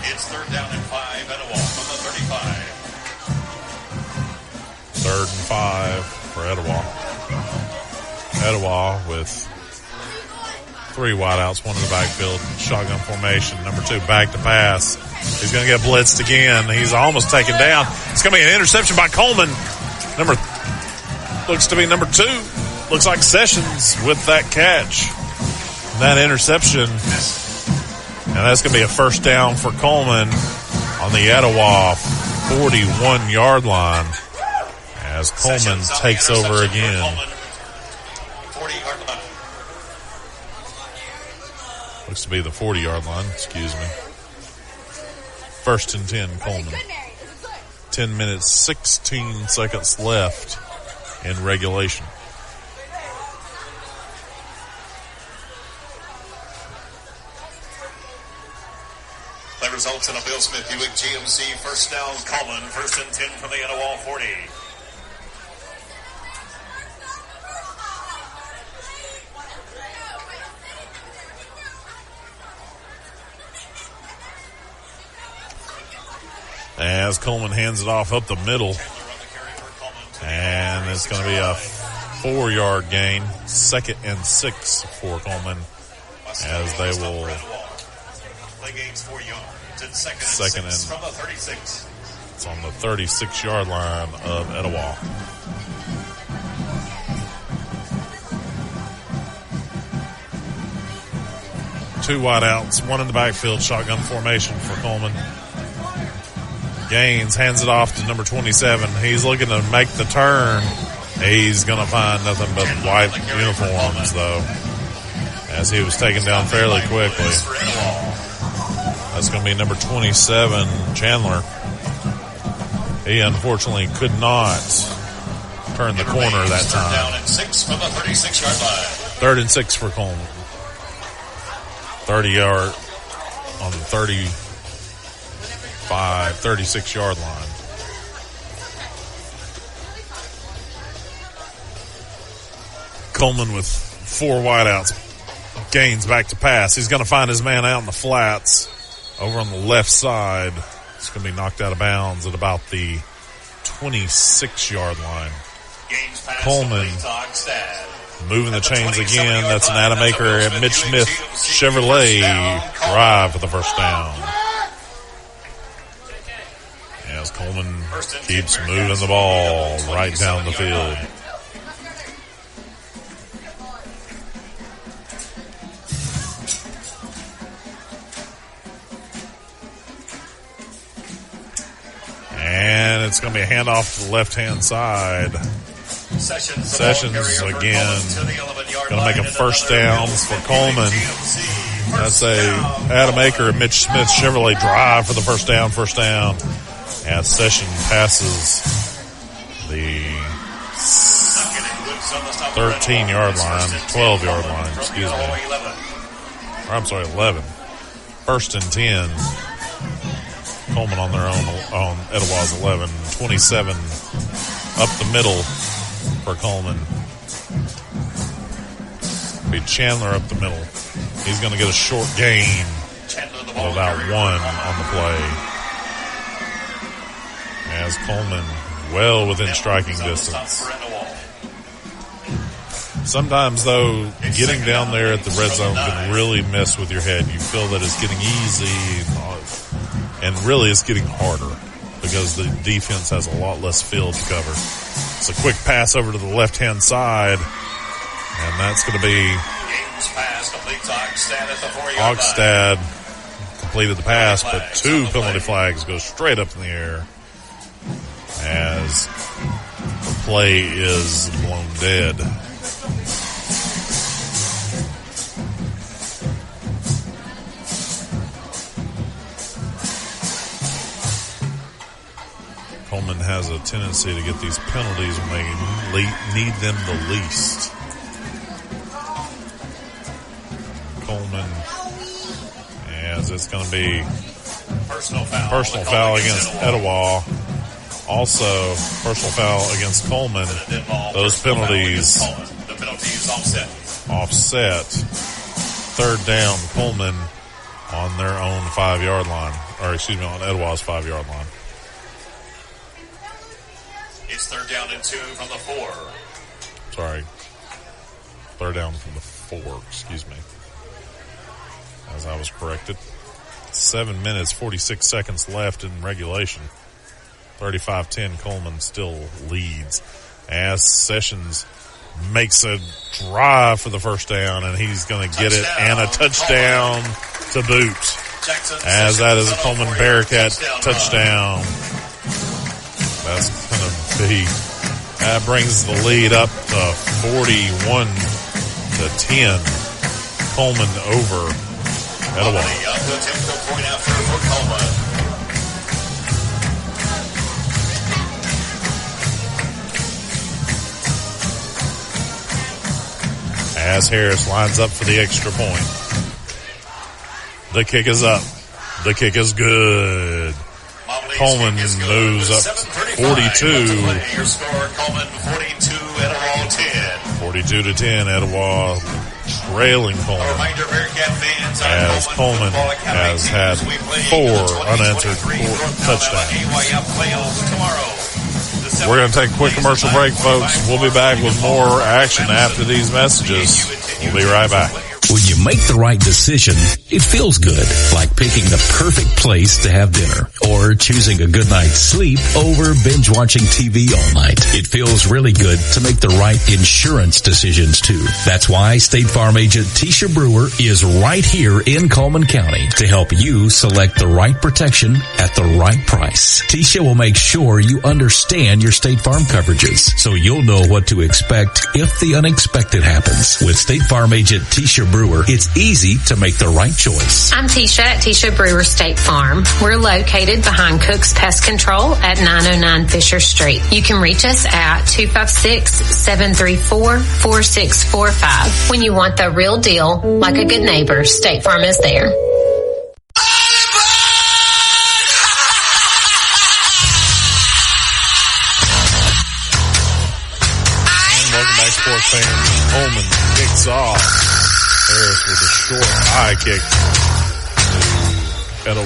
It's 3rd down and 5. Etowah from the 35. 3rd and 5 for Etowah. Etowah with 3 wideouts, 1 in the backfield, shotgun formation. Number 2 back to pass. He's going to get blitzed again. He's almost taken down. It's going to be an interception by Cullman. Looks to be number 2. Looks like Sessions with that catch. That interception. And that's going to be a first down for Cullman on the Etowah 41-yard line as Cullman takes over again. 40-yard line. Looks to be the 40-yard line, excuse me. 1st and 10, Cullman. 10 minutes, 16 seconds left in regulation. That results in a Bill Smith Buick GMC first down. Cullman, 1st and 10 from the Etowah 40. As Cullman hands it off up the middle. And it's going to be a 4-yard gain. 2nd and 6 for Cullman. As they will... Play gains 4 yards. It's 2nd and 6 from the 36. It's on the 36-yard line of Etowah. Two wideouts, 1 in the backfield, shotgun formation for Cullman. Gaines hands it off to number 27. He's looking to make the turn. He's going to find nothing but white uniforms, though, as he was taken down fairly quickly. That's going to be number 27, Chandler. He unfortunately could not turn the corner that time. Down and 6 from the 36-yard line. 3rd and 6 for Cullman. 30-yard on the 36-yard line. Cullman with 4 wideouts. Gaines back to pass. He's going to find his man out in the flats over on the left side. It's going to be knocked out of bounds at about the 26-yard line. Cullman moving the chains again. That's an Adam Aker at Mitch Smith Chevrolet drive for the first down. As Cullman keeps moving the ball right down the field. it's going to be a handoff to the left-hand side. Sessions again. Going to make a first down for Cullman. That's a Adam Aker and Mitch Smith Chevrolet drive for the first down. As Session passes the 13-yard line, 12-yard line, excuse me. Or I'm sorry, 11. First and 10. Cullman on their own on Etowah's 11. 27 up the middle for Cullman. Be Chandler up the middle. He's going to get a short gain of about 1 on the play. As Cullman well within striking distance. Sometimes, though, getting down there at the red zone can really mess with your head. You feel that it's getting easy, and really it's getting harder because the defense has a lot less field to cover. It's a quick pass over to the left-hand side, and that's going to be Ogstad completed the pass, but 2 penalty flags go straight up in the air as the play is blown dead. Cullman has a tendency to get these penalties when they need them the least. Cullman, as it's going to be personal foul against Etowah. Also, personal foul against Cullman. Those penalties offset. Third down, Cullman on their own 5-yard line. Or, excuse me, on Etowah's 5-yard line. It's third down and 2 from the 4. Sorry. Third down from the 4, excuse me. As I was corrected. 7 minutes, 46 seconds left in regulation. 35-10, Cullman still leads. As Sessions makes a drive for the first down, and he's going to get it, and a touchdown to boot. As that is a Cullman Bearcat touchdown. That's going to be, that brings the lead up to 41-10. Cullman over Etowah. As Harris lines up for the extra point. The kick is up. The kick is good. Cullman moves up 42. Your score, Cullman 42, Etowah 10. 42-10, Etowah trailing Cullman. As Cullman has had 4 unanswered touchdowns. We're going to take a quick commercial break, folks. We'll be back with more action after these messages. We'll be right back. When you make the right decision, it feels good, like picking the perfect place to have dinner or choosing a good night's sleep over binge watching TV all night. It feels really good to make the right insurance decisions too. That's why State Farm agent Tisha Brewer is right here in Cullman County to help you select the right protection at the right price. Tisha will make sure you understand your State Farm coverages so you'll know what to expect if the unexpected happens. With State Farm agent Tisha Brewer, it's easy to make the right choice. I'm Tisha at Tisha Brewer State Farm. We're located behind Cook's Pest Control at 909 Fisher Street. You can reach us at 256-734-4645. When you want the real deal, like a good neighbor, State Farm is there. Welcome back, sports fans. Cullman kicks off. Harris with a short high kick to Etowah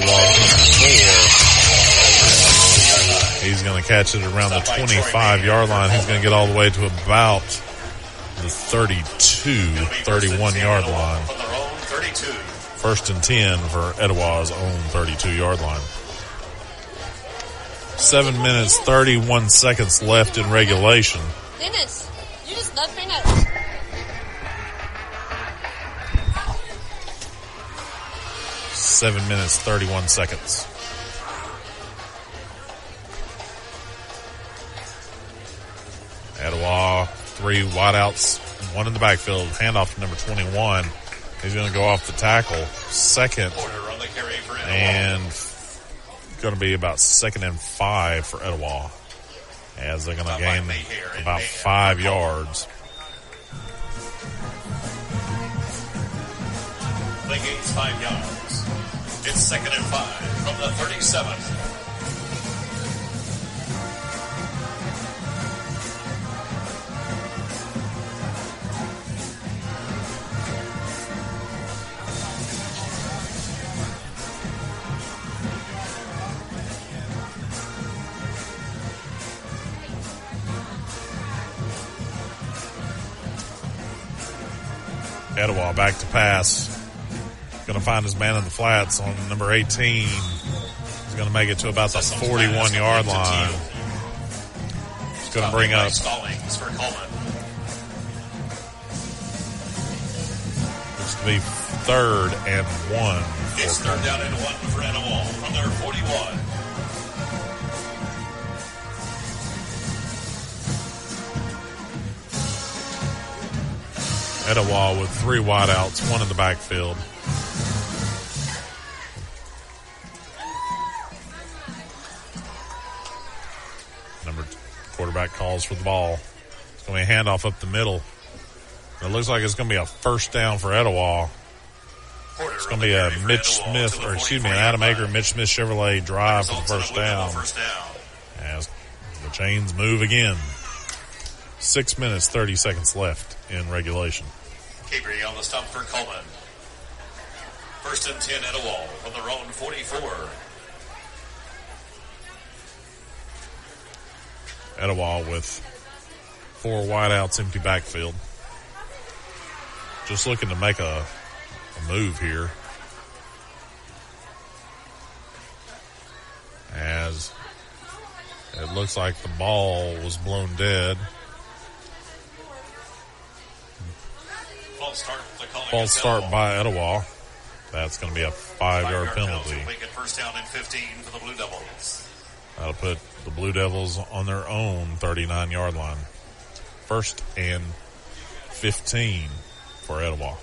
4. He's going to catch it around the 25-yard line. He's going to get all the way to about the 31-yard line. First and 10 for Etowah's own 32-yard line. 7 minutes, 31 seconds left in regulation. Dennis, you just love peanuts. 7 minutes, 31 seconds. 3 wideouts, 1 in the backfield. Handoff to number 21. He's going to go off the tackle. Second and going to be about 2nd and 5 for Etowah, as they're going to gain about 5 yards. They gains 5 yards. It's 2nd and 5 from the 37. Etowah back to pass. Going to find his man in the flats on number 18. He's going to make it to about the 41-yard line. He's going to bring up Stallings for Cullman. it's going to be 3rd and 1. It's 3rd down and 1 for Etowah from their 41. Etowah with 3 wideouts, 1 in the backfield. Quarterback calls for the ball. It's going to be a handoff up the middle. It looks like it's going to be a first down for Etowah. It's going to be a an Adam Aker, Mitch Smith Chevrolet drive for the first down. As the chains move again. 6 minutes, 30 seconds left in regulation. Cabry on the stump for Cullman. 1st and 10 Etowah from their own 44. Etowah with 4 wideouts, empty backfield. Just looking to make a move here. As it looks like the ball was blown dead. False start by Etowah. That's going to be a 5-yard penalty. Make it 1st down and 15 for the Blue Devils. That'll put the Blue Devils on their own 39-yard line. 1st and 15 for Etowah.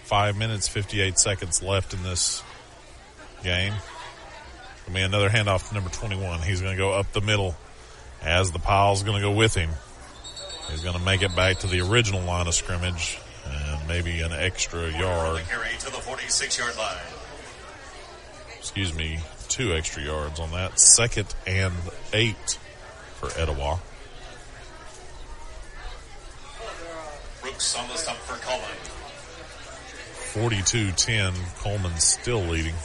Five minutes, 58 seconds left in this game. Going to be another handoff to number 21. He's going to go up the middle as the pile's going to go with him. He's going to make it back to the original line of scrimmage and maybe an extra yard. Carry to the 46-yard line. Excuse me, 2 extra yards on that. 2nd and 8 for Etowah. Brooks on the stump for Cullman. 42-10, Cullman's still leading.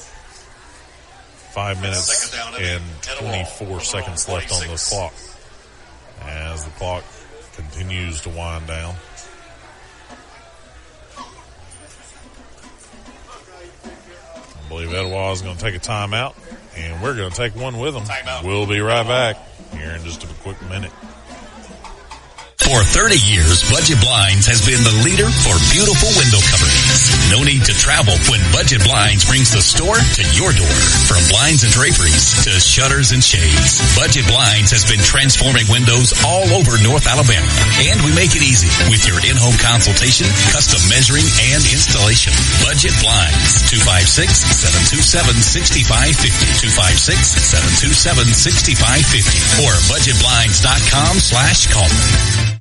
5 minutes and 24 seconds left on the clock as the clock continues to wind down. I believe Etowah is going to take a timeout, and we're going to take one with them. We'll be right back here in just a quick minute. For 30 years, Budget Blinds has been the leader for beautiful window coverings. No need to travel when Budget Blinds brings the store to your door. From blinds and draperies to shutters and shades, Budget Blinds has been transforming windows all over North Alabama. And we make it easy with your in-home consultation, custom measuring, and installation. Budget Blinds, 256-727-6550, 256-727-6550, or budgetblinds.com/Cullman.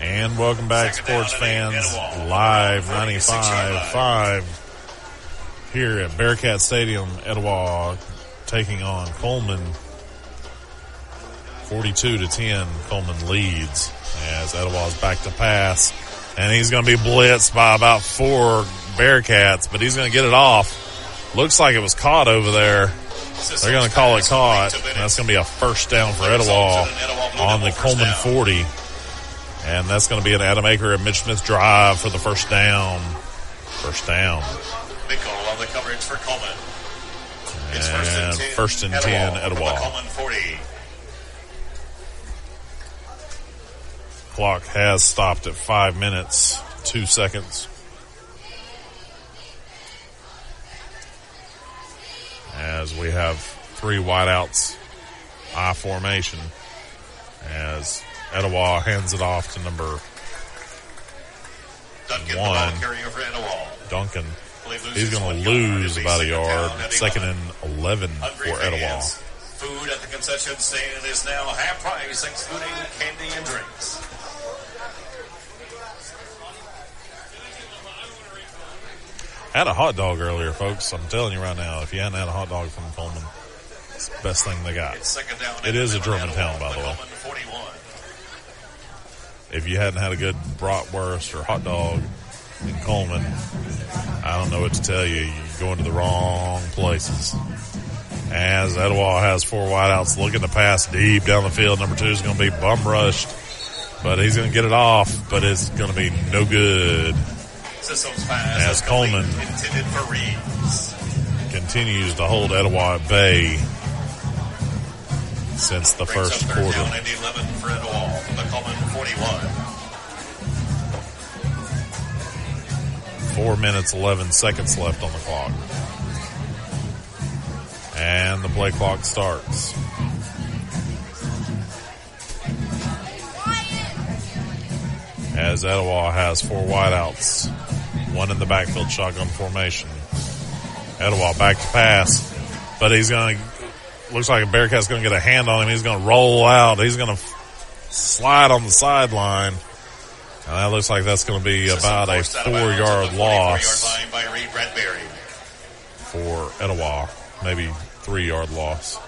And welcome back, sports fans. Live 95.5 here at Bearcat Stadium. Etowah taking on Cullman. 42-10, Cullman leads as Etowah's back to pass. And he's going to be blitzed by about 4 Bearcats, but he's going to get it off. Looks like it was caught over there. They're going to call it caught. And that's going to be a first down for Etowah on the Cullman 40. And that's going to be an Adam Aker and Mitch Smith drive for the first down. First down. Big call on the coverage for Cullman. It's And first and 10, Etowah. Cullman 40. Clock has stopped at 5 minutes, 2 seconds. As we have 3 wideouts, I formation. As Etowah hands it off to number Duncan, 1. carrying over Etowah. Duncan. He's going to lose about a yard. Second and 11 for Etowah. Food at the concession stand is now half price, excluding candy and drinks. Had a hot dog earlier, folks. I'm telling you right now, if you hadn't had a hot dog from Cullman, it's the best thing they got. It is a Germantown, by the way. If you hadn't had a good bratwurst or hot dog in Cullman, I don't know what to tell you. You're going to the wrong places. As Etowah has 4 wideouts looking to pass deep down the field. Number 2 is going to be bum rushed, but he's going to get it off, but it's going to be no good. As Cullman intended for Reeves continues to hold Etowah at bay since the first quarter. Down and 11 for Etowah from the Cullman 41. 4 minutes, 11 seconds left on the clock. And the play clock starts. As Etowah has 4 wideouts. 1 in the backfield shotgun formation. Etowah back to pass. But he's going to, looks like a Bearcat's going to get a hand on him. He's going to roll out. He's going to slide on the sideline. And that looks like that's going to be about a 4-yard loss for Etowah. Maybe 3-yard loss.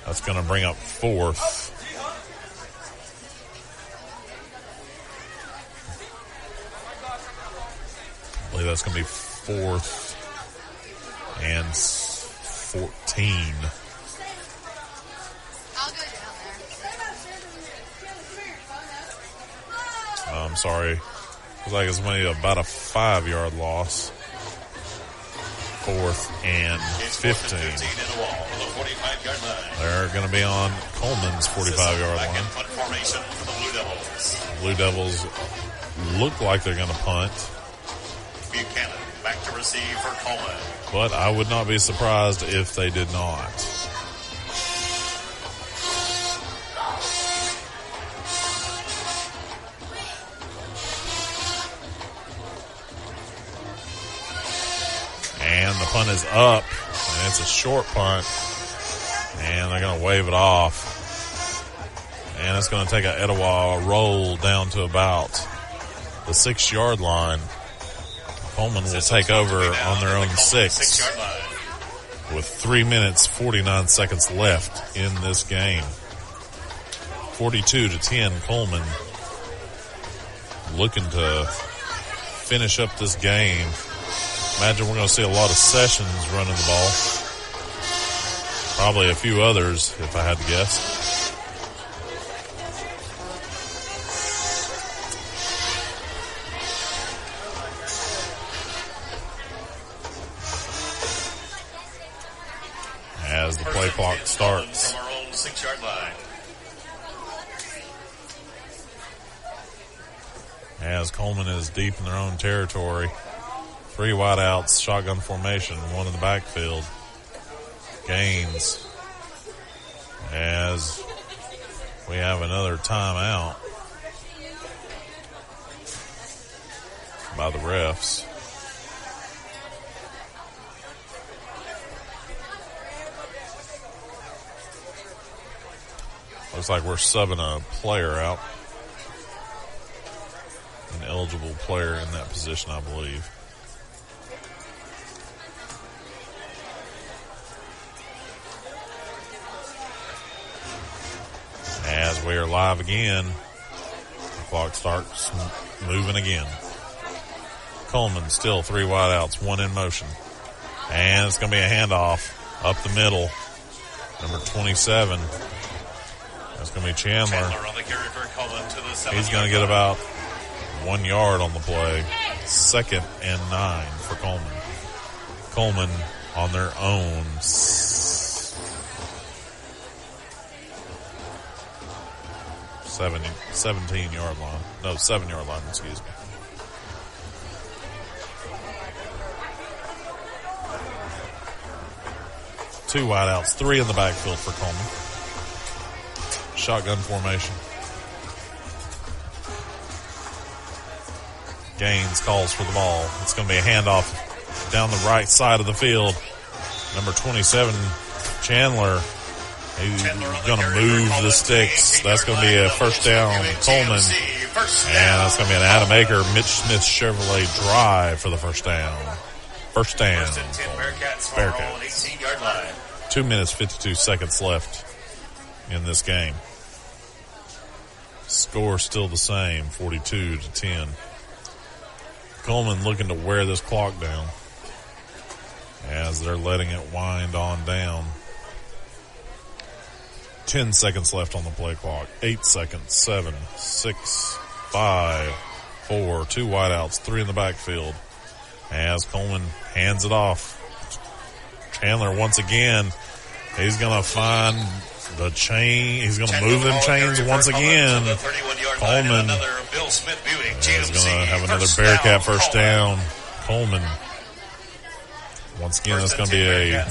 That's going to bring up 4th. I believe that's going to be 4th and 14. I'm sorry. Looks like it's maybe about a 5-yard loss. 4th and 15. They're going to be on Cullman's 45-yard line. Blue Devils look like they're going to punt. Buchanan back to receive for Cullman. But I would not be surprised if they did not. And the punt is up. And it's a short punt. And they're going to wave it off. And it's going to take an Etowah roll down to about the 6-yard line. Cullman will take over on their own 6 with 3 minutes, 49 seconds left in this game. 42-10, Cullman looking to finish up this game. Imagine we're going to see a lot of Sessions running the ball. Probably a few others, if I had to guess. As the play clock starts. From our own 6-yard line. As Cullman is deep in their own territory. 3 wideouts, shotgun formation, 1 in the backfield. Gaines. As we have another timeout by the refs. Looks like we're subbing a player out. An eligible player in that position, I believe. As we are live again, the clock starts moving again. Cullman still 3 wideouts, 1 in motion. And it's going to be a handoff up the middle. Number 27. That's going to be Chandler. On the carry for Cullman to the 7-yard He's going to get about 1 yard on the play. 2nd and 9 for Cullman. Cullman on their own 17-yard line. No, 7-yard line, excuse me. Two wideouts, three in the backfield for Cullman. Shotgun formation. Gaines calls for the ball. It's going to be a handoff down the right side of the field. Number 27, Chandler. He's going to move the sticks. That's going to be a first down, Cullman. And that's going to be an Adam Aker, Mitch Smith Chevrolet drive for the first down. First down. Bearcats. 2 minutes, 52 seconds left in this game. Score still the same, 42-10. Cullman looking to wear this clock down as they're letting it wind on down. 10 seconds left on the play clock. 8 seconds. 7, 6, 5, 4. Two wideouts. 3 in the backfield. As Cullman hands it off. Chandler once again. He's going to find the chain. He's going to move them chains once again. Cullman is going to have another Bearcat first down. Cullman. Once again, it's going to be a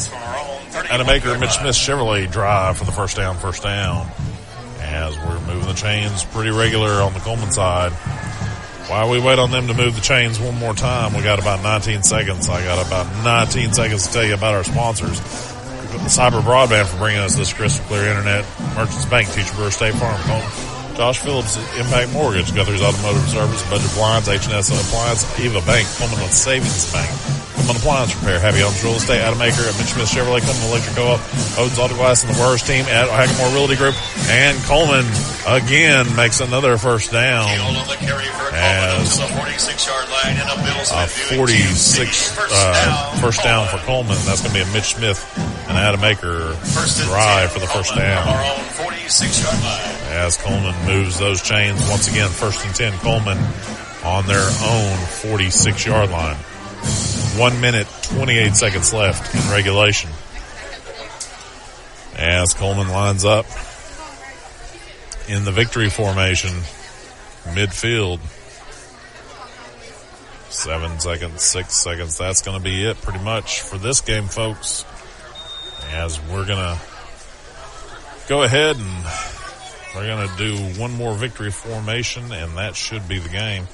Adam Aker, Mitch Smith Chevrolet drive for the first down. As we're moving the chains pretty regular on the Cullman side. While we wait on them to move the chains one more time, we got about 19 seconds. I got about 19 seconds to tell you about our sponsors. Cyber Broadband for bringing us this crystal clear internet. Merchants Bank, Teacher Brewer, State Farm, Cullman. Josh Phillips, Impact Mortgage, Guthrie's Automotive Service, Budget Blinds, H&S Appliance, Eva Bank, Cullman Savings Bank, Cullman Appliance Repair, Happy Homes Real Estate, Adam Aker, Mitch Smith Chevrolet, Cullman Electric Co-op, Oden's Auto Glass, and the Wars team at Hackamore Realty Group. And Cullman again makes another first down as a 46-yard line and a 46 first down for Cullman. That's going to be a Mitch Smith and Adam Aker drive for the first down. As Cullman moves those chains once again, 1st and 10, Cullman on their own 46-yard line. 1 minute, 28 seconds left in regulation. As Cullman lines up in the victory formation, midfield. 7 seconds, 6 seconds. That's going to be it pretty much for this game, folks. As we're going to go ahead and we're going to do one more victory formation, and that should be the game.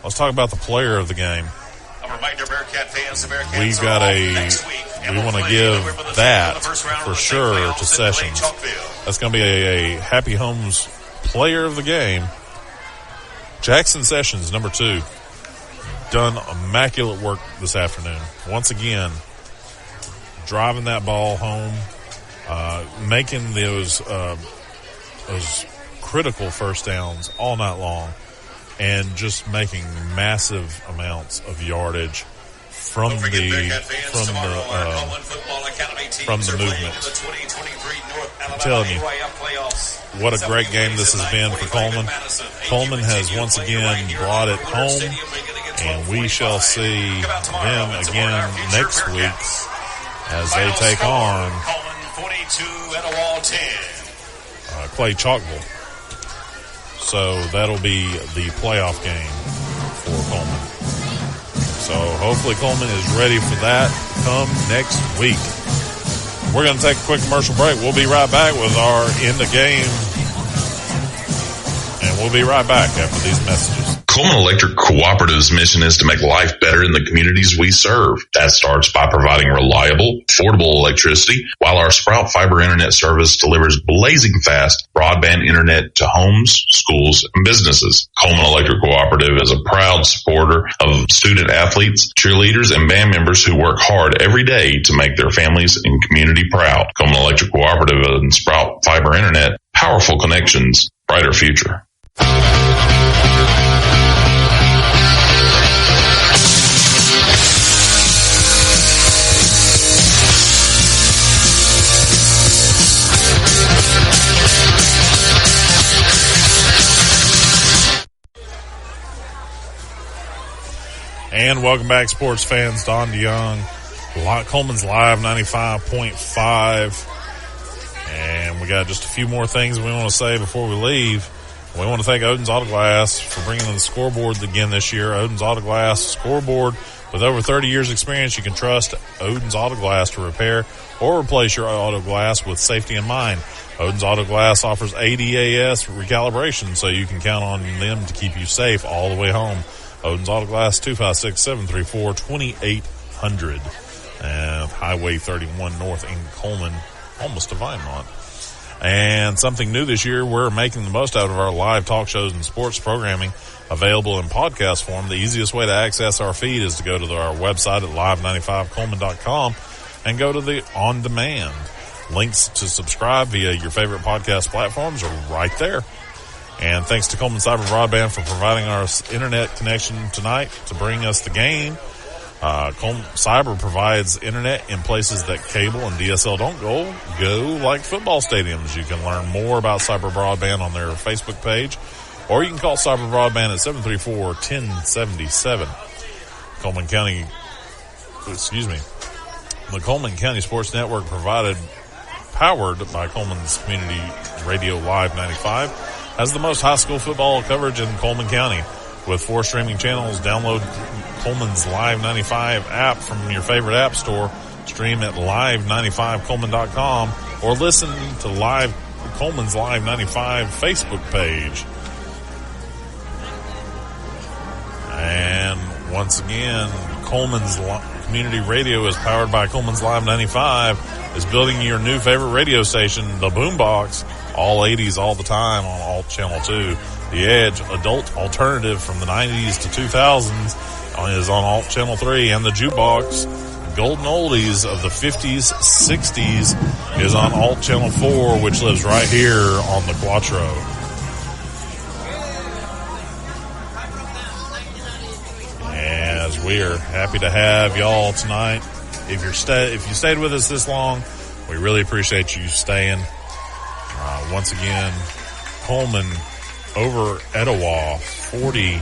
Let's talk about the player of the game. A reminder, Bearcat fans, the Bearcats we want to give that for sure to Sessions. That's going to be a Happy Homes player of the game. Jackson Sessions, number 2. Done immaculate work this afternoon. Once again, driving that ball home, making those critical first downs all night long, and just making massive amounts of yardage from the movement. I'm telling you, what a great game this has been for Cullman. Cullman has once again brought it home, and we shall see them again next week as they take on Clay Chalkville. So that'll be the playoff game for Cullman. So hopefully Cullman is ready for that come next week. We're going to take a quick commercial break. We'll be right back with our end of game. And we'll be right back after these messages. Cullman Electric Cooperative's mission is to make life better in the communities we serve. That starts by providing reliable, affordable electricity, while our Sprout Fiber Internet service delivers blazing fast broadband internet to homes, schools, and businesses. Cullman Electric Cooperative is a proud supporter of student athletes, cheerleaders, and band members who work hard every day to make their families and community proud. Cullman Electric Cooperative and Sprout Fiber Internet, powerful connections, brighter future. And welcome back, sports fans. Don DeYoung Cullman's Live 95.5. And we got just a few more things we want to say before we leave. We want to thank Odin's Auto Glass for bringing in the scoreboard again this year. Odin's Auto Glass scoreboard. With over 30 years experience, you can trust Odin's Auto Glass to repair or replace your auto glass with safety in mind. Odin's Auto Glass offers ADAS recalibration, so you can count on them to keep you safe all the way home. Odin's Auto Glass, 256-734-2800. And Highway 31 North in Cullman, almost to Vinemont. And something new this year, we're making the most out of our live talk shows and sports programming available in podcast form. The easiest way to access our feed is to go to our website at live95cullman.com and go to the on demand. Links to subscribe via your favorite podcast platforms are right there. And thanks to Cullman Cyber Broadband for providing our internet connection tonight to bring us the game. Cullman Cyber provides internet in places that cable and DSL don't go, like football stadiums. You can learn more about Cyber Broadband on their Facebook page, or you can call Cyber Broadband at 734-1077. The Cullman County Sports Network powered by Cullman's Community Radio Live 95, has the most high school football coverage in Cullman County. With 4 streaming channels, download Cullman's Live 95 app from your favorite app store, stream at live95cullman.com, or listen to Cullman's Live 95 Facebook page. And once again, Cullman's Community Radio is powered by Cullman's Live 95, is building your new favorite radio station, The Boombox, all 80s all the time on Alt Channel 2. The Edge, adult alternative from the 90s to 2000s, is on Alt Channel 3, and the Jukebox, golden oldies of the 50s, 60s, is on Alt Channel 4, which lives right here on the Quattro. As we are happy to have y'all tonight. If you stayed with us this long, we really appreciate you staying. Once again, Cullman over Etowah, 40